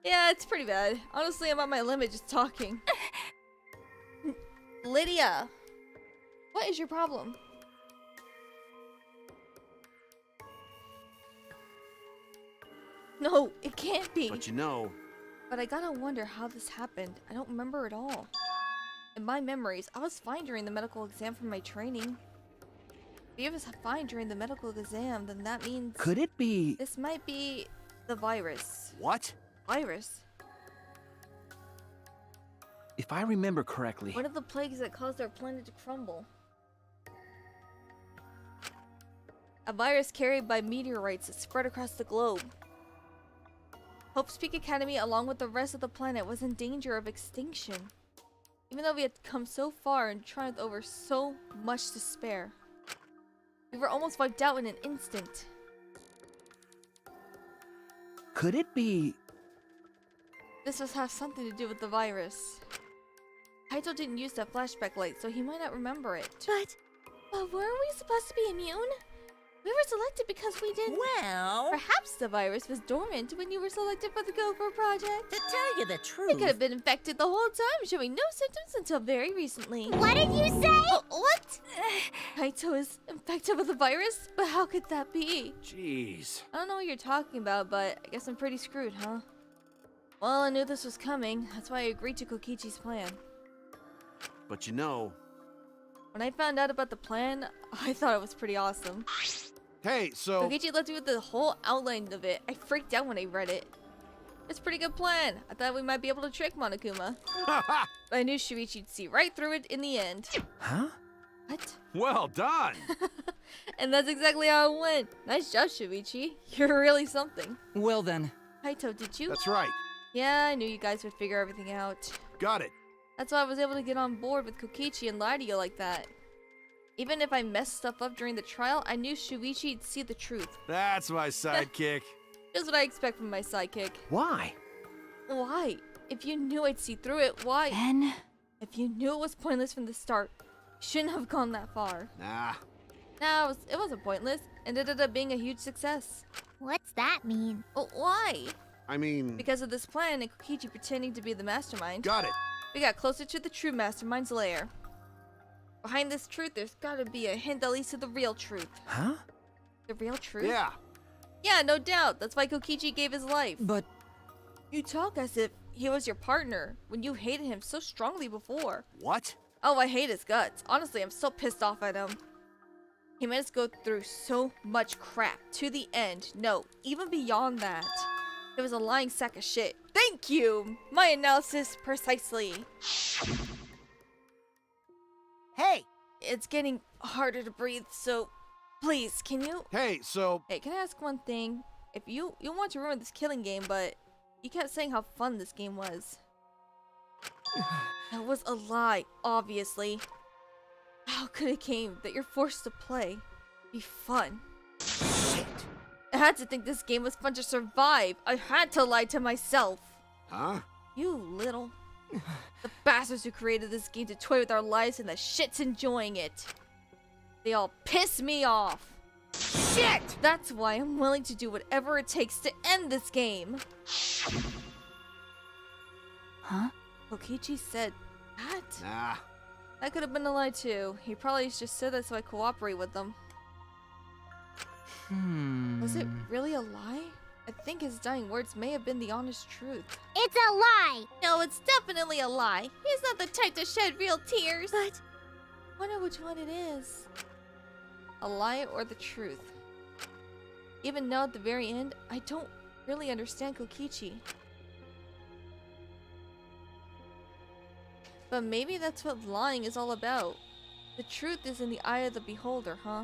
Yeah, it's pretty bad. Honestly, I'm at my limit just talking. Lydia! What is your problem? No, it can't be. But you know, But I gotta wonder how this happened. I don't remember at all. In my memories, I was fine during the medical exam from my training. If you was fine during the medical exam, then that means Could it be... this might be the virus. what? Virus? If I remember correctly... One of the plagues that caused our planet to crumble. A virus carried by meteorites that spread across the globe. Hope's Peak Academy, along with the rest of the planet, was in danger of extinction. Even though we had come so far and triumphed over so much despair. We were almost wiped out in an instant. Could it be... This must have something to do with the virus. Kaito didn't use that flashback light, so he might not remember it. But weren't we supposed to be immune? We were selected because we didn't. Well, Perhaps the virus was dormant when you were selected for the Gopher project. to tell you the It truth, could have been infected the whole time, showing no symptoms until very recently. What did you say? What? Kaito is infected with the virus? But how could that be? Jeez. I don't know what you're talking about, but I guess I'm pretty screwed, huh? Well, I knew this was coming. That's why I agreed to Kokichi's plan. But you know, When I found out about the plan, I thought it was pretty awesome. hey, so... Kokichi left me with the whole outline of it. I freaked out when I read it. It's a pretty good plan. I thought we might be able to trick Monokuma. But I knew Shuichi'd see right through it in the end. Huh? What? well done. And that's exactly how it went. Nice job, Shuichi. You're really something. Well then, Kaito, did you? That's right. Yeah, I knew you guys would figure everything out. Got it. That's why I was able to get on board with Kokichi and lie to you like that. Even if I messed stuff up during the trial, I knew Shuichi'd see the truth. That's my sidekick. Just what I expect from my sidekick. Why? Why? If you knew I'd see through it, why? Ben? If you knew it was pointless from the start, you shouldn't have gone that far. Nah. No, it wasn't pointless, and it ended up being a huge success. What's that mean? Well, why? I mean... Because of this plan and Kokichi pretending to be the mastermind, Got it. we got closer to the true mastermind's lair. Behind this truth, there's gotta be a hint that leads to the real truth. Huh? The real truth? Yeah. Yeah, no doubt. That's why Kokichi gave his life. but You talk as if he was your partner when you hated him so strongly before. What? Oh, I hate his guts. Honestly, I'm so pissed off at him. He made us go through so much crap to the end. No, even beyond that. It was a lying sack of shit. Thank you! My analysis precisely. Hey, It's getting harder to breathe, so please, can you... Hey, so... Hey, can I ask one thing? If you want to ruin this killing game, but you kept saying how fun this game was. That was a lie, obviously. How could a game that you're forced to play be fun? shit. I had to think this game was fun to survive. I had to lie to myself. Huh? You little... The bastards who created this game to toy with our lives and the shit's enjoying it. They all piss me off. Shit! That's why I'm willing to do whatever it takes to end this game. Huh? Kokichi said that? Nah. That could have been a lie too. He probably just said that so I cooperate with them. Was it really a lie? I think his dying words may have been the honest truth. It's a lie! No, it's definitely a lie. He's not the type to shed real tears. But Wonder which one it is. A lie or the truth. Even now at the very end, I don't really understand Kokichi. But maybe that's what lying is all about. The truth is in the eye of the beholder, huh?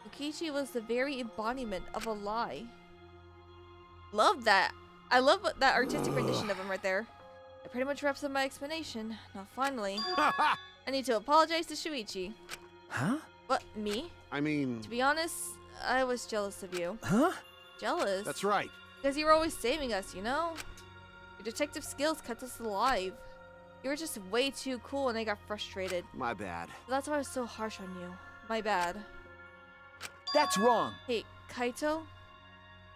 Kokichi was the very embodiment of a lie. Love that. I love that artistic rendition of him right there. That pretty much wraps up my explanation. Now finally, I need to apologize to Shuichi. Huh? What, me? I mean, To be honest, I was jealous of you. Huh? Jealous? that's right. Because you were always saving us, you know? Your detective skills kept us alive. You were just way too cool and I got frustrated. My bad. That's why I was so harsh on you. My bad. That's wrong. Hey, Kaito?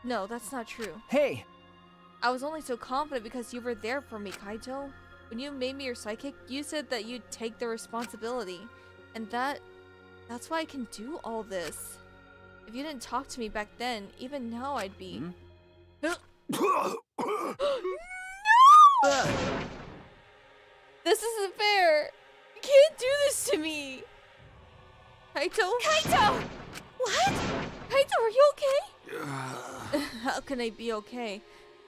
No, that's not true. Hey, I was only so confident because you were there for me, Kaito. When you made me your sidekick, you said that you'd take the responsibility. And that's why I can do all this. If you didn't talk to me back then, even now I'd be... This isn't fair! You can't do this to me! Kaito? Kaito! What? Kaito, are you okay? How can I be okay?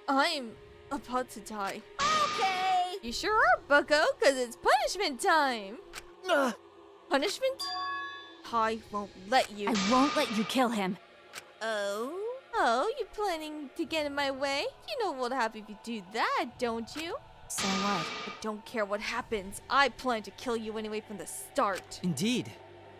I'm about to die. Okay. You sure are, bucko, because it's punishment time! Punishment? I won't let you. I won't let you kill him. Oh? Oh, you planning to get in my way? You know what'll happen if you do that, don't you? So what? I don't care what happens. I plan to kill you anyway from the start. Indeed.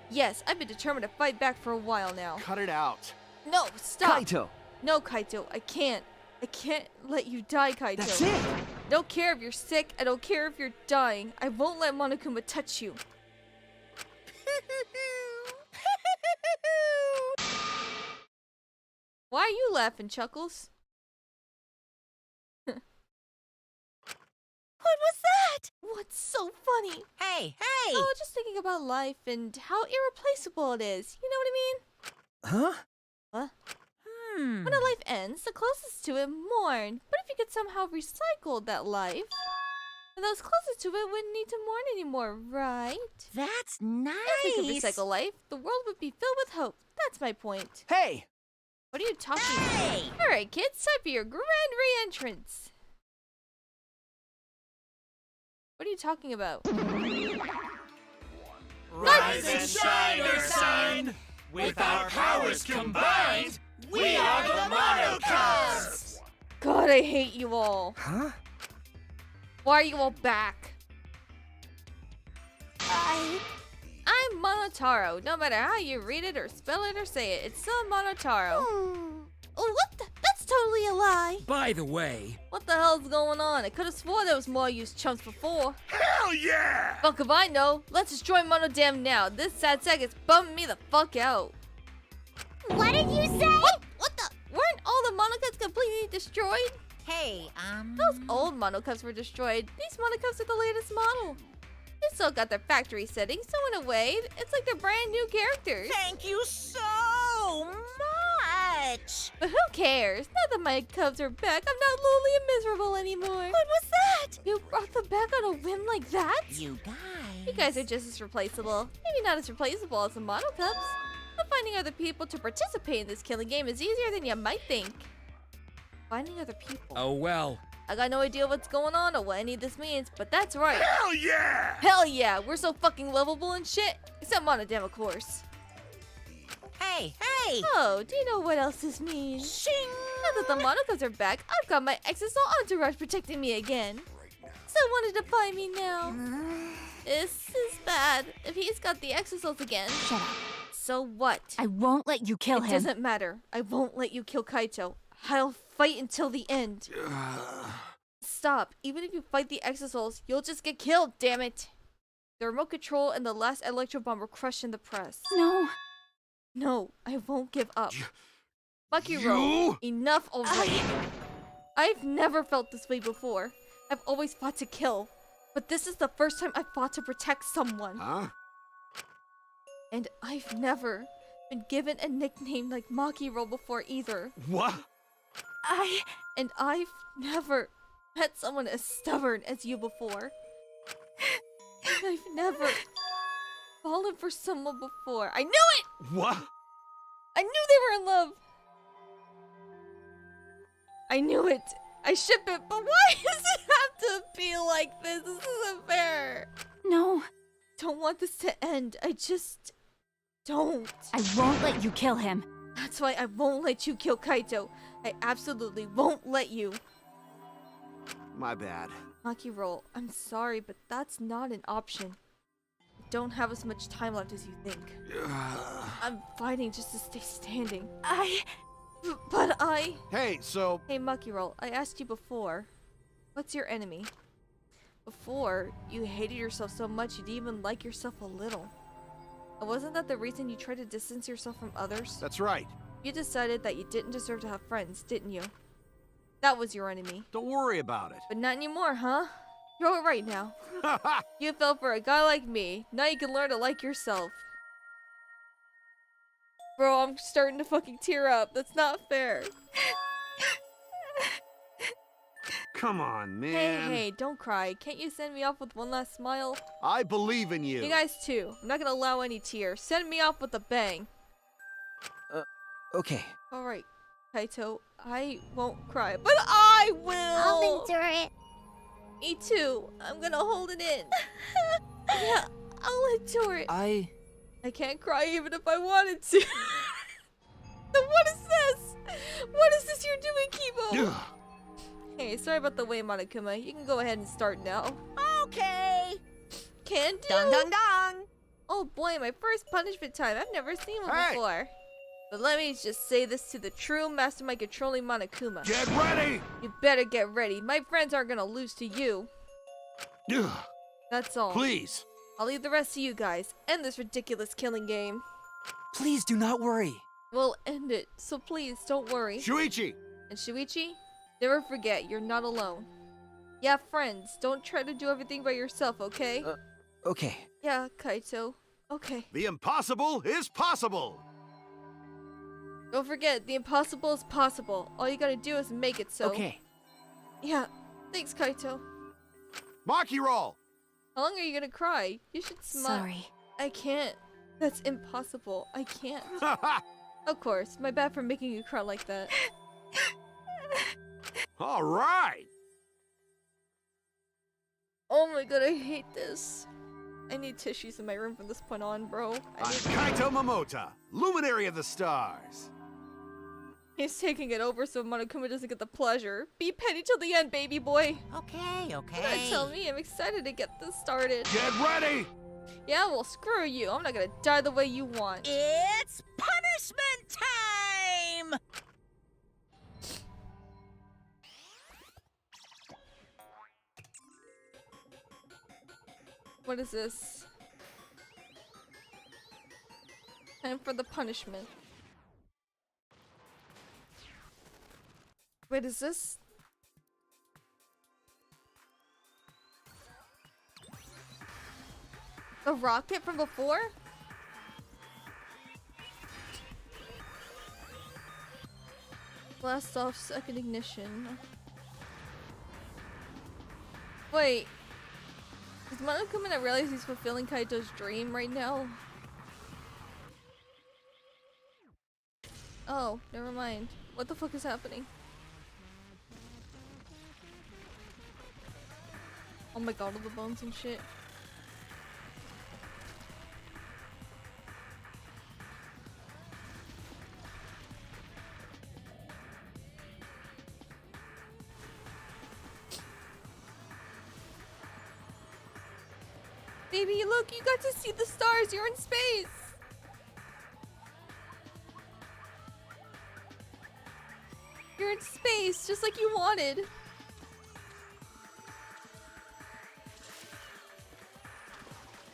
Yes, I've been determined to fight back for a while now. Cut it out. No, stop! Kaito. No, Kaito, I can't. I can't let you die, Kaito. That's it. I don't care if you're sick. I don't care if you're dying. I won't let Monokuma touch you. Why are you laughing, Chuckles? What was that? What's so funny? Hey, Oh, just thinking about life and how irreplaceable it is. You know what I mean? Huh? What? Hmm. When a life ends, the closest to it mourn. But if you could somehow recycle that life, then those closest to it wouldn't need to mourn anymore, right? That's nice. If we could recycle life, the world would be filled with hope. That's my point. Hey! What are you talking Hey! about? Alright, kids, time for your grand re-entrance. What are you talking about? Rise and shine, Earth Sign! With our powers combined, we are the Mono Cubs! God, I hate you all. Huh? Why are you all back? I'm Monotaro. No matter how you read it or spell it or say it, it's still Monotaro. Hmm. Oh, what the? That's totally a lie. By the way, What the hell's going on? I could have swore there was more used chumps before. hell yeah! Fuck if I know. Let's destroy Monodam now. This sad sack is bumming me the fuck out. What did you say? What the? Weren't all the Monocups completely destroyed? Hey, Those old Monocups were destroyed. These Monocups are the latest model. They still got their factory settings, so in a way, it's like they're brand new characters. Thank you so much. But who cares? Now that my cubs are back, I'm not lonely and miserable anymore. What was that? You brought them back on a whim like that? You guys. You guys are just as replaceable. Maybe not as replaceable as the Mono Cubs. But finding other people to participate in this killing game is easier than you might think. Finding other people. Oh well. I got no idea what's going on or what any of this means, but that's right. Hell yeah! Hell yeah, we're so fucking lovable and shit. Except Monodam, of course. Hey. Oh, do you know what else this means? Shing. Now that the Monocos are back, I've got my exisal entourage protecting me again. So wanted to find me now. This is bad. If he's got the exisals again. Shut up. So what? I won't let you kill It him. doesn't matter. I won't let you kill Kaito. I'll fight until the end. Stop. Even if you fight the exisals, you'll just get killed, damn it. The remote control and the last electro bomb were crushed in the press. No. No, I won't give up. Makiro, enough already. I've never felt this way before. I've always fought to kill. But this is the first time I've fought to protect someone. Huh? And I've never been given a nickname like Makiro before either. What? And I've never met someone as stubborn as you before. I've never fallen for someone before. I knew it! What? I knew they were in love! I knew it! I ship it, but why does it have to be like this? This isn't fair! No. don't want this to end. I just don't. I won't let you kill him. That's why I won't let you kill Kaito. I absolutely won't let you. My bad. Maki roll, I'm sorry, but that's not an option. I don't have as much time left as you think. I'm fighting just to stay standing. But I... Hey, so... Hey, Maki roll, I asked you before. What's your enemy? Before, you hated yourself so much you didn't even like yourself a little. And wasn't that the reason you tried to distance yourself from others? That's right. You decided that you didn't deserve to have friends, didn't you? That was your enemy. Don't worry about it. But not anymore, huh? You're alright now. You fell for a guy like me. Now you can learn to like yourself. Bro, I'm starting to fucking tear up. That's not fair. Come on, man. Hey, don't cry. Can't you send me off with one last smile? I believe in you. You guys too. I'm not gonna allow any tears. Send me off with a bang. Okay. Alright, Kaito. I won't cry, but I will! I'll endure it. Me too. I'm gonna hold it in. Yeah, I'll endure it. I can't cry even if I wanted to. What is this? What is this you're doing, Kibo? Hey, sorry about the wait, Monokuma. You can go ahead and start now. Okay. Can do. Dong dong dong. Oh boy, my first punishment time. I've never seen one Hey. before. But let me just say this to the true mastermind controlling Monokuma. Get ready! You better get ready. My friends aren't gonna lose to you. That's all. Please. I'll leave the rest to you guys. End this ridiculous killing game. Please do not worry. We'll end it, so please don't worry. Shuichi! And Shuichi, never forget you're not alone. You have friends. Don't try to do everything by yourself, okay? Okay. Yeah, Kaito. Okay. The impossible is possible! Don't forget, the impossible is possible. All you gotta do is make it so. Okay. Yeah. Thanks, Kaito. Maki roll! How long are you gonna cry? You should smile. Sorry. I can't. That's impossible. I can't. Of course. My bad for making you cry like that. All right! Oh my god, I hate this. I need tissues in my room from this point on, bro. I'm Kaito Momota, luminary of the stars. He's taking it over so Monokuma doesn't get the pleasure. Be petty till the end, baby boy. Okay, Don't okay. tell me. I'm excited to get this started. Get ready! Yeah, well, screw you. I'm not gonna die the way you want. It's punishment time! What is this? Time for the punishment. Wait, is this? The rocket from before? Blast off second ignition. Wait. Is Monokuma not realize he's fulfilling Kaito's dream right now? Oh, never mind. What the fuck is happening? Oh my god, all the bones and shit. Baby, look, you got to see the stars. You're in space. You're in space, just like you wanted.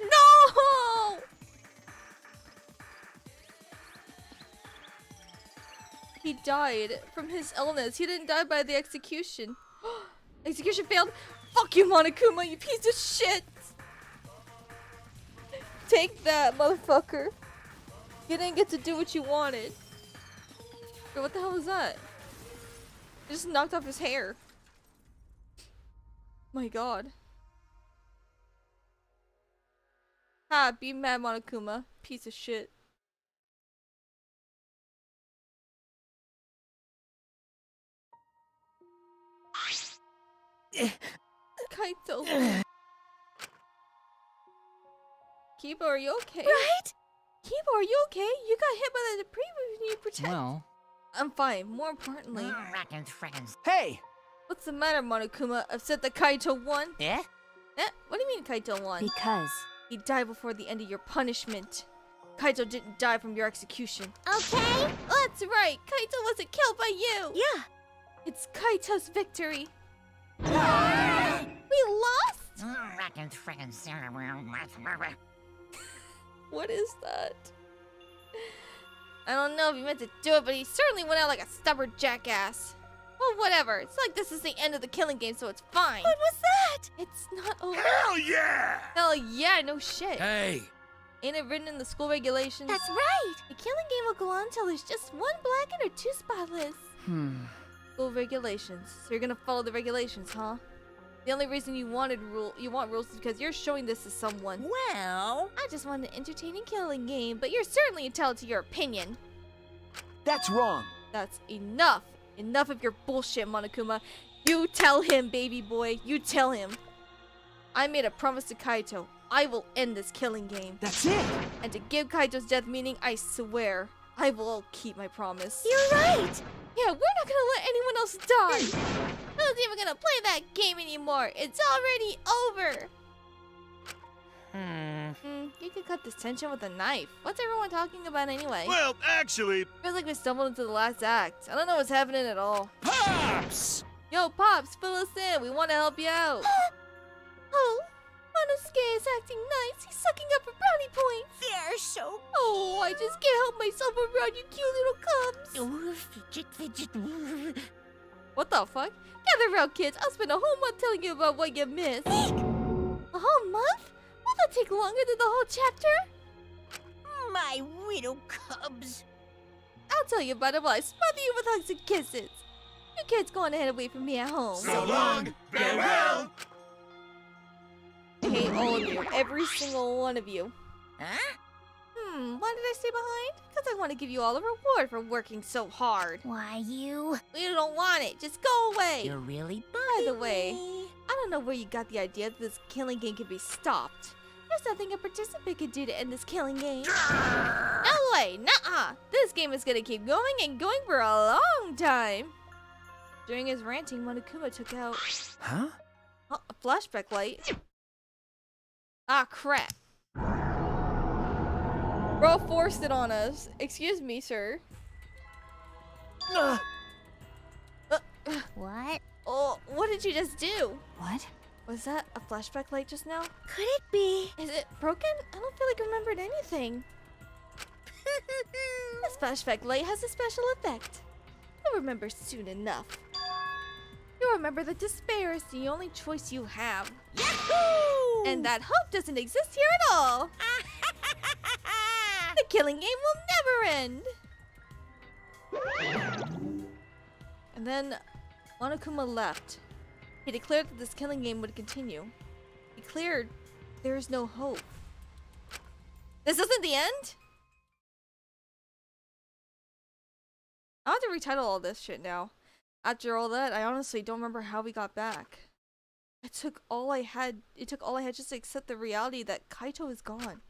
No! He died from his illness. He didn't die by the execution. Execution failed? Fuck you, Monokuma, you piece of shit! Take that, motherfucker. You didn't get to do what you wanted. Wait, what the hell was that? It just knocked off his hair. My god. Ha, be mad, Monokuma. Piece of shit. Kaito. Kiba, are you okay? Right? Kiba, are you okay? You got hit by the debris when you protect. Well, I'm fine. More importantly, Hey! what's the matter, Monokuma? Upset that Kaito won? Eh? What do you mean Kaito won? Because He died before the end of your punishment. Kaito didn't die from your execution. Okay? That's right. Kaito wasn't killed by you. Yeah. It's Kaito's victory. We lost? What is that? I don't know if he meant to do it, but he certainly went out like a stubborn jackass. Well, whatever. It's like this is the end of the killing game, so it's fine. What was that? It's not over. Hell yeah! Hell yeah, no shit. Hey! Ain't it written in the school regulations? That's right! The killing game will go on until there's just one blackened or two spotless. School regulations. So you're gonna follow the regulations, huh? The only reason you want rules is because you're showing this to someone. Well, I just want an entertaining killing game, but you're certainly entitled to your opinion. That's wrong. That's enough. Enough of your bullshit, Monokuma. You tell him, baby boy. You tell him. I made a promise to Kaito. I will end this killing game. That's it. And to give Kaito's death meaning, I swear, I will keep my promise. You're right. Yeah, we're not gonna let anyone else die. No one's even gonna play that game anymore. It's already over. You could cut this tension with a knife. What's everyone talking about anyway? Well, actually, Feels like we stumbled into the last act. I don't know what's happening at all. Pops! Yo, Pops, fill us in. We want to help you out. Oh, Monosuke is acting nice. He's sucking up for brownie points. they're so Oh, I just can't help myself around you cute little cubs. Ooh, fidget. What the fuck? Gather around, kids. I'll spend a whole month telling you about what you missed. A whole month? Will that take longer than the whole chapter? My little cubs. I'll tell you about it while I smother you with hugs and kisses. You kids go on ahead and wait for me at home. So long, farewell! I hate all of you. Every single one of you. Huh? Why did I stay behind? Because I want to give you all a reward for working so hard. Why you? We don't want it. Just go away. You're really By the bugging way, me. I don't know where you got the idea that this killing game can be stopped. There's nothing a participant can do to end this killing game. No way, nuh-uh. This game is gonna keep going and going for a long time. During his ranting, Monokuma took out Huh? a flashback light. Ah, crap. Bro forced it on us. Excuse me, sir. What? Oh, what did you just do? what? Was that a flashback light just now? Could it be? Is it broken? I don't feel like I remembered anything. This flashback light has a special effect. You'll remember soon enough. You'll remember that despair is the only choice you have. Yahoo! And that hope doesn't exist here at all. The killing game will never end. And then Monokuma left. He declared that this killing game would continue. He declared there is no hope. This isn't the end? I have to retitle all this shit now. After all that, I honestly don't remember how we got back. It took all I had just to accept the reality that Kaito is gone.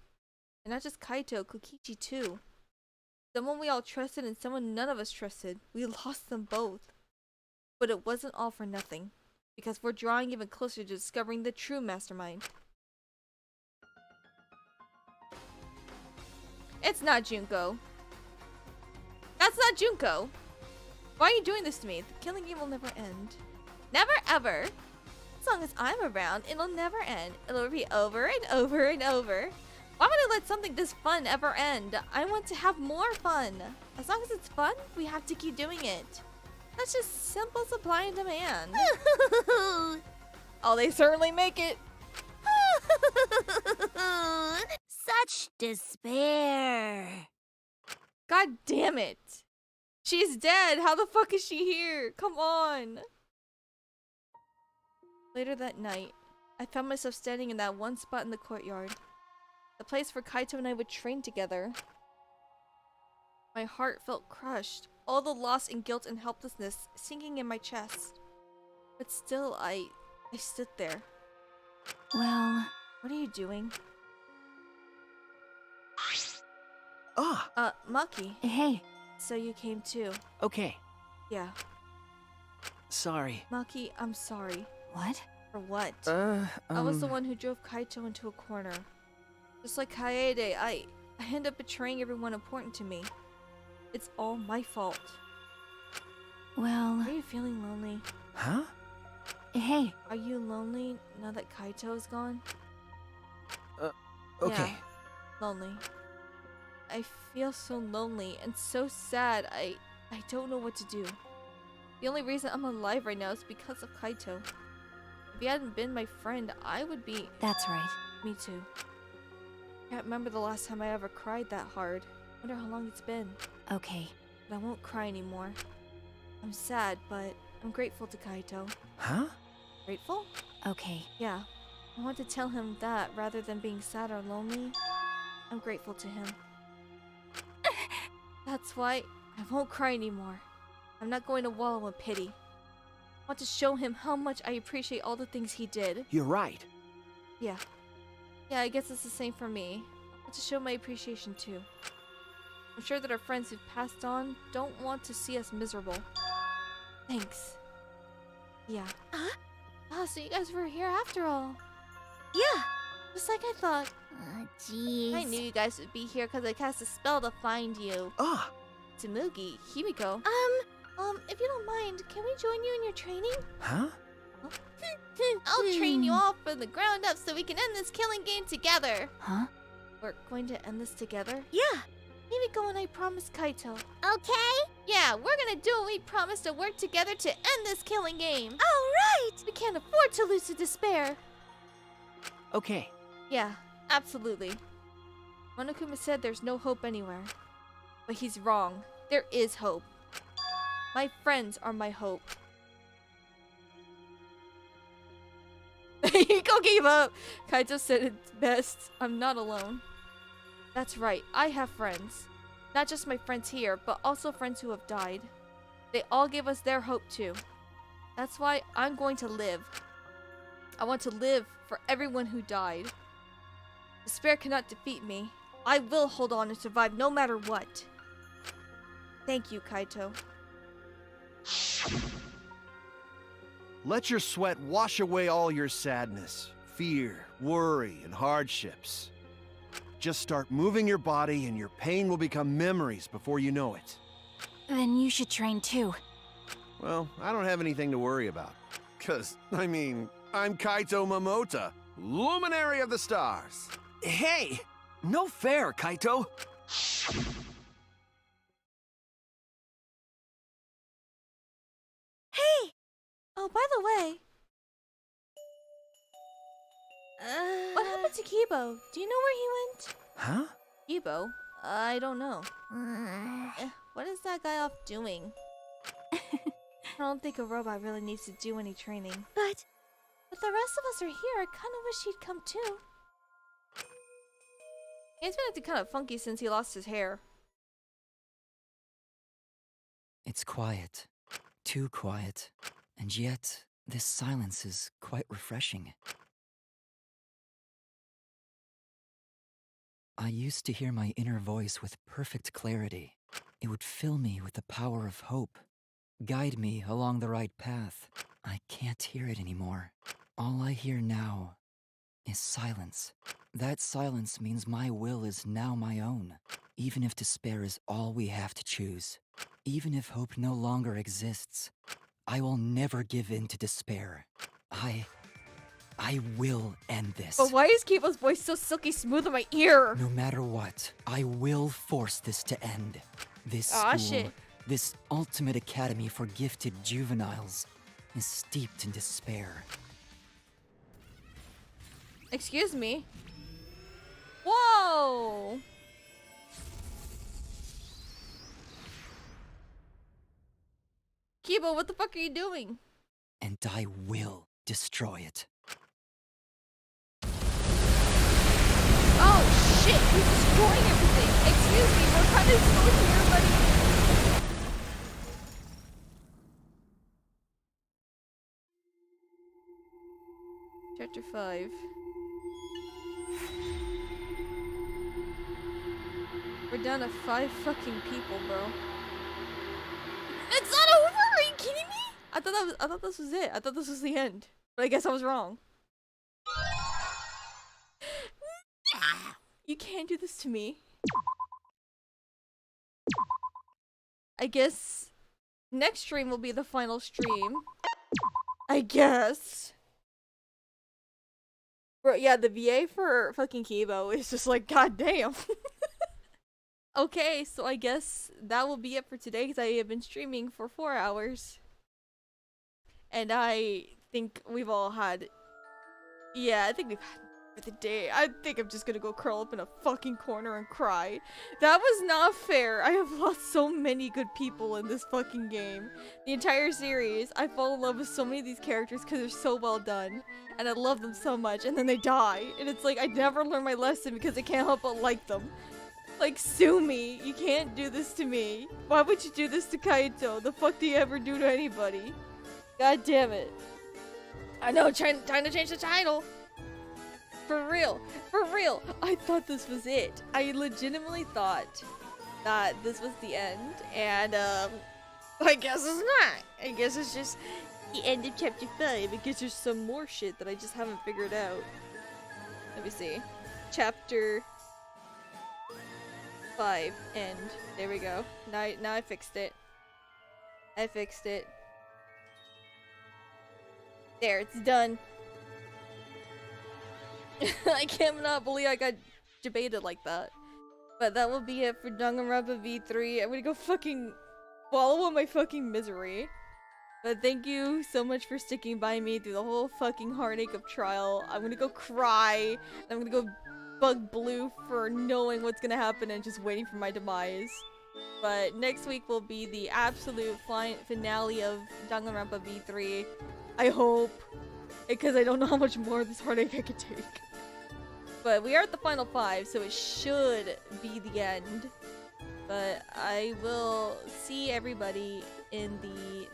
And not just Kaito, Kokichi too. Someone we all trusted and someone none of us trusted. We lost them both. But it wasn't all for nothing. Because we're drawing even closer to discovering the true mastermind. It's not Junko. That's not Junko. Why are you doing this to me? The killing game will never end. Never ever. As long as I'm around, it'll never end. It'll be over and over and over. Why would I let something this fun ever end? I want to have more fun. As long as it's fun, we have to keep doing it. That's just simple supply and demand. Oh, they certainly make it. Such despair. God damn it. She's dead. How the fuck is she here? Come on. Later that night, I found myself standing in that one spot in the courtyard. The place where Kaito and I would train together. My heart felt crushed. All the loss and guilt and helplessness sinking in my chest. But still, I stood there. Well, What are you doing? Ah, Maki. Hey, So you came too. okay. Yeah. Sorry. Maki, I'm sorry. what? For what? I was the one who drove Kaito into a corner. Just like Kaede, I end up betraying everyone important to me. It's all my fault. Well, Are you feeling lonely? Huh? hey, Are you lonely now that Kaito is gone? Okay. Yeah, lonely. I feel so lonely and so sad. I don't know what to do. The only reason I'm alive right now is because of Kaito. If he hadn't been my friend, I would be... that's right. Me too. Can't remember the last time I ever cried that hard. Wonder how long it's been. Okay. But I won't cry anymore. I'm sad, but I'm grateful to Kaito. Huh? Grateful? Okay. Yeah. I want to tell him that rather than being sad or lonely. I'm grateful to him. That's why I won't cry anymore. I'm not going to wallow in pity. I want to show him how much I appreciate all the things he did. You're right. Yeah. Yeah, I guess it's the same for me. I want to show my appreciation too. I'm sure that our friends who've passed on don't want to see us miserable. Thanks. Yeah. Huh? Ah, so you guys were here after all. Yeah. Just like I thought. Jeez. I knew you guys would be here because I cast a spell to find you. Ah, Tamugi, Himiko. If you don't mind, can we join you in your training? huh? I'll train you all from the ground up so we can end this killing game together. Huh? We're going to end this together? Yeah. Himiko and I promised Kaito. Okay. Yeah, we're gonna do what we promised to work together to end this killing game. All right. We can't afford to lose to despair. Okay. Yeah, absolutely. Monokuma said there's no hope anywhere. But he's wrong. There is hope. My friends are my hope. Hiko gave up. Kaito said it best. I'm not alone. That's right, I have friends. Not just my friends here, but also friends who have died. They all give us their hope too. That's why I'm going to live. I want to live for everyone who died. Despair cannot defeat me. I will hold on and survive no matter what. Thank you, Kaito. Let your sweat wash away all your sadness, fear, worry, and hardships. Just start moving your body and your pain will become memories before you know it. Then you should train too. Well, I don't have anything to worry about. 'Cause, I mean, I'm Kaito Momota, Luminary of the Stars. Hey! No fair, Kaito! Hey. Oh, by the way, what happened to Kibo? Do you know where he went? Huh? Kibo? I don't know. What is that guy off doing? I don't think a robot really needs to do any training. But But the rest of us are here. I kind of wish he'd come too. He's been acting kind of funky since he lost his hair. It's quiet. Too quiet. And yet, this silence is quite refreshing. I used to hear my inner voice with perfect clarity. It would fill me with the power of hope, guide me along the right path. I can't hear it anymore. All I hear now is silence. That silence means my will is now my own, even if despair is all we have to choose. Even if hope no longer exists, I will never give in to despair. I will end this. But why is Kibo's voice so silky smooth in my ear? No matter what, I will force this to end. This Aw, school, shit. this ultimate academy for gifted juveniles, is steeped in despair. Excuse me. Whoa! Kibo, what the fuck are you doing? And I will destroy it. Oh shit, he's destroying everything! Excuse me, we're kind of slow here, buddy. Chapter 5. We're We're down to 5 fucking people, bro. It's not over! Are you kidding me? I thought this was it. I thought this was the end. But I guess I was wrong. You can't do this to me. I guess next stream will be the final stream. I guess. Bro, yeah, the VA for fucking Kibo is just like, goddamn. Okay, so I guess that will be it for today because I have been streaming for 4 hours. And I think we've all had... Yeah, I think we've had for the day. I think I'm just gonna go curl up in a fucking corner and cry. That was not fair. I have lost so many good people in this fucking game. The entire series, I fall in love with so many of these characters because they're so well done. And I love them so much, and then they die. And it's like, I never learn my lesson because I can't help but like them. Like, sue me. You can't do this to me. Why would you do this to Kaito? The fuck do you ever do to anybody? God damn it. I know, trying to change the title. For real. For real. I thought this was it. I legitimately thought that this was the end. And, I guess it's not. I guess it's just the end of chapter 5. Because there's some more shit that I just haven't figured out. Let me see. Chapter 5 end. There we go. Now I fixed it. I fixed it. There, it's done. I cannot believe I got debated like that. But that will be it for Danganronpa V3. I'm gonna go fucking wallow in my fucking misery. But thank you so much for sticking by me through the whole fucking heartache of trial. I'm gonna go cry. I'm gonna go bug Blue for knowing what's gonna happen and just waiting for my demise. But next week will be the absolute finale of Danganronpa V3. I hope. Because I don't know how much more of this heartache I could take. But we are at the final 5, so it should be the end. But I will see everybody in the